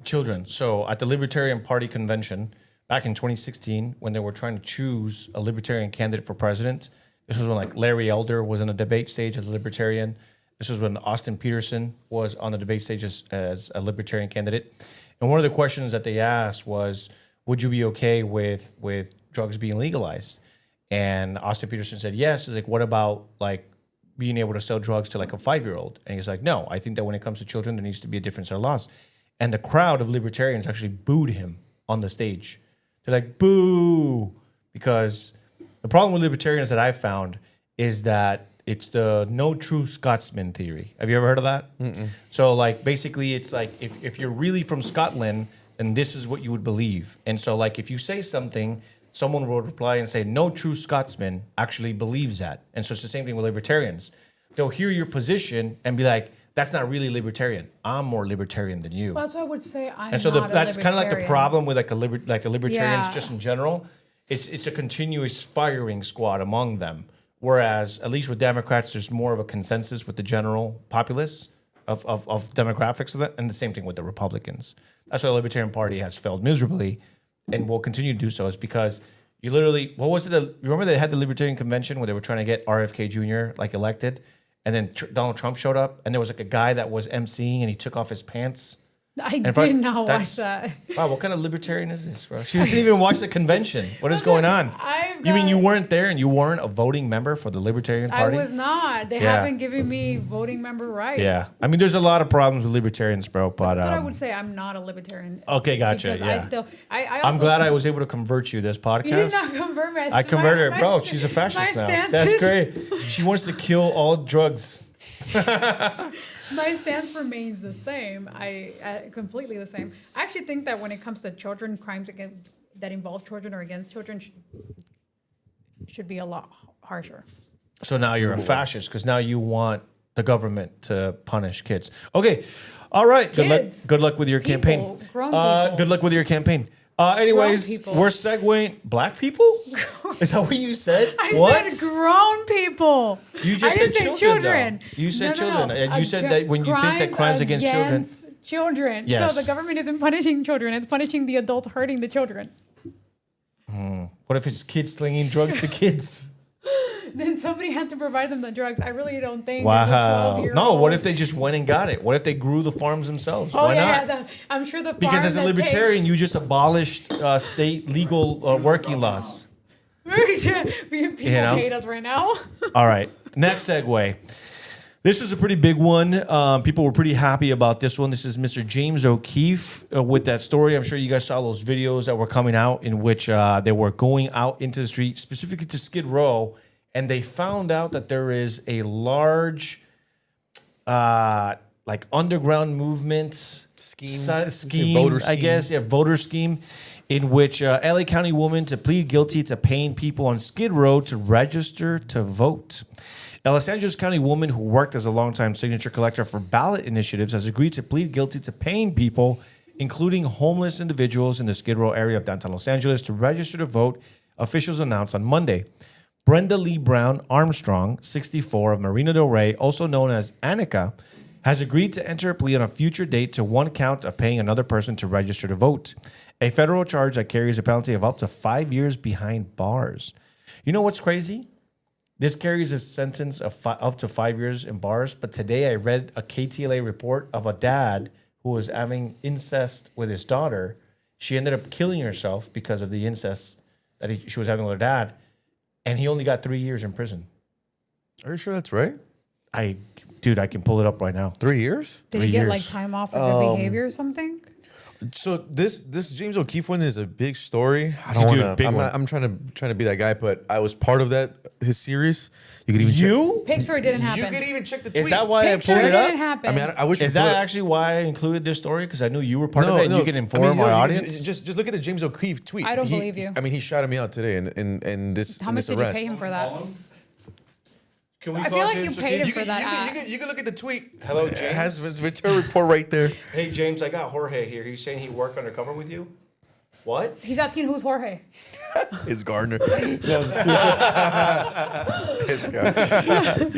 children. So at the Libertarian Party convention back in 2016, when they were trying to choose a Libertarian candidate for president, this was when like Larry Elder was on the debate stage as a Libertarian. This was when Austin Peterson was on the debate stage as a Libertarian candidate. And one of the questions that they asked was, would you be okay with drugs being legalized? And Austin Peterson said yes. It's like, what about like being able to sell drugs to like a 5-year-old? And he's like, no, I think that when it comes to children, there needs to be a different set of laws. And the crowd of libertarians actually booed him on the stage. They're like, boo, because the problem with libertarians that I found is that it's the no true Scotsman theory. Have you ever heard of that? Mm-mm. So like basically it's like if you're really from Scotland, then this is what you would believe. And so like if you say something, someone will reply and say, no true Scotsman actually believes that. And so it's the same thing with libertarians. They'll hear your position and be like, that's not really libertarian. I'm more libertarian than you. Well, that's what I would say. That's kind of like the problem with the libertarians Yeah. just in general. It's a continuous firing squad among them. Whereas, at least with Democrats, there's more of a consensus with the general populace of demographics of that, and the same thing with the Republicans. That's why the Libertarian Party has failed miserably and will continue to do so, is because You literally, what was it? You remember they had the Libertarian Convention where they were trying to get RFK Jr. like elected, and then Donald Trump showed up, and there was like a guy that was emceeing, and he took off his pants. I did not watch that. Wow, what kind of libertarian is this, bro? She doesn't even watch the convention. What is going on? You mean you weren't there and you weren't a voting member for the Libertarian Party? I was not. They haven't given me voting member rights. Yeah. I mean, there's a lot of problems with libertarians, bro. But I would say I'm not a libertarian. Okay, gotcha. Because Yeah. I'm glad I was able to convert you this podcast. You did not convert me. I converted her, bro. She's a fascist now. That's great. She wants to kill all drugs. My stance remains the same. Completely the same. I actually think that when it comes to children, crimes that involve children or against children should be a lot harsher. So now you're a fascist because now you want the government to punish kids. Okay, all right. Good luck with your campaign. Grown people. Good luck with your campaign. Anyways, we're segueing. Black people? Is that what you said? I said grown people. You just I didn't said say children. You said children. No. And you said that when you think that crimes against children. Yes. So the government isn't punishing children. It's punishing the adults hurting the children. What if it's kids slinging drugs to kids? Then somebody had to provide them the drugs. I really don't think. Wow. As a 12-year-old. No, what if they just went and got it? What if they grew the farms themselves? Oh, Why not? yeah. I'm sure the Because as a libertarian, you just abolished state legal working laws. People hate us right now. All right. Next segue. This is a pretty big one. People were pretty happy about this one. This is Mr. James O'Keefe with that story. I'm sure you guys saw those videos that were coming out in which they were going out into the street, specifically to Skid Row, and they found out that there is a large, like underground movement scheme, voter scheme. I guess, voter scheme, in which LA County woman to plead guilty to paying people on Skid Row to register to vote. A Los Angeles County woman who worked as a longtime signature collector for ballot initiatives has agreed to plead guilty to paying people, including homeless individuals in the Skid Row area of downtown Los Angeles, to register to vote, officials announced on Monday. Brenda Lee Brown Armstrong, 64, of Marina del Rey, also known as Annika, has agreed to enter a plea on a future date to one count of paying another person to register to vote, a federal charge that carries a penalty of up to 5 years behind bars. You know what's crazy? This carries a sentence of up to 5 years in bars, but today I read a KTLA report of a dad who was having incest with his daughter. She ended up killing herself because of the incest that she was having with her dad, and he only got 3 years in prison. Are you sure that's right? Dude, I can pull it up right now. 3 years? Did he get like time off for good behavior or something? So this James O'Keefe one is a big story. I don't want to. I'm trying to be that guy, but I was part of his series. You could even Pig story didn't happen. You could even check the tweet. Is that why I Pig pulled story it up? didn't happen. I mean, I wish. Is that actually why I included this story? Because I knew you were part of it, and you can inform our audience. Just look at the James O'Keefe tweet. I don't believe you. I mean, he shouted me out today in this. How much did you pay him for that? I feel like you paid him for that. You can look at the tweet. Hello, James. It has his return report right there. Hey, James, I got Jorge here. He's saying he worked undercover with you. What? He's asking who's Jorge. It's Gardner. He's like, he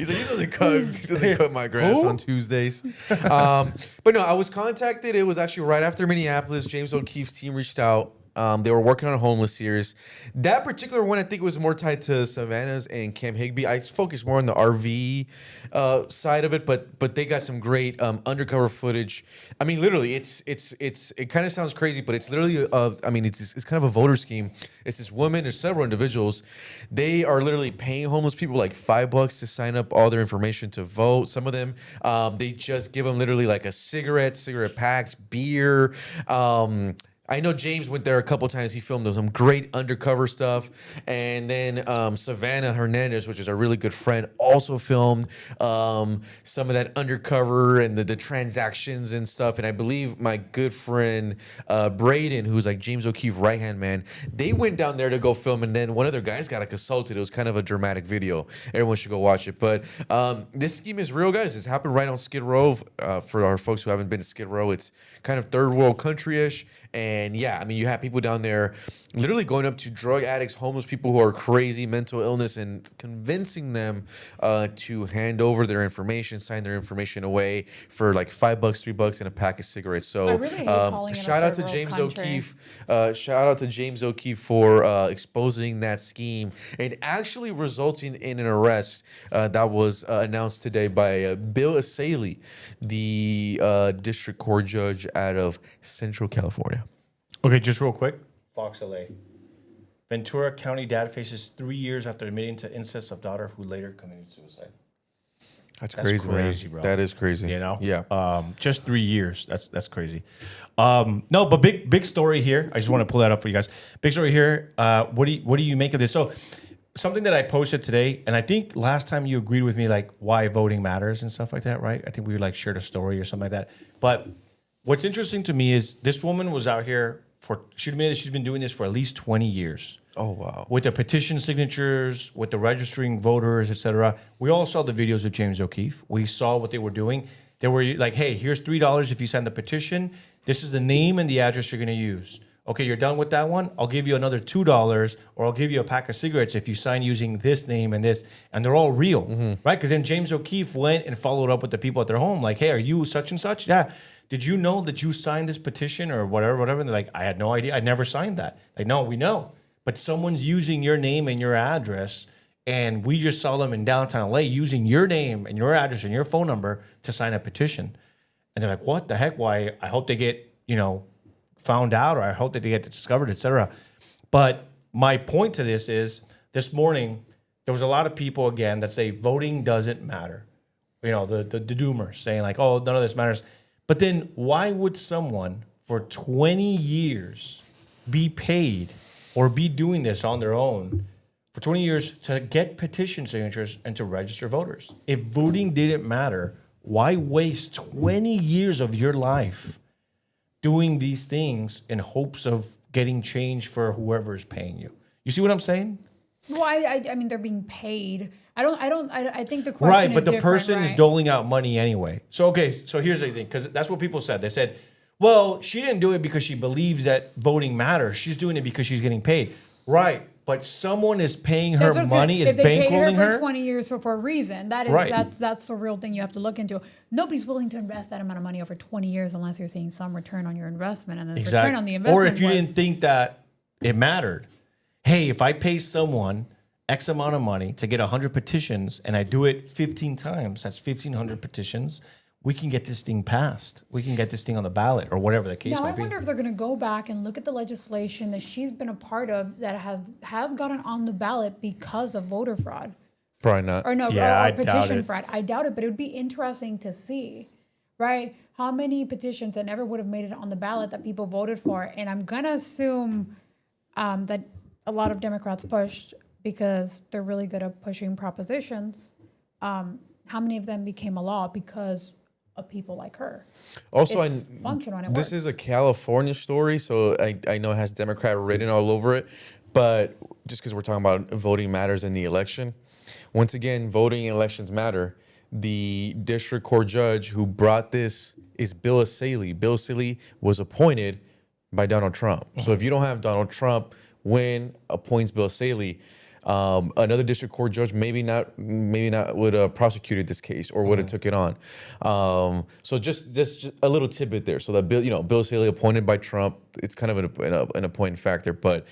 doesn't cut my grass on Tuesdays. But no, I was contacted. It was actually right after Minneapolis. James O'Keefe's team reached out. They were working on a homeless series. That particular one, I think, was more tied to Savannah's and Cam Higby. I focused more on the RV side of it, but they got some great undercover footage. I mean, literally, it kind of sounds crazy, but it's literally it's kind of a voter scheme. It's this woman. There's several individuals. They are literally paying homeless people like $5 to sign up all their information to vote. Some of them, they just give them literally like a cigarette packs, beer. I know James went there a couple times. He filmed some great undercover stuff. And then Savannah Hernandez, which is a really good friend, also filmed some of that undercover and the transactions and stuff. And I believe my good friend Braden, who's like James O'Keefe right-hand man, they went down there to go film. And then one of their guys got assaulted. It was kind of a dramatic video. Everyone should go watch it. But this scheme is real, guys. It's happened right on Skid Row. For our folks who haven't been to Skid Row, it's kind of third world country-ish. And And yeah, I mean, you have people down there literally going up to drug addicts, homeless people who are crazy, mental illness, and convincing them to hand over their information, sign their information away for like $5, $3, and a pack of cigarettes. So I really hate calling it a shout out to third world James country. O'Keefe. Shout out to James O'Keefe for exposing that scheme and actually resulting in an arrest that was announced today by Bill Asaley, the district court judge out of Central California. Okay, just real quick. Fox LA. Ventura County dad faces 3 years after admitting to incest of daughter who later committed suicide. That's crazy, man. Bro. That is crazy. You know? Yeah. Just 3 years. That's crazy. No, but big story here. I just want to pull that up for you guys. Big story here. What do you make of this? So something that I posted today, and I think last time you agreed with me, like why voting matters and stuff like that, right? I think we like shared a story or something like that. But what's interesting to me is this woman was out here she admitted that she's been doing this for at least 20 years. Oh, wow. With the petition signatures, with the registering voters, etc. We all saw the videos of James O'Keefe. We saw what they were doing. They were like, hey, here's $3 if you sign the petition. This is the name and the address you're going to use. Okay, you're done with that one? I'll give you another $2 or I'll give you a pack of cigarettes if you sign using this name and this. And they're all real, right? Because then James O'Keefe went and followed up with the people at their home. Like, hey, are you such and such? Yeah. Did you know that you signed this petition or whatever? And they're like, I had no idea. I never signed that. Like, no, we know. But someone's using your name and your address, and we just saw them in downtown LA using your name and your address and your phone number to sign a petition. And they're like, what the heck? Why? I hope they get, found out, or I hope that they get discovered, etc. But my point to this is this morning, there was a lot of people, again, that say voting doesn't matter. The doomers saying like, oh, none of this matters. But then why would someone for 20 years be paid or be doing this on their own for 20 years to get petition signatures and to register voters? If voting didn't matter, why waste 20 years of your life doing these things in hopes of getting change for whoever is paying you? You see what I'm saying? Well, I mean, they're being paid. I think the question Right, is but the different, person is right? doling out money anyway. So here's the thing, because that's what people said. They said, well, she didn't do it because she believes that voting matters. She's doing it because she's getting paid. Right, but someone is paying her That's what I'm saying. money, is if they paid bankrolling her for her. 20 years for a reason, that is Right. that's the real thing you have to look into. Nobody's willing to invest that amount of money over 20 years unless you're seeing some return on your investment, and the return on the investment. Or if you was, didn't think that it mattered. Hey, if I pay someone X amount of money to get 100 petitions and I do it 15 times, that's 1,500 petitions, we can get this thing passed. We can get this thing on the ballot or whatever the case Now, I might be. wonder if they're going to go back and look at the legislation that she's been a part of that has gotten on the ballot because of voter fraud. Probably not. Or no, Yeah, I or doubt petition it. fraud. I doubt it, but it would be interesting to see, right? How many petitions that never would have made it on the ballot that people voted for. And I'm going to assume that a lot of Democrats pushed because they're really good at pushing propositions. How many of them became a law because of people like her? Also, It's functional and it this works. is a California story, so I know it has Democrat written all over it. But just because we're talking about voting matters in the election, once again, voting and elections matter. The district court judge who brought this is Bill Asaley. Bill Asaley was appointed by Donald Trump. So if you don't have Donald Trump appoints Bill Asaley, another district court judge maybe not would have prosecuted this case or would have took it on. So just a little tidbit there. So that Bill Asaley appointed by Trump, it's kind of an appointing factor, but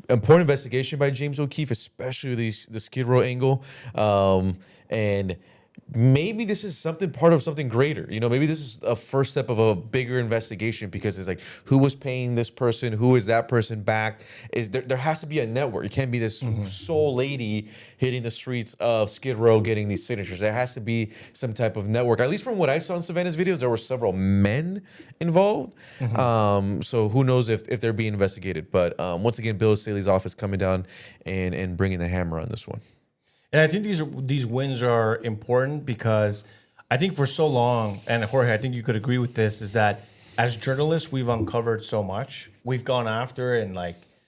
important investigation by James O'Keefe, especially the Skid Row angle, and maybe this is part of something greater. Maybe this is a first step of a bigger investigation, because it's like, who was paying this person? Who is that person backed? There has to be a network. It can't be this sole lady hitting the streets of Skid Row getting these signatures. There has to be some type of network. At least from what I saw in Savannah's videos, there were several men involved. So who knows if they're being investigated. But once again, Bill Asaley's office coming down and bringing the hammer on this one. And I think these wins are important because I think for so long, and Jorge, I think you could agree with this, is that as journalists, we've uncovered so much. We've gone after and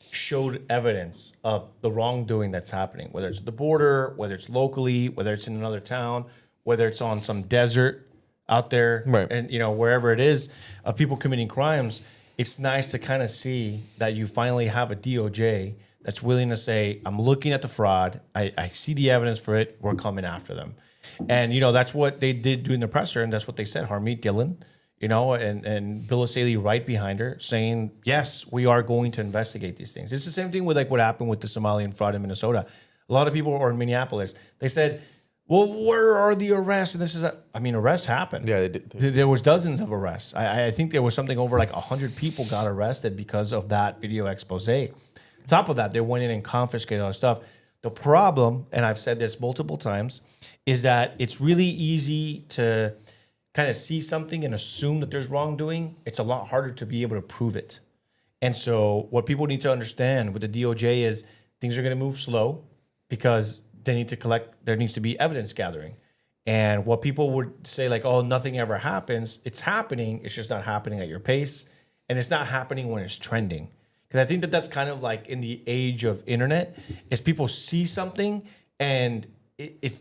showed evidence of the wrongdoing that's happening, whether it's at the border, whether it's locally, whether it's in another town, whether it's on some desert out there, Right. and wherever it is, of people committing crimes. it's nice to kind of see that you finally have a DOJ that's willing to say, I'm looking at the fraud. I see the evidence for it. We're coming after them. And, that's what they did during the presser. And that's what they said. Harmeet Dillon, and Bill O'Saley right behind her saying, yes, we are going to investigate these things. It's the same thing with like what happened with the Somalian fraud in Minnesota. A lot of people, or in Minneapolis, they said, well, where are the arrests? And this is, arrests happened. Yeah, they did. There was dozens of arrests. I think there was something over like 100 people got arrested because of that video expose. On top of that, they went in and confiscated all the stuff. The problem, and I've said this multiple times, is that it's really easy to kind of see something and assume that there's wrongdoing. It's a lot harder to be able to prove it. And so what people need to understand with the DOJ is things are going to move slow because they need to collect, there needs to be evidence gathering. And what people would say like, oh, nothing ever happens. It's happening. It's just not happening at your pace. And it's not happening when it's trending. Because I think that that's kind of like in the age of internet is people see something and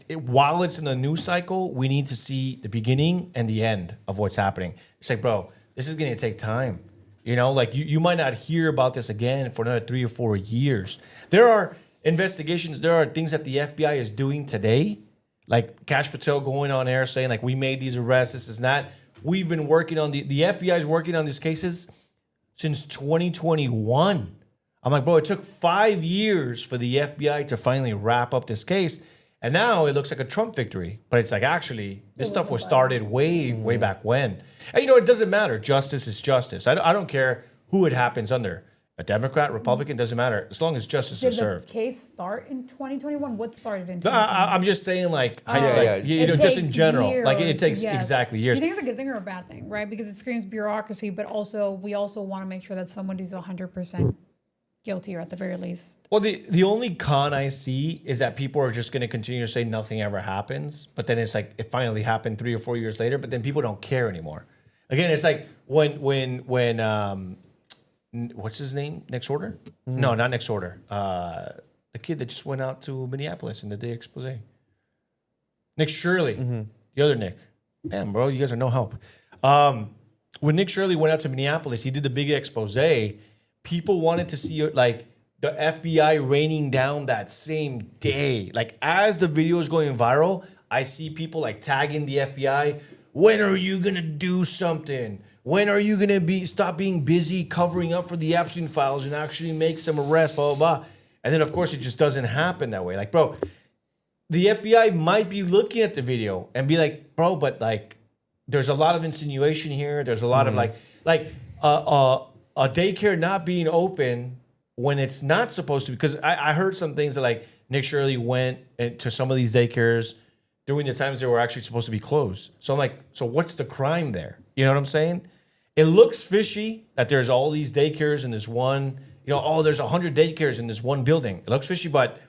while it's in the news cycle, we need to see the beginning and the end of what's happening. It's like, bro, this is going to take time. Like you might not hear about this again for another 3 or 4 years. There are investigations. There are things that the FBI is doing today, like Kash Patel going on air saying like, we made these arrests, this is that. We've been working on the FBI is working on these cases since 2021. I'm like, bro, it took 5 years for the FBI to finally wrap up this case. And now it looks like a Trump victory. But it's like, actually, this stuff was started way back when. And it doesn't matter. Justice is justice. I don't care who it happens under. A Democrat, Republican, doesn't matter. As long as justice is served. Did the case start in 2021? What started in 2021? I'm just saying, like, It just in takes general. years, Like, it takes yes. exactly years. You think it's a good thing or a bad thing, right? Because it screams bureaucracy, but also we also want to make sure that someone is 100% guilty or at the very least. Well, the only con I see is that people are just going to continue to say nothing ever happens. But then it's like it finally happened 3 or 4 years later, but then people don't care anymore. Again, it's like when what's his name? Next Order? Mm-hmm. No, not Next Order. The kid that just went out to Minneapolis in the day expose. Nick Shirley, the other Nick. Man, bro, you guys are no help. When Nick Shirley went out to Minneapolis, he did the big expose. People wanted to see like the FBI raining down that same day. Like as the video is going viral, I see people like tagging the FBI. When are you gonna do something? When are you gonna stop being busy covering up for the Epstein files and actually make some arrests, blah, blah, blah. And then of course it just doesn't happen that way. Like, bro, the FBI might be looking at the video and be like, bro, but like, there's a lot of insinuation here. There's a lot of a daycare not being open when it's not supposed to. Because I heard some things that like Nick Shirley went to some of these daycares during the times they were actually supposed to be closed. So I'm like, so what's the crime there? You know what I'm saying? It looks fishy that there's all these daycares in this one, there's 100 daycares in this one building. It looks fishy, but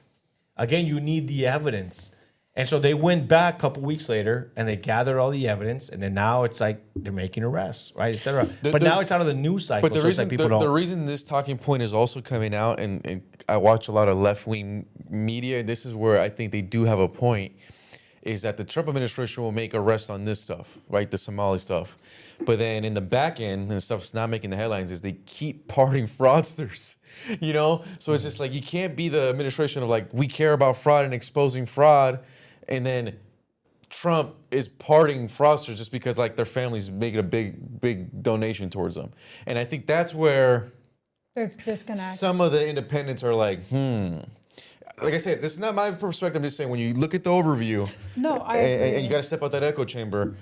again, you need the evidence. And so they went back a couple weeks later and they gathered all the evidence. And then now it's like they're making arrests, right, et cetera. But now it's out of the news cycle. But the reason this talking point is also coming out, and I watch a lot of left-wing media, and this is where I think they do have a point, is that the Trump administration will make arrests on this stuff, right, the Somali stuff. But then in the back end, and the stuff that's not making the headlines, is they keep pardoning fraudsters, So it's just like you can't be the administration of like, we care about fraud and exposing fraud, and then Trump is pardoning fraudsters just because like their family's making a big donation towards them. And I think that's where there's disconnect. Some of the independents are like, Like I said, this is not my perspective. I'm just saying when you look at the overview, and you got to step out that echo chamber.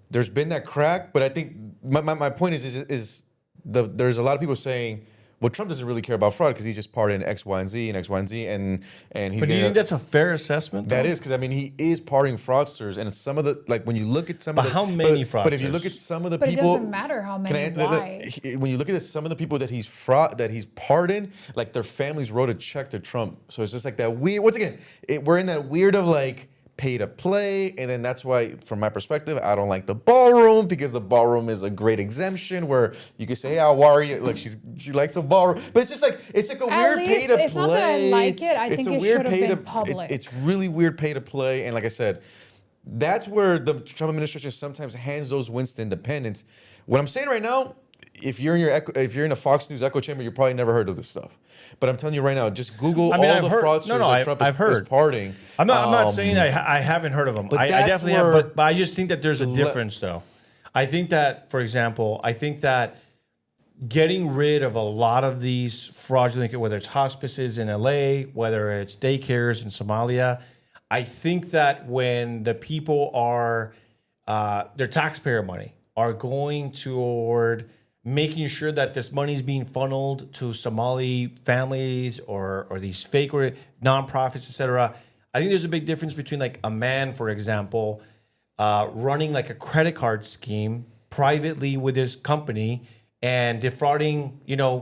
There's been that crack, but I think my point is there's a lot of people saying, well, Trump doesn't really care about fraud because he's just pardoning X, Y, and Z and X, Y, and Z, and he's. But do you think that's a fair assessment? That is, because he is pardoning fraudsters, and it's some of the when you look at some of the. How many fraudsters? But if you look at some of the but people, it doesn't matter how many. Why? When you look at some of the people that he's pardoned, like their families wrote a check to Trump, so it's just like that weird. Once again, we're in that weird of like pay to play, and then that's why, from my perspective, I don't like the ballroom, because the ballroom is a great exemption where you can say, "Hey, how are you?" Like she likes the ballroom, but it's just like it's like a weird pay to play. It's not that I like it. I think it should have been public. It's really weird pay to play, and like I said, that's where the Trump administration sometimes hands those wins to independents. What I'm saying right now, if you're in a Fox News echo chamber, you probably never heard of this stuff. But I'm telling you right now, just Google I mean, all I've the heard- fraudsters no, that Trump is pardoning. I'm not saying I haven't heard of them. I that's definitely have, where but I just think that there's a difference, though. I think that, for example, I think that getting rid of a lot of these fraudulent, whether it's hospices in LA, whether it's daycares in Somalia, I think that when the people are, their taxpayer money are going toward making sure that this money is being funneled to Somali families or these fake or nonprofits, et cetera. I think there's a big difference between like a man, for example, running like a credit card scheme privately with his company and defrauding,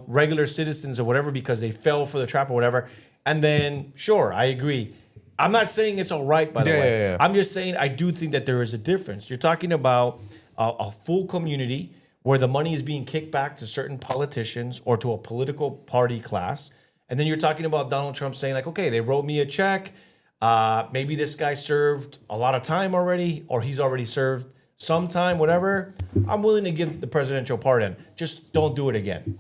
regular citizens or whatever because they fell for the trap or whatever. And then, sure, I agree. I'm not saying it's all right, by the way. Yeah. I'm just saying I do think that there is a difference. You're talking about a full community where the money is being kicked back to certain politicians or to a political party class. And then you're talking about Donald Trump saying like, okay, they wrote me a check. Maybe this guy served a lot of time already, or he's already served some time, whatever. I'm willing to give the presidential pardon. Just don't do it again.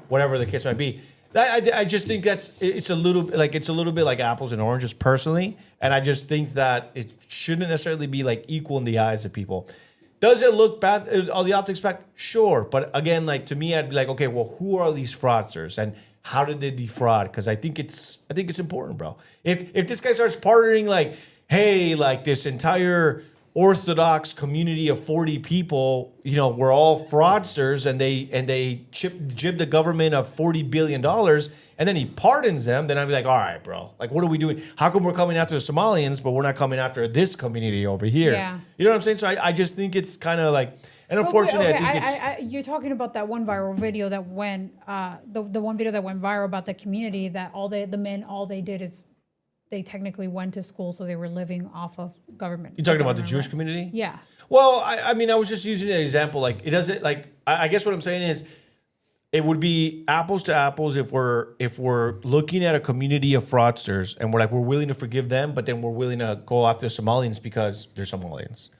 Whatever the case might be. I just think it's a little bit like apples and oranges personally. And I just think that it shouldn't necessarily be like equal in the eyes of people. Does it look bad? All the optics bad? Sure. But again, like to me, I'd be like, okay, well, who are these fraudsters and how did they defraud? Because I think it's important, bro. If this guy starts pardoning like, hey, like this entire Orthodox community of 40 people, we're all fraudsters and they jib the government of $40 billion and then he pardons them, then I'd be like, all right, bro, like what are we doing? How come we're coming after the Somalians, but we're not coming after this community over here? Yeah. You know what I'm saying? So I just think it's kind of like, and unfortunately, Okay, I think it's. you're talking about that one viral video that went, the one video that went viral about the community that the men, all they did is they technically went to school, so they were living off of government. You're talking about the Jewish community? Yeah. Well, I mean, I was just using an example. Like, it doesn't, like, I guess what I'm saying is it would be apples to apples if we're looking at a community of fraudsters and we're willing to forgive them, but then we're willing to go after Somalians because they're Somalians.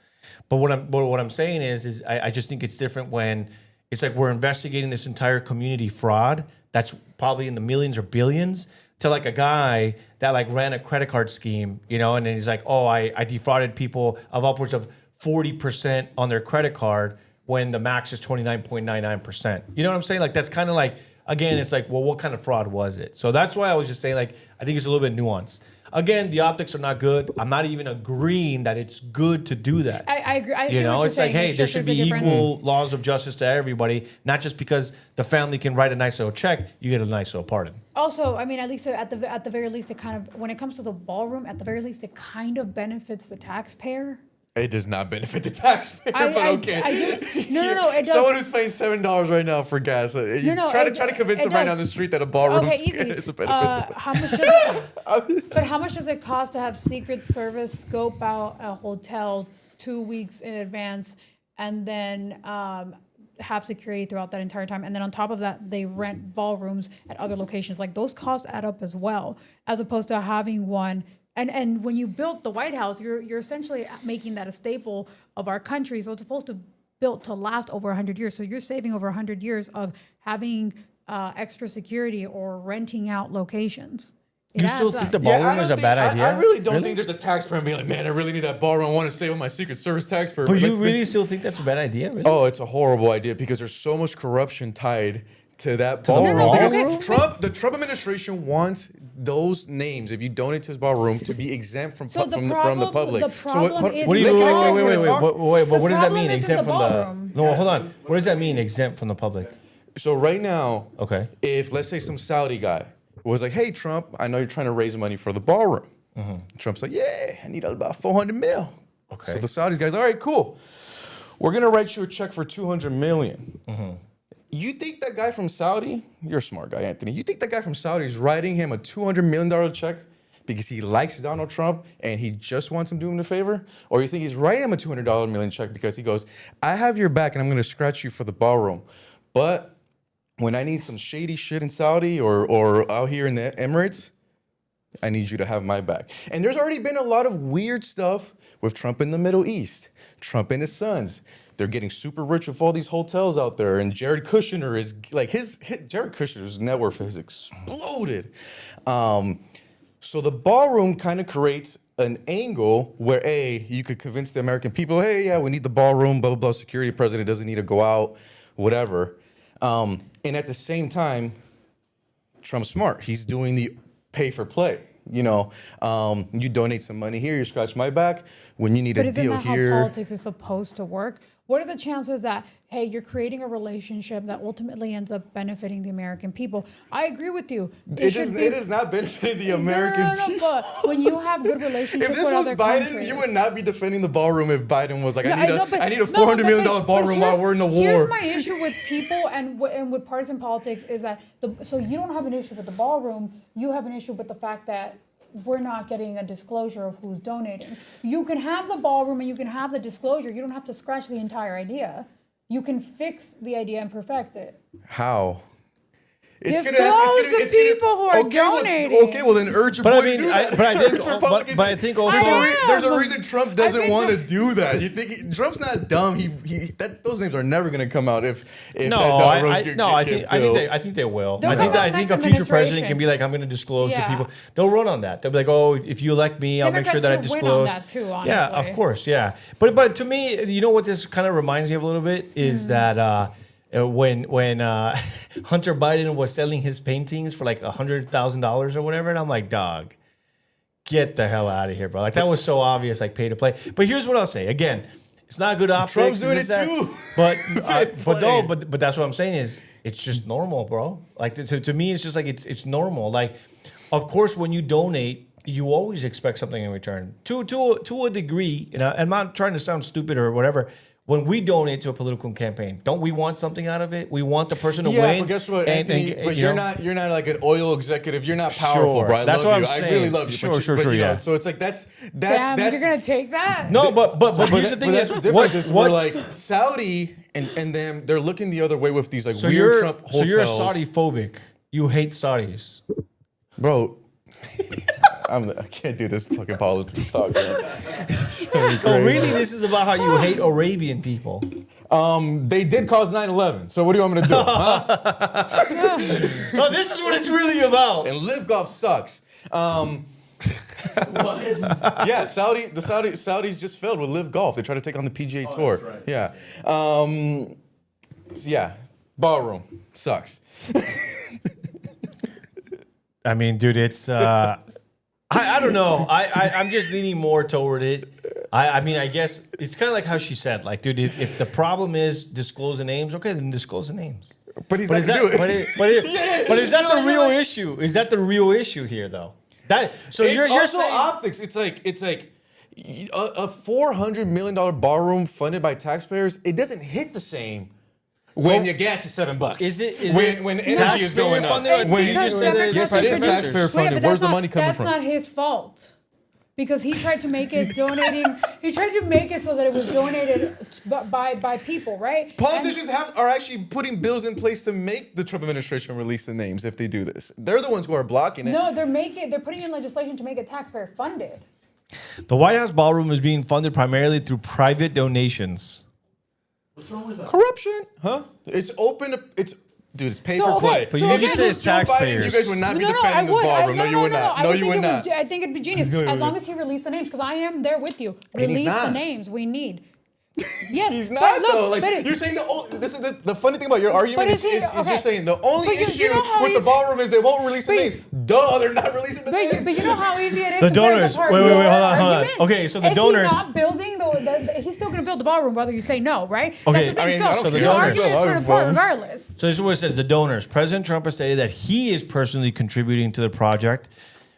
But what I'm saying is I just think it's different when it's like we're investigating this entire community fraud that's probably in the millions or billions to like a guy that like ran a credit card scheme, and then he's like, oh, I defrauded people of upwards of 40% on their credit card when the max is 29.99%. You know what I'm saying? Like that's kind of like, again, it's like, well, what kind of fraud was it? So that's why I was just saying, like, I think it's a little bit nuanced. Again, the optics are not good. I'm not even agreeing that it's good to do that. I agree. I see what you're it's like, saying. hey, It's there just should the be difference. equal laws of justice to everybody, not just because the family can write a nice little check, you get a nice little pardon. Also, I mean, at least at the very least, it kind of, when it comes to the ballroom, at the very least, it kind of benefits the taxpayer. It does not benefit the taxpayer, but okay. No, it does. Someone who's paying $7 right now for gas. Try to convince them right now on the street that a ballroom is a benefit. How much does it cost to have Secret Service scope out a hotel 2 weeks in advance and then have security throughout that entire time? And then on top of that, they rent ballrooms at other locations. Like those costs add up as well, as opposed to having one. And when you built the White House, you're essentially making that a staple of our country. So it's supposed to built to last over 100 years. So you're saving over 100 years of having extra security or renting out locations. You still think the ballroom is a bad idea? I really don't think there's a taxpayer being like, man, I really need that ballroom. I want to save on my Secret Service taxpayer. But you really still think that's a bad idea? Really? Oh, it's a horrible idea because there's so much corruption tied to that ballroom. No, because the Trump administration wants those names, if you donate to his ballroom, to be exempt from the public. The problem is what do you wait, but what does that problem mean? isn't Exempt the from the ballroom. No, hold on. What does that mean? Exempt from the public? So right now, Okay. if let's say some Saudi guy was like, hey Trump, I know you're trying to raise money for the ballroom. Trump's like, yeah, I need about 400 mil. Okay. So the Saudis guys, all right, cool. We're gonna write you a check for 200 million. You think that guy from Saudi, you're a smart guy, Anthony. You think that guy from Saudi is writing him a $200 million check because he likes Donald Trump and he just wants him to do him a favor? Or you think he's writing him a $200 million check because he goes, I have your back and I'm gonna scratch you for the ballroom. But when I need some shady shit in Saudi or out here in the Emirates, I need you to have my back. And there's already been a lot of weird stuff with Trump in the Middle East, Trump and his sons. they're getting super rich with all these hotels out there, and Jared Kushner is like his Jared Kushner's net worth has exploded. So the ballroom kind of creates an angle where you could convince the American people, hey, yeah, we need the ballroom, blah blah blah. Security president doesn't need to go out, whatever. And at the same time, Trump's smart. He's doing the pay for play. You know, you donate some money here, you scratch my back. When you need a deal isn't that here, how politics is supposed to work? What are the chances that, hey, you're creating a relationship that ultimately ends up benefiting the American people? I agree with you. it is not benefiting the American people. But when you have good relationships If this with was other Biden, countries, you would not be defending the ballroom if Biden was like, No, I need a $400 million ballroom while we're in the war. Here's my issue with people and with partisan politics is that, so you don't have an issue with the ballroom, you have an issue with the fact that we're not getting a disclosure of who's donating. You can have the ballroom and you can have the disclosure. You don't have to scratch the entire idea. You can fix the idea and perfect it. How? There's loads of people who are donating. Okay, well then urge your But boy I mean, to do that. but I think also, There's a reason Trump doesn't been want to to- do that. You think Trump's not dumb? Those names are never going to come out if no, I I think they will. They'll I think come that out I think next a future president administration. can be like, I'm going to disclose to Yeah. people. They'll run on that. They'll be like, oh, if you elect me, I'll make sure that I Democrats could win on disclose. that too, Yeah, honestly. of course, yeah. But to me, you know what this kind of reminds me of a little bit is that when Hunter Biden was selling his paintings for like $100,000 or whatever, and I'm like, dog, get the hell out of here, bro. Like that was so obvious, like pay to play. But here's what I'll say. Again, it's not good optics. Trump's doing this, it that. too. But that's what I'm saying is it's just normal, bro. Like to me, it's just like it's normal. Like, of course, when you donate, you always expect something in return. To a degree, and I'm not trying to sound stupid or whatever. When we donate to a political campaign, don't we want something out of it? We want the person to win. Yeah, but guess what, Anthony? But you're not like an oil executive. You're not powerful, Sure. bro. I That's love what you. I'm I saying. really love you. Sure, but sure, you know, yeah. So it's like that's Damn, you're gonna take that? No, but here's the thing: that's is the difference. Is we're what like Saudi and them. They're looking the other way with these like so weird you're Trump hotels. so you're Saudi phobic. You hate Saudis. Bro. I can't do this fucking politics talk, bro. So really, this is about how you hate Arabian people. They did cause 9/11. So what do you want me to do? Huh? No, this is what it's really about. And live golf sucks. Yeah, the Saudis just failed with live golf. They tried to take on the PGA Tour. Right. Yeah. Yeah. Ballroom sucks. I mean, dude, it's I don't know. I'm just leaning more toward it. I mean, I guess it's kind of like how she said, like, dude, if the problem is disclose the names, okay, then disclose the names. But he's But not is that gonna do but, it. but is that the real issue? Is that the real issue here, though? That so It's you're also saying optics. It's like a $400 million ballroom funded by taxpayers. It doesn't hit the same when your gas is $7. Is it when energy is going up? funded? When You Because just said that yes, it's it is private taxpayer investors. funded. but Where's the that's money coming That's from? not his fault. Because he tried to make it donating. He tried to make it so that it was donated by people, right? Politicians are actually putting bills in place to make the Trump administration release the names if they do this. They're the ones who are blocking it. No, they're putting in legislation to make it taxpayer funded. The White House ballroom is being funded primarily through private donations. What's wrong with that? Corruption, huh? It's open. It's pay So, for okay, play. But you so need to If say it was it's Joe Biden, taxpayers. you guys would not be No, I defending this would. ballroom. No, you would not. I No, would you think would not. I think it'd be genius as long as he released the names. Because I am there with you. And he's Release the not. names we need. Yes, He's but not look, though. Like but you're saying, this is the funny thing about your argument is he- is okay. you're saying the only But you issue know how with the easy- ballroom is they won't release the but- names. Duh, they're not releasing the names. But you know how easy it is The to break donors. apart Wait, your hold on. argument? Okay, so the Is donors- he not building he's still going to build the ballroom whether you say no, right? Okay, That's the thing. I mean, I don't so care. your The donors- argument's torn apart regardless. So this is what it says. The donors. President Trump has stated that he is personally contributing to the project,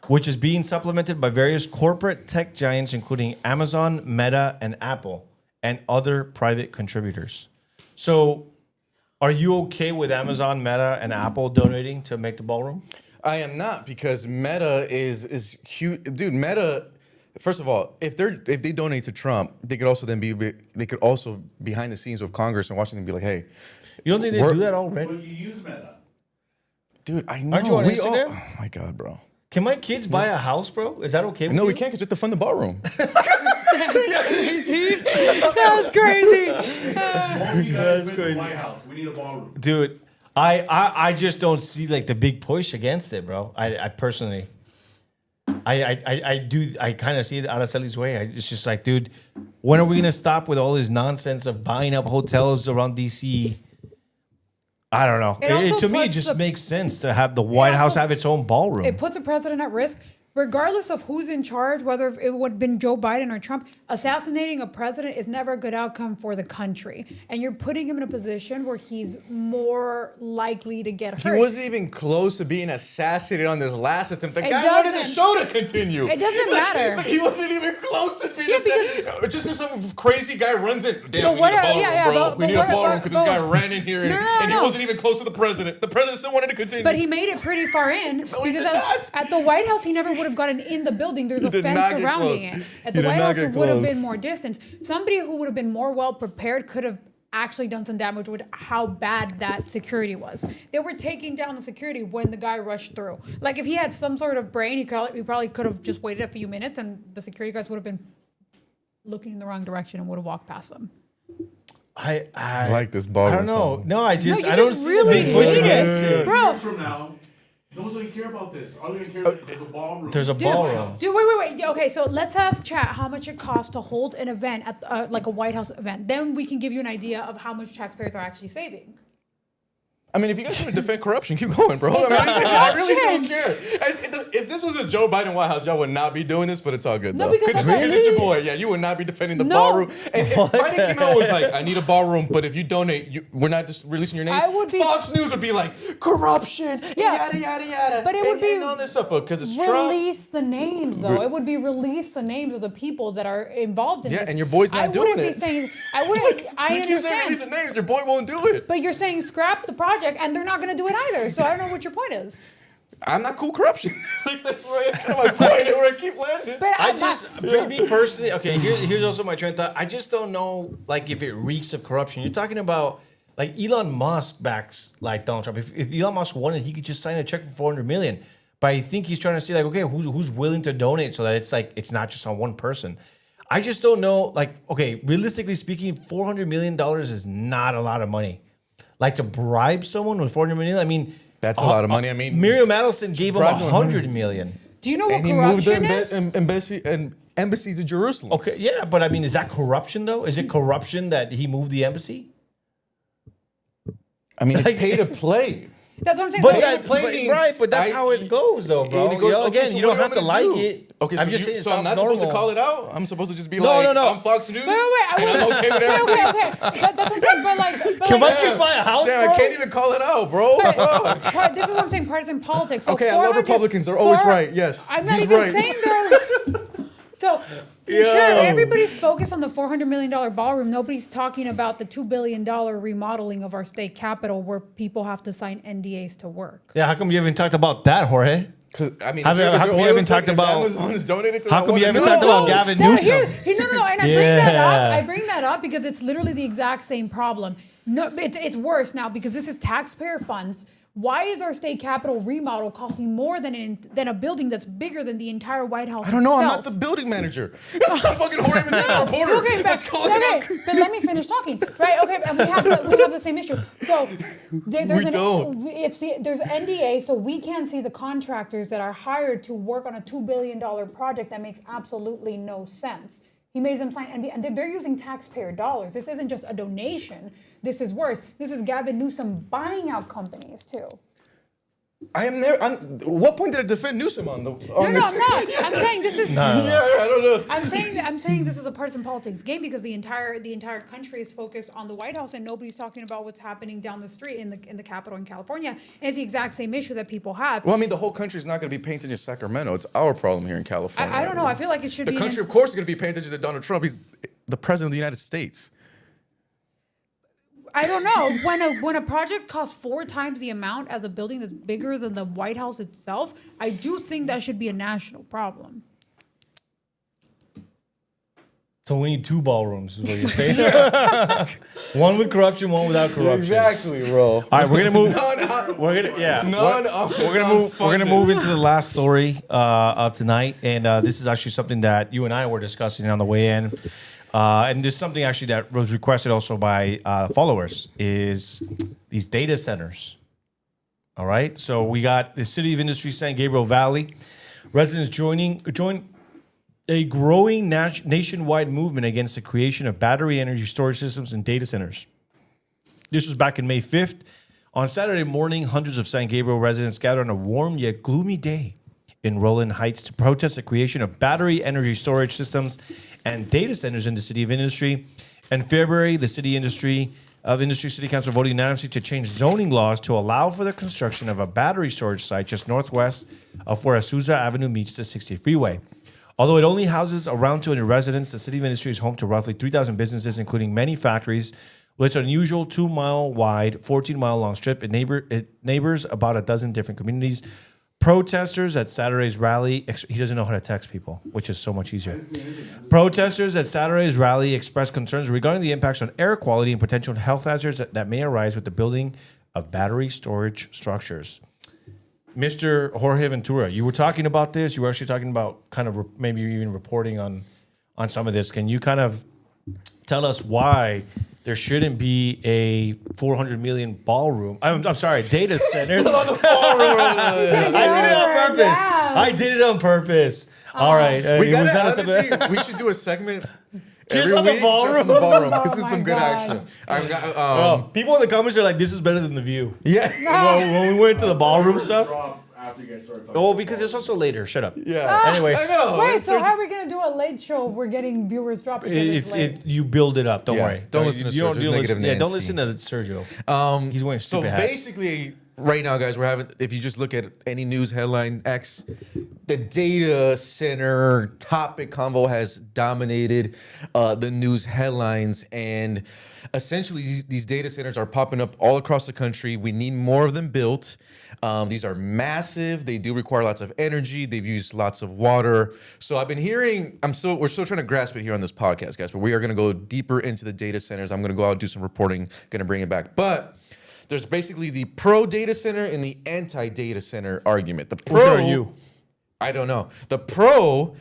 which is being supplemented by various corporate tech giants, including Amazon, Meta, and Apple, and other private contributors. So are you okay with Amazon, Meta, and Apple donating to make the ballroom? I am not because Meta is huge, dude. Meta, first of all, if they donate to Trump, they could also behind the scenes with Congress and Washington be like, hey, You don't think they do that already? Well, you use Meta. dude, I know. Aren't you on Instagram? Oh my god, bro. Can my kids buy a house, bro? Is that okay with No, you? we can't because we have to fund the ballroom. That's crazy. All you guys went to the White House. We need a ballroom. Dude, I just don't see like the big push against it, bro. I personally, I kind of see it Araceli's way. It's just like, dude, when are we gonna stop with all this nonsense of buying up hotels around DC? I don't know. It also To me, it puts just the- makes sense to have the White House also- have its own ballroom. It puts the president at risk. Regardless of who's in charge, whether it would have been Joe Biden or Trump, assassinating a president is never a good outcome for the country. And you're putting him in a position where he's more likely to get He hurt. wasn't even close to being assassinated on this last attempt. The It guy wanted the doesn't- show to continue. It doesn't matter. He wasn't even close to being Yeah, assassinated. Just because some crazy guy runs in. Damn, But we need a what- ballroom, yeah, yeah, bro. but We need a what- ballroom because this but- guy ran in here No, and he no. wasn't even close to the president. The president still wanted to continue. But he made it pretty far in he because did not. at the White House, he never would have gotten in the building. There's a did fence not get surrounding close. it. At He the did White not House, get there would have close. been more distance. Somebody who would have been more well prepared could have actually done some damage with how bad that security was. They were taking down the security when the guy rushed through. Like if he had some sort of brain, he probably could have just waited a few minutes and the security guys would have been looking in the wrong direction and would have walked past them. I like this I ballroom. don't know. No, I just you I don't just see really the big push hate it. against it. Bro. Years from now, no one's going to care about this. All they're going to care is there's a ballroom. There's a Dude, ballroom. Dude, wait. Okay, so let's ask chat how much it costs to hold an event at like a White House event. Then we can give you an idea of how much taxpayers are actually saving. I mean, if you guys want to defend corruption, keep going, bro. It's I, mean, not I really corruption. don't care. If this was a Joe Biden White House, y'all would not be doing this, but it's all good, No, though. because it's that's your boy. Yeah, you would not be defending the No. ballroom. And if Biden came out and was like, I need a ballroom, but if you donate, we're not just releasing your name. I would be- Fox News would be like, corruption, Yeah. yada, yada, yada. But it would be and all this stuff, because it's Trump. Release the names, though. It would be release the names of the people that are involved in Yeah, this. and your boy's not doing wouldn't it. Be saying, I wouldn't. I You keep saying understand. releasing names, your boy won't do it. But you're saying scrap the project, and they're not going to do it either. So I don't know what your point is. I'm not cool corruption. Like, that's kind of my point, where I keep landing. But I just, me personally, okay, here's also my train of thought. I just don't know, like, if it reeks of corruption. You're talking about, like, Elon Musk backs, like, Donald Trump. If Elon Musk wanted, he could just sign a check for $400 million. But I think he's trying to say, like, okay, who's willing to donate so that it's, like, it's not just on one person. I just don't know, like, okay, realistically speaking, $400 million is not a lot of money. Like, to bribe someone with $400 million, I mean... That's a lot of money. I mean, Miriam Adelson gave him bribed him $100 million. do you know what and he moved corruption the is? embassy to Jerusalem. Okay, yeah, but I mean, is that corruption though? Is it corruption that he moved the embassy? I mean, it's pay to play. That's what I'm saying. But So- that, right, but that's how it goes though, bro. And it goes- You know, okay, again, so you what don't have do to you like want me to do? it. Okay, I'm so, just saying, so I'm not supposed to call it out. I'm supposed to just be like, no. I'm Fox News. Wait. And I'm okay with everything. Okay. That's what I'm saying. But like, Can my kids buy a house, Damn, bro? I can't even call it out, bro. Fuck. This is what I'm saying. Partisan politics. So Okay, I love 400 Republicans. They're always right. Yes, I'm not he's even right. saying they're. So sure, everybody's focused on the $400 million ballroom. Nobody's talking about the $2 billion remodeling of our state capitol, where people have to sign NDAs to work. Yeah, how come you haven't talked about that, Jorge? 'Cause, I mean, How is there come you oil haven't to- talked if about- Amazon is donated to How that come you one? haven't No. talked about Gavin No, Newsom? no, and I bring that up. Yeah. I bring that up because it's literally the exact same problem. No, it's worse now because this is taxpayer funds. Why is our state capitol remodel costing more than a building that's bigger than the entire White House? I don't know. I'm not itself? the building manager. I'm fucking Jorge Ventana reporter. Okay, Let's call it out. but let me finish talking. Right? Okay, and we have the same issue. So there's there's NDA, so we can't see the contractors that are hired to work on a $2 billion project that makes absolutely no sense. He made them sign NDA, and they're using taxpayer dollars. This isn't just a donation. This is worse. This is Gavin Newsom buying out companies too. I am there. What point did I defend Newsom on? No, I'm not. I'm saying this is. Yeah, I don't know. I'm saying this is a partisan politics game because the entire country is focused on the White House and nobody's talking about what's happening down the street in the Capitol in California. And it's the exact same issue that people have. Well, I mean, the whole country's not going to be paying attention to Sacramento. It's our problem here in California. I don't know. I feel like it should The be. country, of course, is going to be paying attention to Donald Trump. He's the president of the United States. I don't know. When a project costs 4 times the amount as a building that's bigger than the White House itself, I do think that should be a national problem. So we need 2 ballrooms, is what you're saying. One with corruption, one without corruption. Exactly, bro. All right, we're gonna move. None We're gonna We're gonna move into the last story of tonight, and this is actually something that you and I were discussing on the way in, and this is something actually that was requested also by followers is these data centers. All right, so we got the City of Industry, San Gabriel Valley residents join a growing nationwide movement against the creation of battery energy storage systems and data centers. This was back in May 5th. On Saturday morning, hundreds of San Gabriel residents gathered on a warm yet gloomy day in Roland Heights to protest the creation of battery energy storage systems and data centers in the City of Industry. In February, the City City Council voted unanimously to change zoning laws to allow for the construction of a battery storage site just northwest of where Azusa Avenue meets the 60th freeway. Although it only houses around 200 residents, the City of Industry is home to roughly 3,000 businesses, including many factories, with its unusual 2-mile wide, 14-mile long strip. It neighbors about a dozen different communities. Protesters at Saturday's rally, he doesn't know how to text people, which is so much easier. Protesters at Saturday's rally expressed concerns regarding the impacts on air quality and potential health hazards that may arise with the building of battery storage structures. Mr. Jorge Ventura, you were talking about this. You were actually talking about kind of maybe even reporting on some of this. Can you kind of tell us why there shouldn't be a 400 million ballroom? I'm sorry, data center. I did it on purpose. I did it on purpose. All right. We gotta honestly, we should do a segment Just every on the week ballroom? just on the ballroom because Oh it's my some good God. action. I've got, Oh, people in the comments are like, "This is better than the View." yeah, Well, when we went to the ballroom stuff. Drop after you guys start talking. Oh, because it's also later. Shut up. yeah. Anyways, I know. Wait, It's so such- how are we gonna do a late show if we're getting viewers dropping? you build it up. Don't Yeah, worry. don't listen to you don't, Sergio's you don't negative listen, yeah, don't Nancy. listen to Sergio. He's wearing a So stupid hat. basically, right now, guys, we're having. If you just look at any news headline, the data center topic convo has dominated the news headlines, and essentially, these data centers are popping up all across the country. We need more of them built. These are massive. They do require lots of energy. They've used lots of water. So I've been hearing. We're still trying to grasp it here on this podcast, guys. But we are going to go deeper into the data centers. I'm going to go out and do some reporting. Going to bring it back, but. There's basically the pro data center and the anti data center argument. The pro, Which are you? I don't know. The pro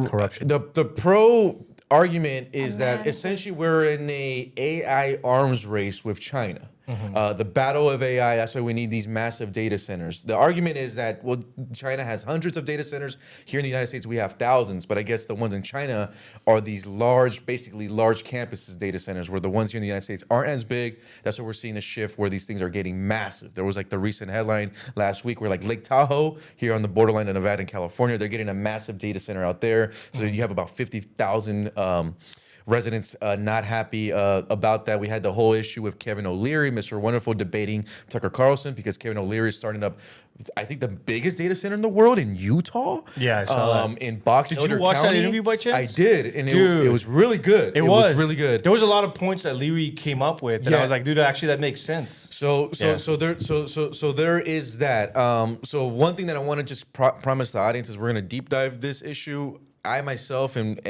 Corruption. The pro argument is that Analysis. essentially we're in a AI arms race with China. Mm-hmm. The battle of AI, that's why we need these massive data centers. The argument is that, well, China has hundreds of data centers. Here in the United States, we have thousands, but I guess the ones in China are these basically large campuses data centers, where the ones here in the United States aren't as big. That's why we're seeing a shift where these things are getting massive. There was like the recent headline last week where like Lake Tahoe, here on the borderline of Nevada and California, they're getting a massive data center out there. So you have about 50,000 residents not happy about that. We had the whole issue with Kevin O'Leary, Mr. Wonderful, debating Tucker Carlson because Kevin O'Leary is starting up, I think, the biggest data center in the world in Utah. Yeah, I saw that. In Box Did you Elder watch that County. interview by chance? I did, and Dude. it was really good. It was really good. There was a lot of points that Leary came up with, and I Yeah. was like, dude, actually, that makes sense. So there is that. So one thing that I want to just promise the audience is we're gonna deep dive this issue. I myself and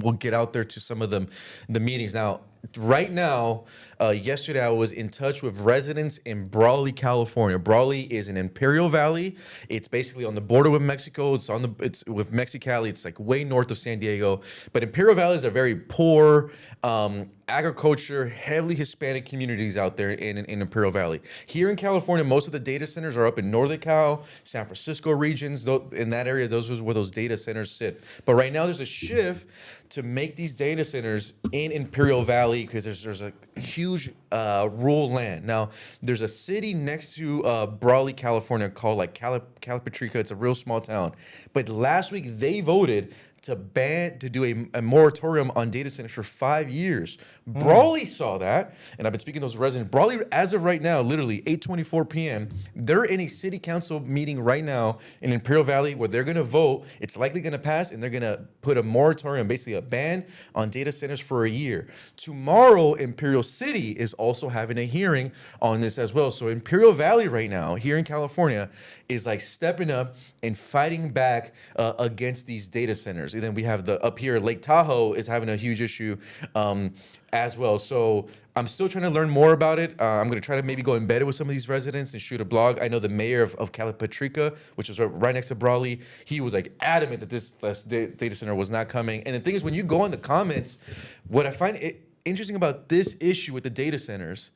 we'll get out there to some of the meetings. Now, right now, yesterday I was in touch with residents in Brawley, California. Brawley is in Imperial Valley. It's basically on the border with Mexico. It's with Mexicali. It's like way north of San Diego. But Imperial Valley is a very poor agriculture, heavily Hispanic communities out there in Imperial Valley. Here in California, most of the data centers are up in Northern Cal, San Francisco regions. In that area, those is where those data centers sit. But right now, there's a shift to make these data centers in Imperial Valley because there's a huge rural land. Now, there's a city next to Brawley, California called like Calipatrica. It's a real small town. But last week, they voted to do a moratorium on data centers for 5 years. Brawley saw that, and I've been speaking to those residents. Brawley, as of right now, literally 8:24 p.m., they're in a city council meeting right now in Imperial Valley where they're going to vote. It's likely going to pass, and they're going to put a moratorium, basically a ban on data centers for a year. Tomorrow, Imperial City is also having a hearing on this as well. So Imperial Valley right now, here in California, is like stepping up and fighting back against these data centers. And then we have the up here, Lake Tahoe is having a huge issue as well. So I'm still trying to learn more about it. I'm going to try to maybe go embedded with some of these residents and shoot a blog. I know the mayor of Calipatrica, which is right next to Brawley, he was like adamant that this data center was not coming. And the thing is, when you go in the comments, what I find interesting about this issue with the data centers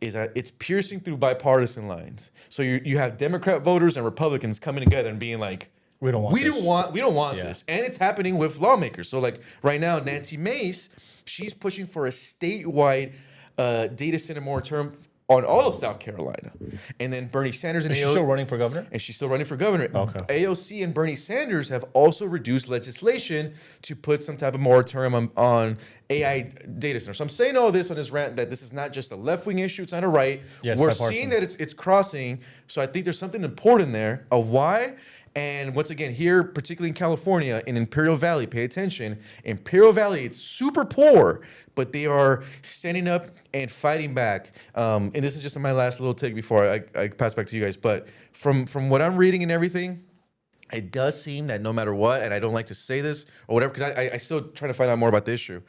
is that it's piercing through bipartisan lines. So you have Democrat voters and Republicans coming together and being like, we don't want this. And it's happening with lawmakers. So like right now, Nancy Mace, she's pushing for a statewide data center moratorium on all of South Carolina. And then Bernie Sanders and Is she still running for governor? And she's still running for governor. Okay. AOC and Bernie Sanders have also reduced legislation to put some type of moratorium on AI data centers. So I'm saying all this on this rant that this is not just a left-wing issue, it's not a right. Yeah, we're seeing that it's crossing. So I think there's something important there of why. And once again, here, particularly in California, in Imperial Valley, pay attention. Imperial Valley, it's super poor, but they are standing up and fighting back. And this is just my last little take before I pass back to you guys. But from what I'm reading and everything, it does seem that no matter what, and I don't like to say this or whatever, because I still trying to find out more about the issue,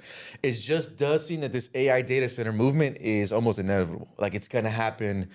it just does seem that this AI data center movement is almost inevitable. Like it's going to happen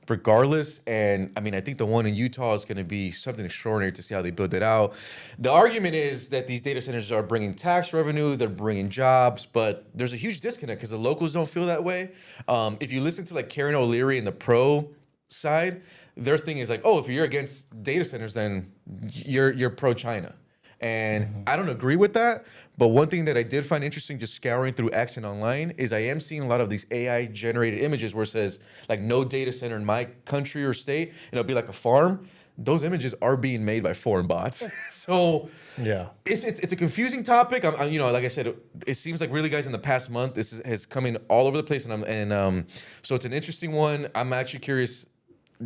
regardless. And I mean, I think the one in Utah is going to be something extraordinary to see how they build it out. The argument is that these data centers are bringing tax revenue, they're bringing jobs, but there's a huge disconnect because the locals don't feel that way. If you listen to like Karen O'Leary and the pro side, their thing is like, oh, if you're against data centers, then you're pro-China. And I don't agree with that. But one thing that I did find interesting just scouring through X and online is I am seeing a lot of these AI generated images where it says like no data center in my country or state, and it'll be like a farm. Those images are being made by foreign bots. So yeah, it's a confusing topic. I'm you know, like I said, it seems like really, guys, in the past month, this has come in all over the place, and so it's an interesting one. I'm actually curious,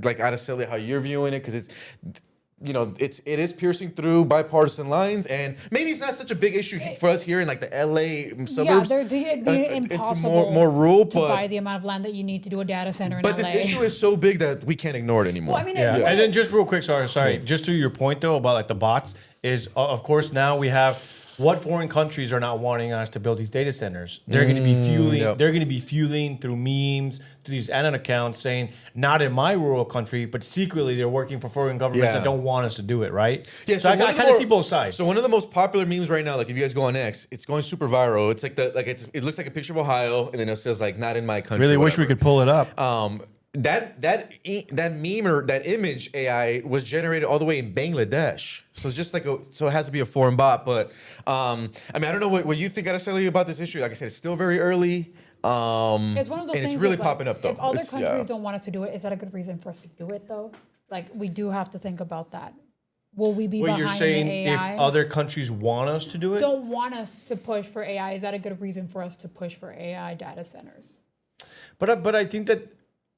like Araceli, how you're viewing it, because it's, you know, it is piercing through bipartisan lines, and maybe it's not such a big issue for us here in like the LA suburbs. Yeah, it'd be impossible it's more rural, to buy the amount of land that you need to do a data center in but LA. this issue is so big that we can't ignore it anymore. Well, I mean, yeah. And then just real quick, sorry, just to your point though about like the bots is, of course, now we have what foreign countries are not wanting us to build these data centers. They're going to be fueling. Yep. They're going to be fueling through memes, through these Anon accounts, saying not in my rural country, but secretly they're working for foreign governments that don't want us to do it. Right? Yeah. So I kind of see both sides. So one of the most popular memes right now, like if you guys go on X, it's going super viral. It's like it looks like a picture of Ohio, and then it says like not in my country. Really wish we could pull it up. That meme or that image AI was generated all the way in Bangladesh. So it's just like so it has to be a foreign bot. But I mean, I don't know what you think, Araceli, about this issue. Like I said, it's still very early. It's one of those and things it's really that's popping up though. If other countries don't want us to do it, is that a good reason for us to do it though? Like we do have to think about that. Will we be behind you're saying the AI? if other countries want us to do it? Don't want us to push for AI, is that a good reason for us to push for AI data centers? But I think that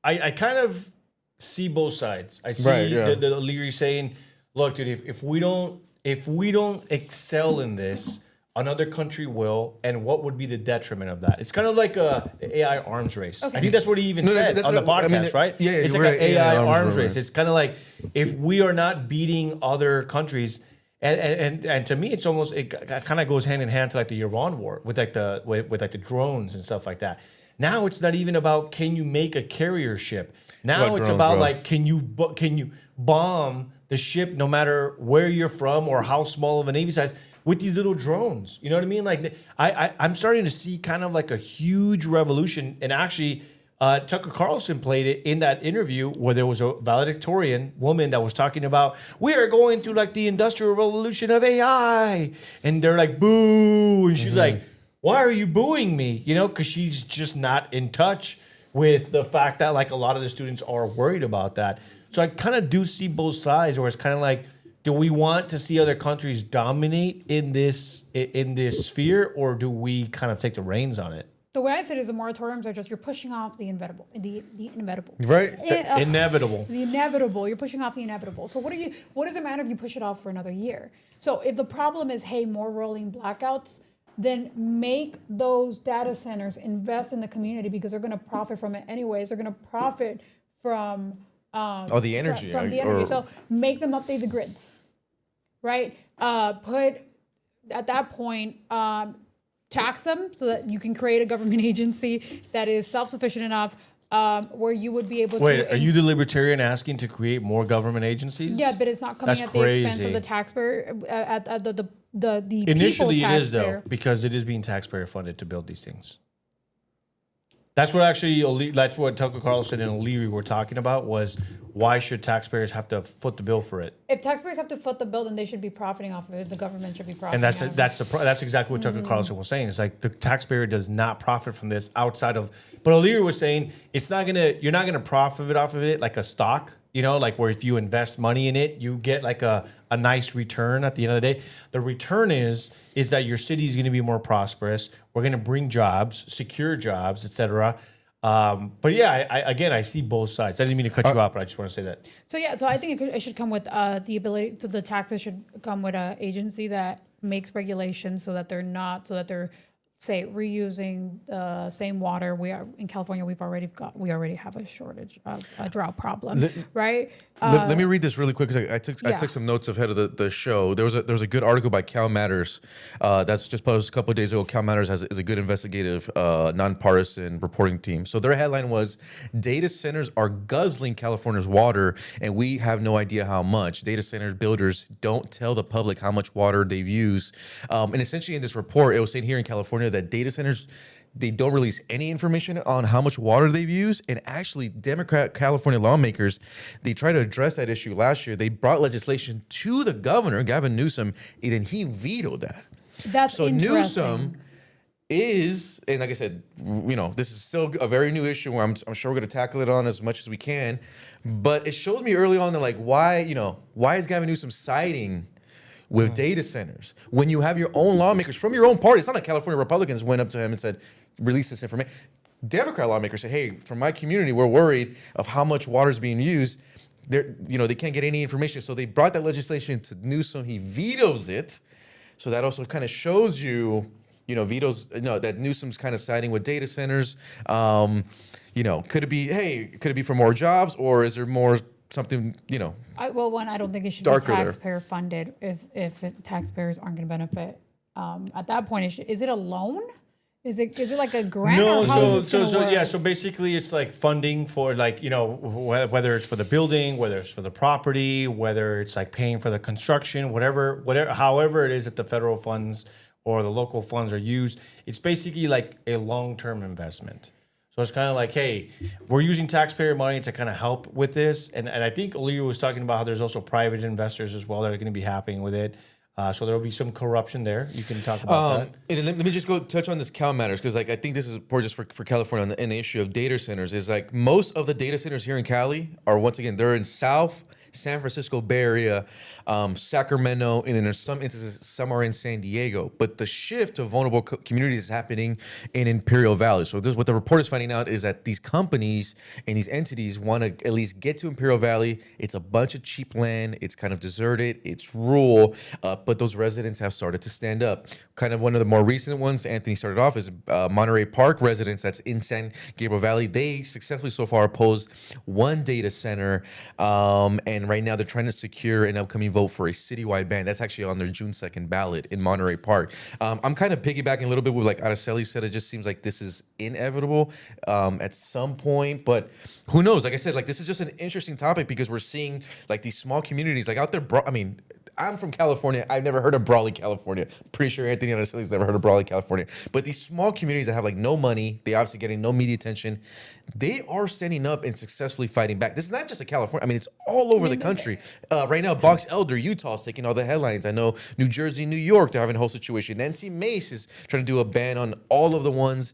I kind of see both sides. I see the Leary saying, look, dude, if we don't excel in this, another country will, and what would be the detriment of that? It's kind of like a AI arms race. Okay. I think that's what he even said on the podcast, right? Yeah, it's like an AI arms race. It's kind of like if we are not beating other countries, and to me, it's almost, it kind of goes hand in hand to like the Iran war with like the drones and stuff like that. Now it's not even about can you make a carrier ship. Now it's about like can you bomb the ship no matter where you're from or how small of a navy size with these little drones. You know what I mean? Like I'm starting to see kind of like a huge revolution. And actually, Tucker Carlson played it in that interview where there was a valedictorian woman that was talking about we are going through like the industrial revolution of AI, and they're like boo, and she's like, why are you booing me? You know, because she's just not in touch with the fact that like a lot of the students are worried about that. So I kind of do see both sides, where it's kind of like, do we want to see other countries dominate in this sphere, or do we kind of take the reins on it? The way I said it is the moratoriums are just, you're pushing off the inevitable. Right. Inevitable. The inevitable. You're pushing off the inevitable. So what does it matter if you push it off for another year? So if the problem is, hey, more rolling blackouts, then make those data centers invest in the community, because they're going to profit from it anyways. They're going to profit from the energy. From the energy. So make them update the grids, right? at that point, tax them so that you can create a government agency that is self-sufficient enough where you would be able to. Wait, are you the libertarian asking to create more government agencies? Yeah, but it's not coming That's at the expense of crazy. the taxpayer, at the Initially, people it is taxpayer. though, because it is being taxpayer funded to build these things. That's what actually, that's what Tucker Carlson and O'Leary were talking about, was why should taxpayers have to foot the bill for it? If taxpayers have to foot the bill, then they should be profiting off of it. The government should be profiting. And off of it. that's exactly what Tucker Carlson was saying. It's like the taxpayer does not profit from this outside of. But O'Leary was saying you're not gonna profit off of it like a stock. You know, like where if you invest money in it, you get like a nice return at the end of the day. The return is that your city is going to be more prosperous. We're going to bring jobs, secure jobs, etc. But yeah, I see both sides. I didn't mean to cut you off, but I just want to say that. So I think it should come with the ability. So the taxes should come with an agency that makes regulations so that they're say reusing the same water. We are in California. We already have a shortage of a drought problem, right? Let me read this really quick because I took some notes ahead of the show. There was a good article by Cal Matters that's just posted a couple of days ago. Cal Matters is a good investigative, nonpartisan reporting team. So their headline was, "Data centers are guzzling California's water, and we have no idea how much. Data center builders don't tell the public how much water they've used." And essentially in this report, it was saying here in California that data centers, they don't release any information on how much water they've used. And actually, Democrat California lawmakers, they tried to address that issue last year. They brought legislation to the governor, Gavin Newsom, and then he vetoed that. That's So interesting. Newsom is, and like I said, this is still a very new issue where I'm sure we're going to tackle it on as much as we can. But it showed me early on that why is Gavin Newsom siding with data centers when you have your own lawmakers from your own party? It's not like California Republicans went up to him and said, release this information. Democrat lawmakers say, hey, from my community, we're worried of how much water is being used. They can't get any information. So they brought that legislation to Newsom. He vetoes it. So that also kind of shows that Newsom's kind of siding with data centers. Could it be for more jobs, or is there more something, I don't think it should be darker there. taxpayer funded if taxpayers aren't going to benefit. At that point, is it a loan? Is it like a grant? No, or how is this gonna work? so basically it's like funding for whether it's for the building, whether it's for the property, whether it's like paying for the construction, whatever, however it is that the federal funds or the local funds are used, it's basically like a long-term investment. So it's kind of like, hey, we're using taxpayer money to kind of help with this. And I think Olivia was talking about how there's also private investors as well that are going to be happening with it. So there will be some corruption there. You can talk about that. And then let me just go touch on this Cal Matters, because I think this is important just for California on the issue of data centers. Is most of the data centers here in Cali are, once again, they're in South San Francisco Bay Area, Sacramento, and then there's some instances some are in San Diego. But the shift to vulnerable communities is happening in Imperial Valley. So what the report is finding out is that these companies and these entities want to at least get to Imperial Valley. It's a bunch of cheap land. It's kind of deserted. It's rural. But those residents have started to stand up. Kind of one of the more recent ones, Anthony started off, is Monterey Park residents that's in San Gabriel Valley. They successfully so far opposed one data center, and right now they're trying to secure an upcoming vote for a citywide ban. That's actually on their June 2nd ballot in Monterey Park. I'm kind of piggybacking a little bit with Araceli said. It just seems like this is inevitable at some point, but who knows? Like I said, this is just an interesting topic because we're seeing these small communities out there. I'm from California. I've never heard of Brawley, California. Pretty sure Anthony Araceli's never heard of Brawley, California. But these small communities that have no money, they obviously getting no media attention, they are standing up and successfully fighting back. This is not just a California. It's all over the country. Right now, Box Elder, Utah is taking all the headlines. I know New Jersey, New York, they're having a whole situation. Nancy Mace is trying to do a ban on all of the ones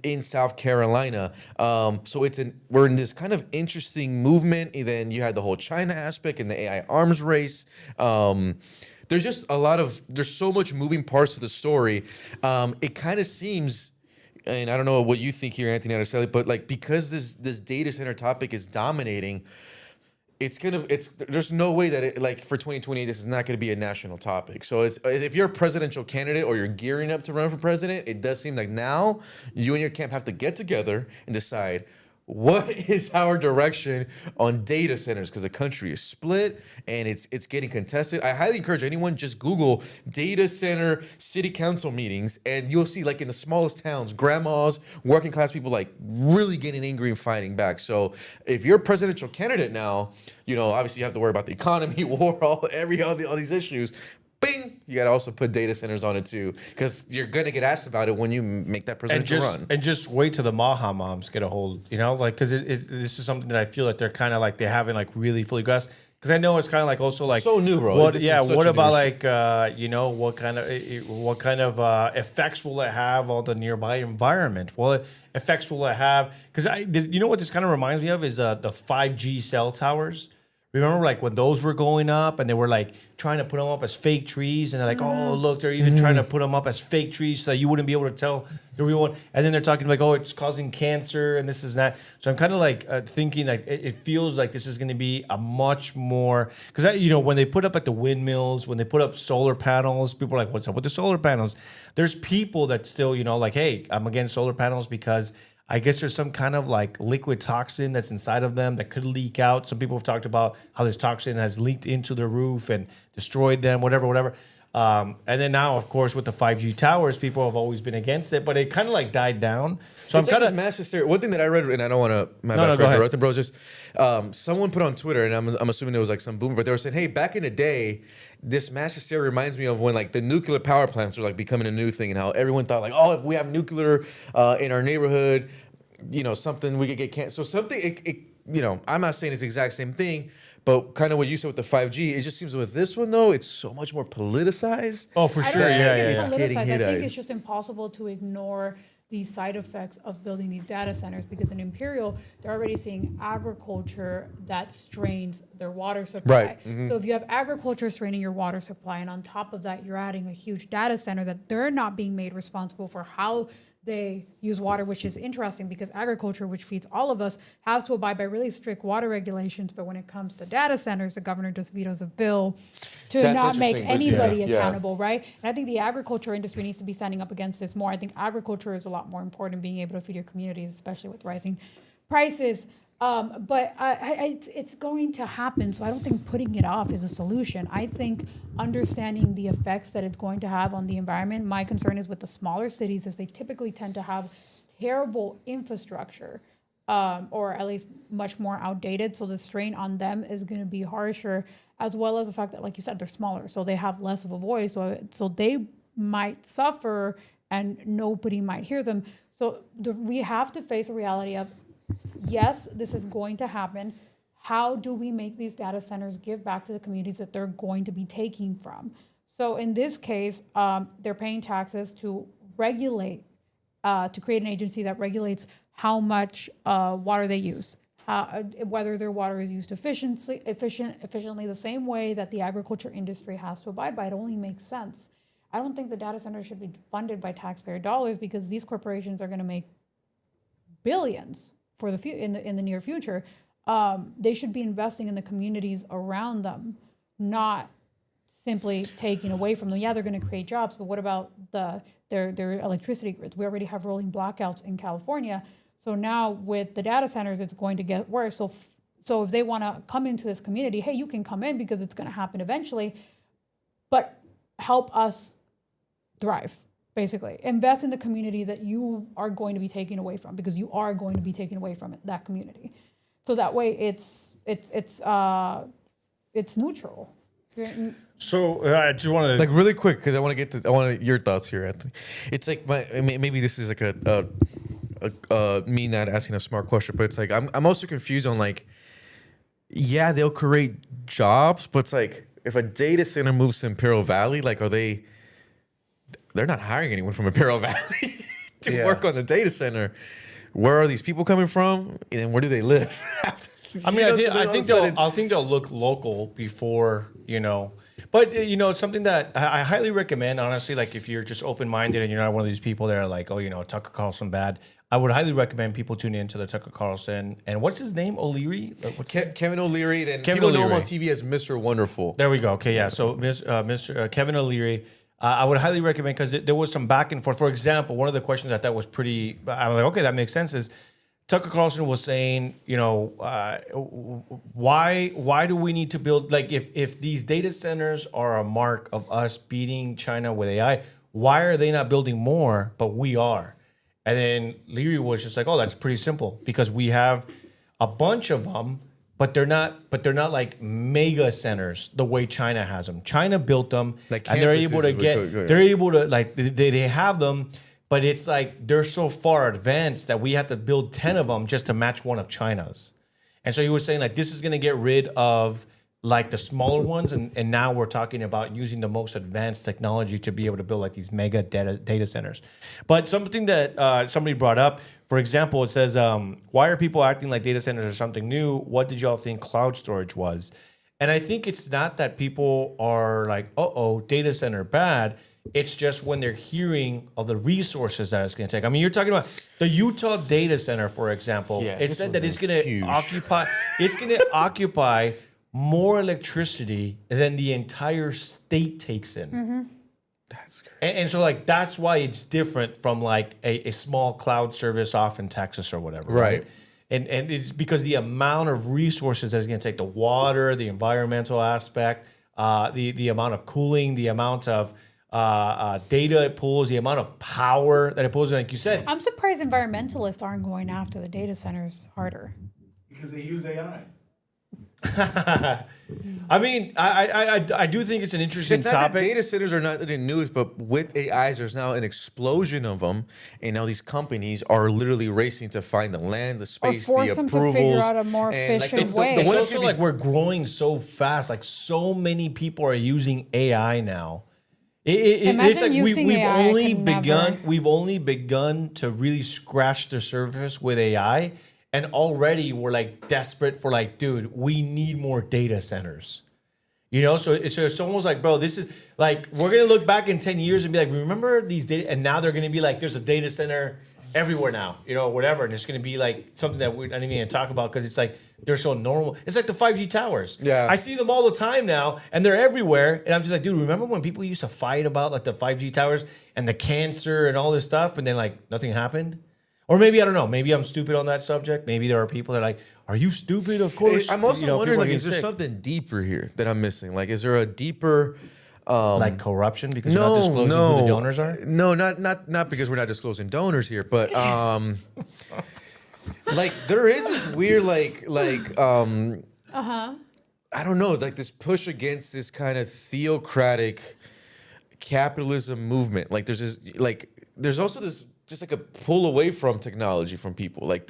in South Carolina. So we're in this kind of interesting movement. And then you had the whole China aspect and the AI arms race. There's just there's so much moving parts to the story. It kind of seems, and I don't know what you think here, Anthony Araceli, but because this data center topic is dominating, there's no way that for 2028 this is not going to be a national topic. So if you're a presidential candidate or you're gearing up to run for president, it does seem like now you and your camp have to get together and decide, what is our direction on data centers? Because the country is split and it's getting contested. I highly encourage anyone just Google data center city council meetings, and you'll see like in the smallest towns, grandmas, working class people like really getting angry and fighting back. So if you're a presidential candidate now, you know obviously you have to worry about the economy, war, all these issues. Bing! You got to also put data centers on it too, because you're gonna get asked about it when you make that presidential run. And just wait till the Maha moms get a hold, you know, like because this is something that I feel that they're kind of like they haven't like really fully grasped. Because I know it's kind of like also like So new, bro. What, This yeah, is such what a about new like you know what kind of effects will it have on the nearby environment? What effects will it have? Because you know what this kind of reminds me of is the 5G cell towers. Remember, like when those were going up, and they were like trying to put them up as fake trees, and they're like, "Oh, look, they're even trying to put them up as fake trees so that you wouldn't be able to tell the real one." And then they're talking like, "Oh, it's causing cancer, and this is that." So I'm kind of like thinking like it feels like this is going to be a much more because you know when they put up at the windmills, when they put up solar panels, people are like, "What's up with the solar panels?" There's people that still like, "Hey, I'm against solar panels because." I guess there's some kind of like liquid toxin that's inside of them that could leak out. Some people have talked about how this toxin has leaked into the roof and destroyed them, whatever. And then now, of course, with the 5G towers, people have always been against it, but it kind of like died down. So It's I'm like kind this massive stereo. One thing that I read, and I don't want to, No, go ahead. interrupt, bro. Just someone put on Twitter, and I'm assuming it was like some boomer, but they were saying, "Hey, back in the day, this mass hysteria reminds me of when like the nuclear power plants were like becoming a new thing, and how everyone thought like, oh, if we have nuclear in our neighborhood, you know, something we could get canceled. So something, you know, I'm not saying it's the exact same thing." But kind of what you said with the 5G, it just seems with this one though, it's so much more politicized. Oh, for I sure. don't Yeah, think yeah, it's yeah. Getting politicized. I hit think at. it's just impossible to ignore the side effects of building these data centers because in Imperial, they're already seeing agriculture that strains their water supply. Right. Mm-hmm. So if you have agriculture straining your water supply, and on top of that, you're adding a huge data center that they're not being made responsible for how they use water, which is interesting because agriculture, which feeds all of us, has to abide by really strict water regulations. But when it comes to data centers, the governor just vetoes a bill to That's not make interesting, but anybody yeah. accountable, right? And I think the agriculture industry needs to be standing up against this more. I think agriculture is a lot more important, being able to feed your communities, especially with rising prices. But it's going to happen. So I don't think putting it off is a solution. I think understanding the effects that it's going to have on the environment. My concern is with the smaller cities, as they typically tend to have terrible infrastructure, or at least much more outdated. So the strain on them is going to be harsher, as well as the fact that, like you said, they're smaller, so they have less of a voice. So they might suffer, and nobody might hear them. So we have to face a reality of, yes, this is going to happen. How do we make these data centers give back to the communities that they're going to be taking from? So in this case, they're paying taxes to regulate, to create an agency that regulates how much water they use, whether their water is used efficiently the same way that the agriculture industry has to abide by. It only makes sense. I don't think the data center should be funded by taxpayer dollars because these corporations are going to make billions for the in the near future. They should be investing in the communities around them, not simply taking away from them. Yeah, they're going to create jobs, but what about their electricity grids? We already have rolling blackouts in California. So now with the data centers, it's going to get worse. So if they want to come into this community, hey, you can come in because it's going to happen eventually, but help us thrive. Basically, invest in the community that you are going to be taken away from, because you are going to be taken away from that community. So that way, it's neutral. So I just want to Like really quick, because I want your thoughts here, Anthony. It's like maybe this is like me not asking a smart question, but it's like I'm also confused on like, yeah, they'll create jobs, but it's like if a data center moves to Imperial Valley, like they're not hiring anyone from Imperial Valley to work on the data center. Where are these people coming from, and where do they live? I mean, I think they'll look local before, you know. But, you know, it's something that I highly recommend, honestly, like if you're just open-minded and you're not one of these people that are like, oh, you know, Tucker Carlson bad, I would highly recommend people tune in to the Tucker Carlson. And what's his name? O'Leary? Kevin O'Leary. Then Kevin people know him O'Leary on TV as Mr. Wonderful. There we go. Okay, yeah. So Mr. Kevin O'Leary, I would highly recommend, because there was some back and forth. For example, one of the questions that was pretty, I'm like, okay, that makes sense, is Tucker Carlson was saying, why do we need to build, like, if these data centers are a mark of us beating China with AI, why are they not building more, but we are? And then Leary was just like, oh, that's pretty simple, because we have a bunch of them, but they're not like mega centers the way China has them. China built them, Like and they're able to campuses they're able to, like, they have them, but it's like they're so far advanced that we have to build 10 of them just to match one of China's. And so he was saying, like, this is going to get rid of like the smaller ones, and now we're talking about using the most advanced technology to be able to build like these mega data centers. But something that somebody brought up, for example, it says, why are people acting like data centers are something new? What did y'all think cloud storage was? And I think it's not that people are like, uh-oh, data center bad. It's just when they're hearing of the resources that it's going to take. I mean, you're talking about the Utah data center, for example. Yeah, It this said that one's it's going to huge. occupy more electricity than the entire state takes in. That's crazy. And so, like, that's why it's different from like a small cloud service off in Texas or whatever. Right. And it's because the amount of resources that it's going to take, the water, the environmental aspect, the amount of cooling, the amount of data it pulls, the amount of power that it pulls. Like you said, I'm surprised environmentalists aren't going after the data centers harder. Because they use AI. I mean, I do think it's an interesting It's not that topic. data centers are not in news, but with AIs, there's now an explosion of them, and now these companies are literally racing to find the land, the space, the force them to approvals, figure out a more and, like, efficient the way. It's one that's also gonna like be- we're growing so fast. Like, so many people are using AI now. It's Imagine like using we've AI, I only could begun. never. We've only begun to really scratch the surface with AI, and already we're like desperate for, like, dude, we need more data centers. So it's almost like, bro, this is like, we're gonna look back in 10 years and be like, remember these data, and now they're gonna be like, there's a data center everywhere now, whatever, and it's gonna be like something that we're not even gonna talk about because it's like they're so normal. It's like the 5G towers. Yeah. I see them all the time now, and they're everywhere, and I'm just like, dude, remember when people used to fight about like the 5G towers and the cancer and all this stuff, and then like nothing happened? Or maybe, I don't know, maybe I'm stupid on that subject. Maybe there are people that are like, are you stupid? Of course. I'm also wondering, people are like, is getting there sick. something deeper here that I'm missing? Like, is there a deeper? Like corruption because you're not disclosing who the donors are? No, not because we're not disclosing donors here, but like there is this weird I don't know, like this push against this kind of theocratic capitalism movement. Like there's also this just like a pull away from technology from people. Like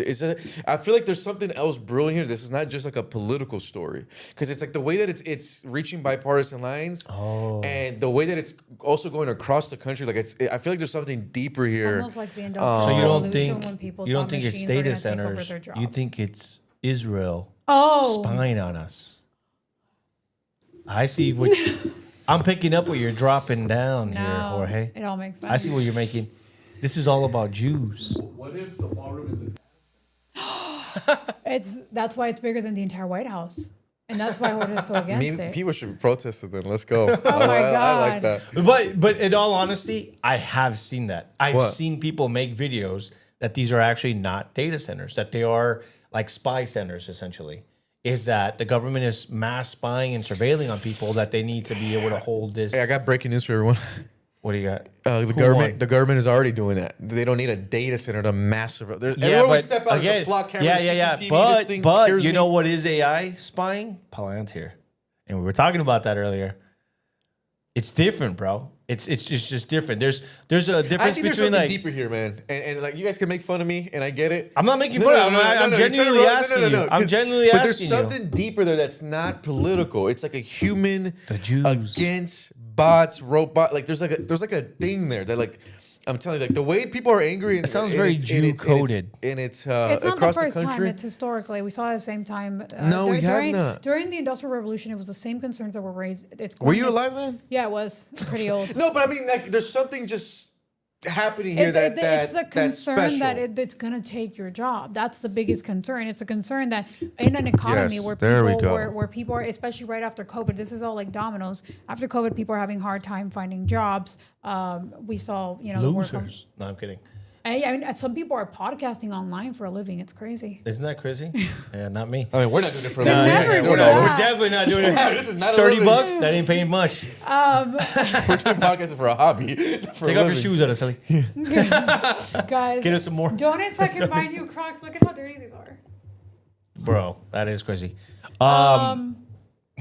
I feel like there's something else brewing here. This is not just like a political story, because it's like the way that it's reaching bipartisan lines, and the way that it's also going across the country. Like I feel like there's something deeper here. Almost like the industrial So you don't revolution think when people you don't thought think it's machines were data gonna take over centers? their job. You think it's Israel Oh, spying on us? I see what I'm picking up what you're dropping down here, no, Jorge. it all makes sense. I see what you're making. This is all about Jews. What if the ballroom is That's why it's bigger than the entire White House, and that's why Jorge is so against it. People should be protested then. Let's go. Oh my I like God. that. But in all honesty, I have seen that. I've What? seen people make videos that these are actually not data centers, that they are like spy centers, essentially. Is that the government is mass spying and surveilling on people that they need to be able to hold this. Hey, I got breaking news for everyone. What do you got? The Who government, won? the government is already doing that. They don't need a data center to massive. Everywhere we step out, there's a flock camera, CCTV, this But thing but scares you me. know what is AI spying? Palantir, and we were talking about that earlier. It's different, bro. It's just different. There's a I difference think there's between something like. deeper here, man. And like you guys can make fun of me, and I get it. I'm not making No, fun no, of no, you. no, no, I'm no, you're trying to genuinely run- asking no, no, you. no, I'm 'cause- genuinely But asking there's you. something deeper there that's not political. It's like a human The Jews. against bots, robot. Like there's like a thing there that like. I'm telling you, like the way people are angry. It sounds very Jew-coded. And it's It's not the across first the time. country. It's historically. We saw it at the same time. No, we have not. During the Industrial Revolution, it was the same concerns that were raised. Were you alive then? Yeah, it was pretty old. No, but I mean, like, there's something just happening here It's a that's concern special. that it's going to take your job. That's the biggest concern. It's a concern that in an economy Yes, where there we people go. where people are, especially right after COVID, this is all like dominoes. After COVID, people are having a hard time finding jobs. We saw, the work Losers. No, I'm kidding. I mean, some people are podcasting online for a living. It's crazy. Isn't that crazy? Yeah, not me. I mean, we're not doing it for a Could living. never We're do not- that. We're definitely not doing it. This is not a $30 living. bucks? That ain't paying much. We're doing podcasting for a hobby. For Take a off your living. shoes, Araceli. Guys, Get us some more. donate so I can buy new Crocs. Look at how dirty these are. Bro, that is crazy. Wait,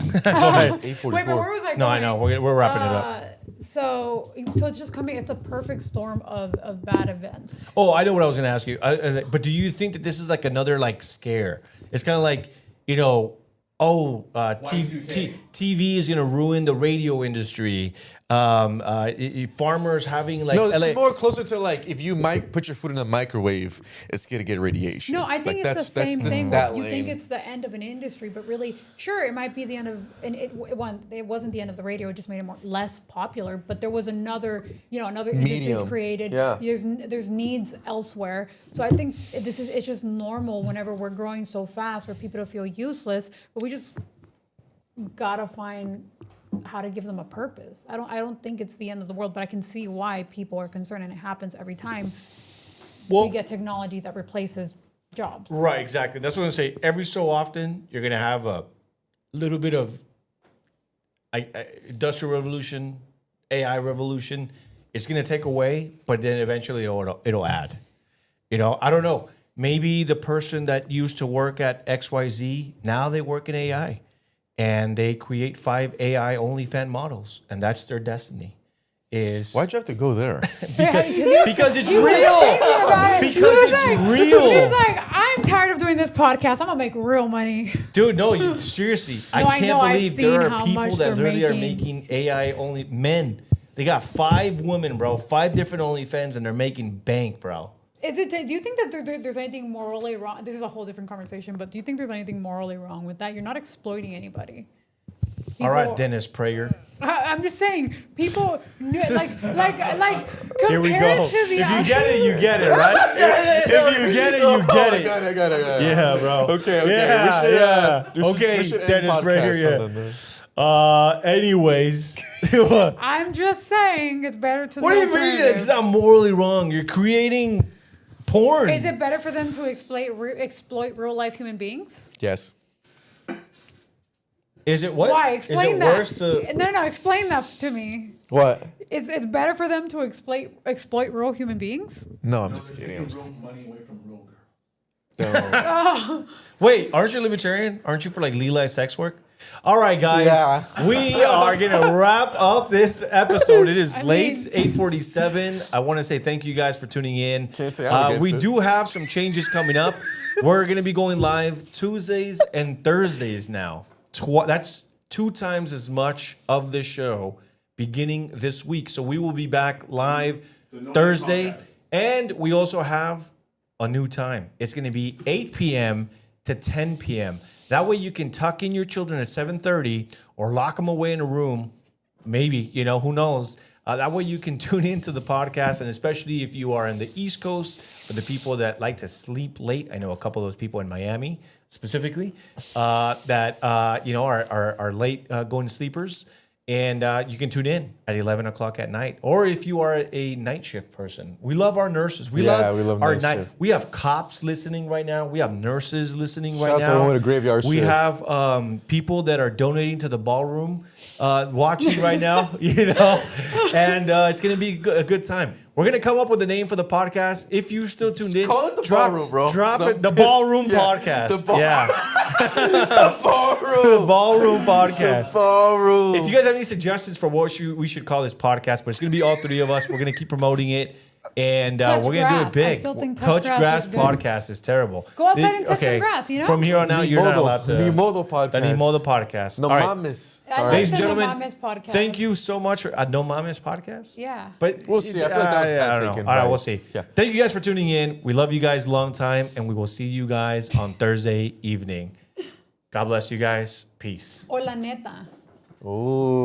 but where was I going? No, I know. We're wrapping it up. So it's just coming. It's a perfect storm of bad events. Oh, I know what I was going to ask you. But do you think that this is like another like scare? It's kind of like, you know, TV is going to ruin the radio industry. Farmers having like... No, this is more closer to like if you might put your food in the microwave, it's gonna get radiation. No, I think Like, it's the same this is thing. that You think lane. it's the end of an industry, but really, sure, it might be the end of. And it wasn't the end of the radio. It just made it less popular. But there was another industry Medium. created. Yeah. There's needs elsewhere. So I think it's just normal whenever we're growing so fast for people to feel useless. But we just gotta find how to give them a purpose. I don't think it's the end of the world, but I can see why people are concerned, and it happens every time we get technology that replaces jobs. Right, exactly. That's what I'm saying. Every so often, you're going to have a little bit of industrial revolution, AI revolution. It's going to take away, but then eventually it'll add. You know, I don't know. Maybe the person that used to work at XYZ, now they work in AI. And they create 5 AI OnlyFans models, and that's their destiny. Why'd you have to go there? Because it's real. Because it's real. He's like, I'm tired of doing this podcast. I'm gonna make real money. Dude, no, seriously. No, I I can't know, I've believe seen there how are people much that they're literally are making. making AI only men. They got 5 women, bro. 5 different OnlyFans, and they're making bank, bro. Do you think that there's anything morally wrong? This is a whole different conversation, but do you think there's anything morally wrong with that? You're not exploiting anybody. All right, People- Dennis Prager. I'm just saying, people like Here we compare go. it to the If you get it, you get it, right? If you get it, you get it. I got it. Yeah, bro. Okay. Yeah, We should, yeah. we should- Okay, we should end Dennis Prager, podcast on yeah. Anyways. I'm just saying it's better to. What do you mean it's not morally wrong? You're creating porn. Is it better for them to exploit real life human beings? Yes. Is it what? Why? Is Explain it that. worse to... No, explain that to me. What? It's better for them to exploit real human beings? No, I'm just kidding. Taking real money away from real girls. Oh, Wait, aren't you libertarian? Aren't you for like legalized sex work? All right, guys. Yeah. We are going to wrap up this episode. It is I late, mean- 8:47. I want to say thank you guys for tuning in. Can't say I'm against we it. do have some changes coming up. We're going to be going live Tuesdays and Thursdays now. That's 2 times as much of the show beginning this week. So we will be back live Thursday. podcast. And we also have a new time. It's going to be 8 p.m. to 10 p.m. That way you can tuck in your children at 7:30 or lock them away in a room. Maybe, who knows? That way you can tune into the podcast, and especially if you are in the East Coast, for the people that like to sleep late. I know a couple of those people in Miami specifically that are late going sleepers. And you can tune in at 11 o'clock at night. Or if you are a night shift person. We love our nurses. We love our night night. shift. We have cops listening right now. We have nurses listening right Shout out to now. everyone with a graveyard We shift. have people that are donating to the ballroom watching right now, and it's going to be a good time. We're going to come up with a name for the podcast. If you still tuned in, Call it the ballroom, bro. Drop So it. The pissed. Ballroom Yeah, Podcast. the ball- Yeah. Ballroom. The Ballroom Podcast. Ballroom. If you guys have any suggestions for what we should call this podcast, but it's going to be all 3 of us. We're going to keep promoting it. And Touch we're going to do grass. it I big. still think Touch touch grass Grass is good. Podcast is terrible. Go outside and touch some grass, From here on out, you're not allowed to. Ni modo podcast. The Ni Modo Podcast. No All right. mames. I like Ladies the and No gentlemen, Mames podcast. thank you so much for No Mames Podcast. Yeah. But We'll see. I feel like that was I kinda don't know. taken All right, by- we'll see. Yeah. Thank you guys for tuning in. We love you guys long time, and we will see you guys on Thursday evening. God bless you guys. Peace. O la neta. Ooh.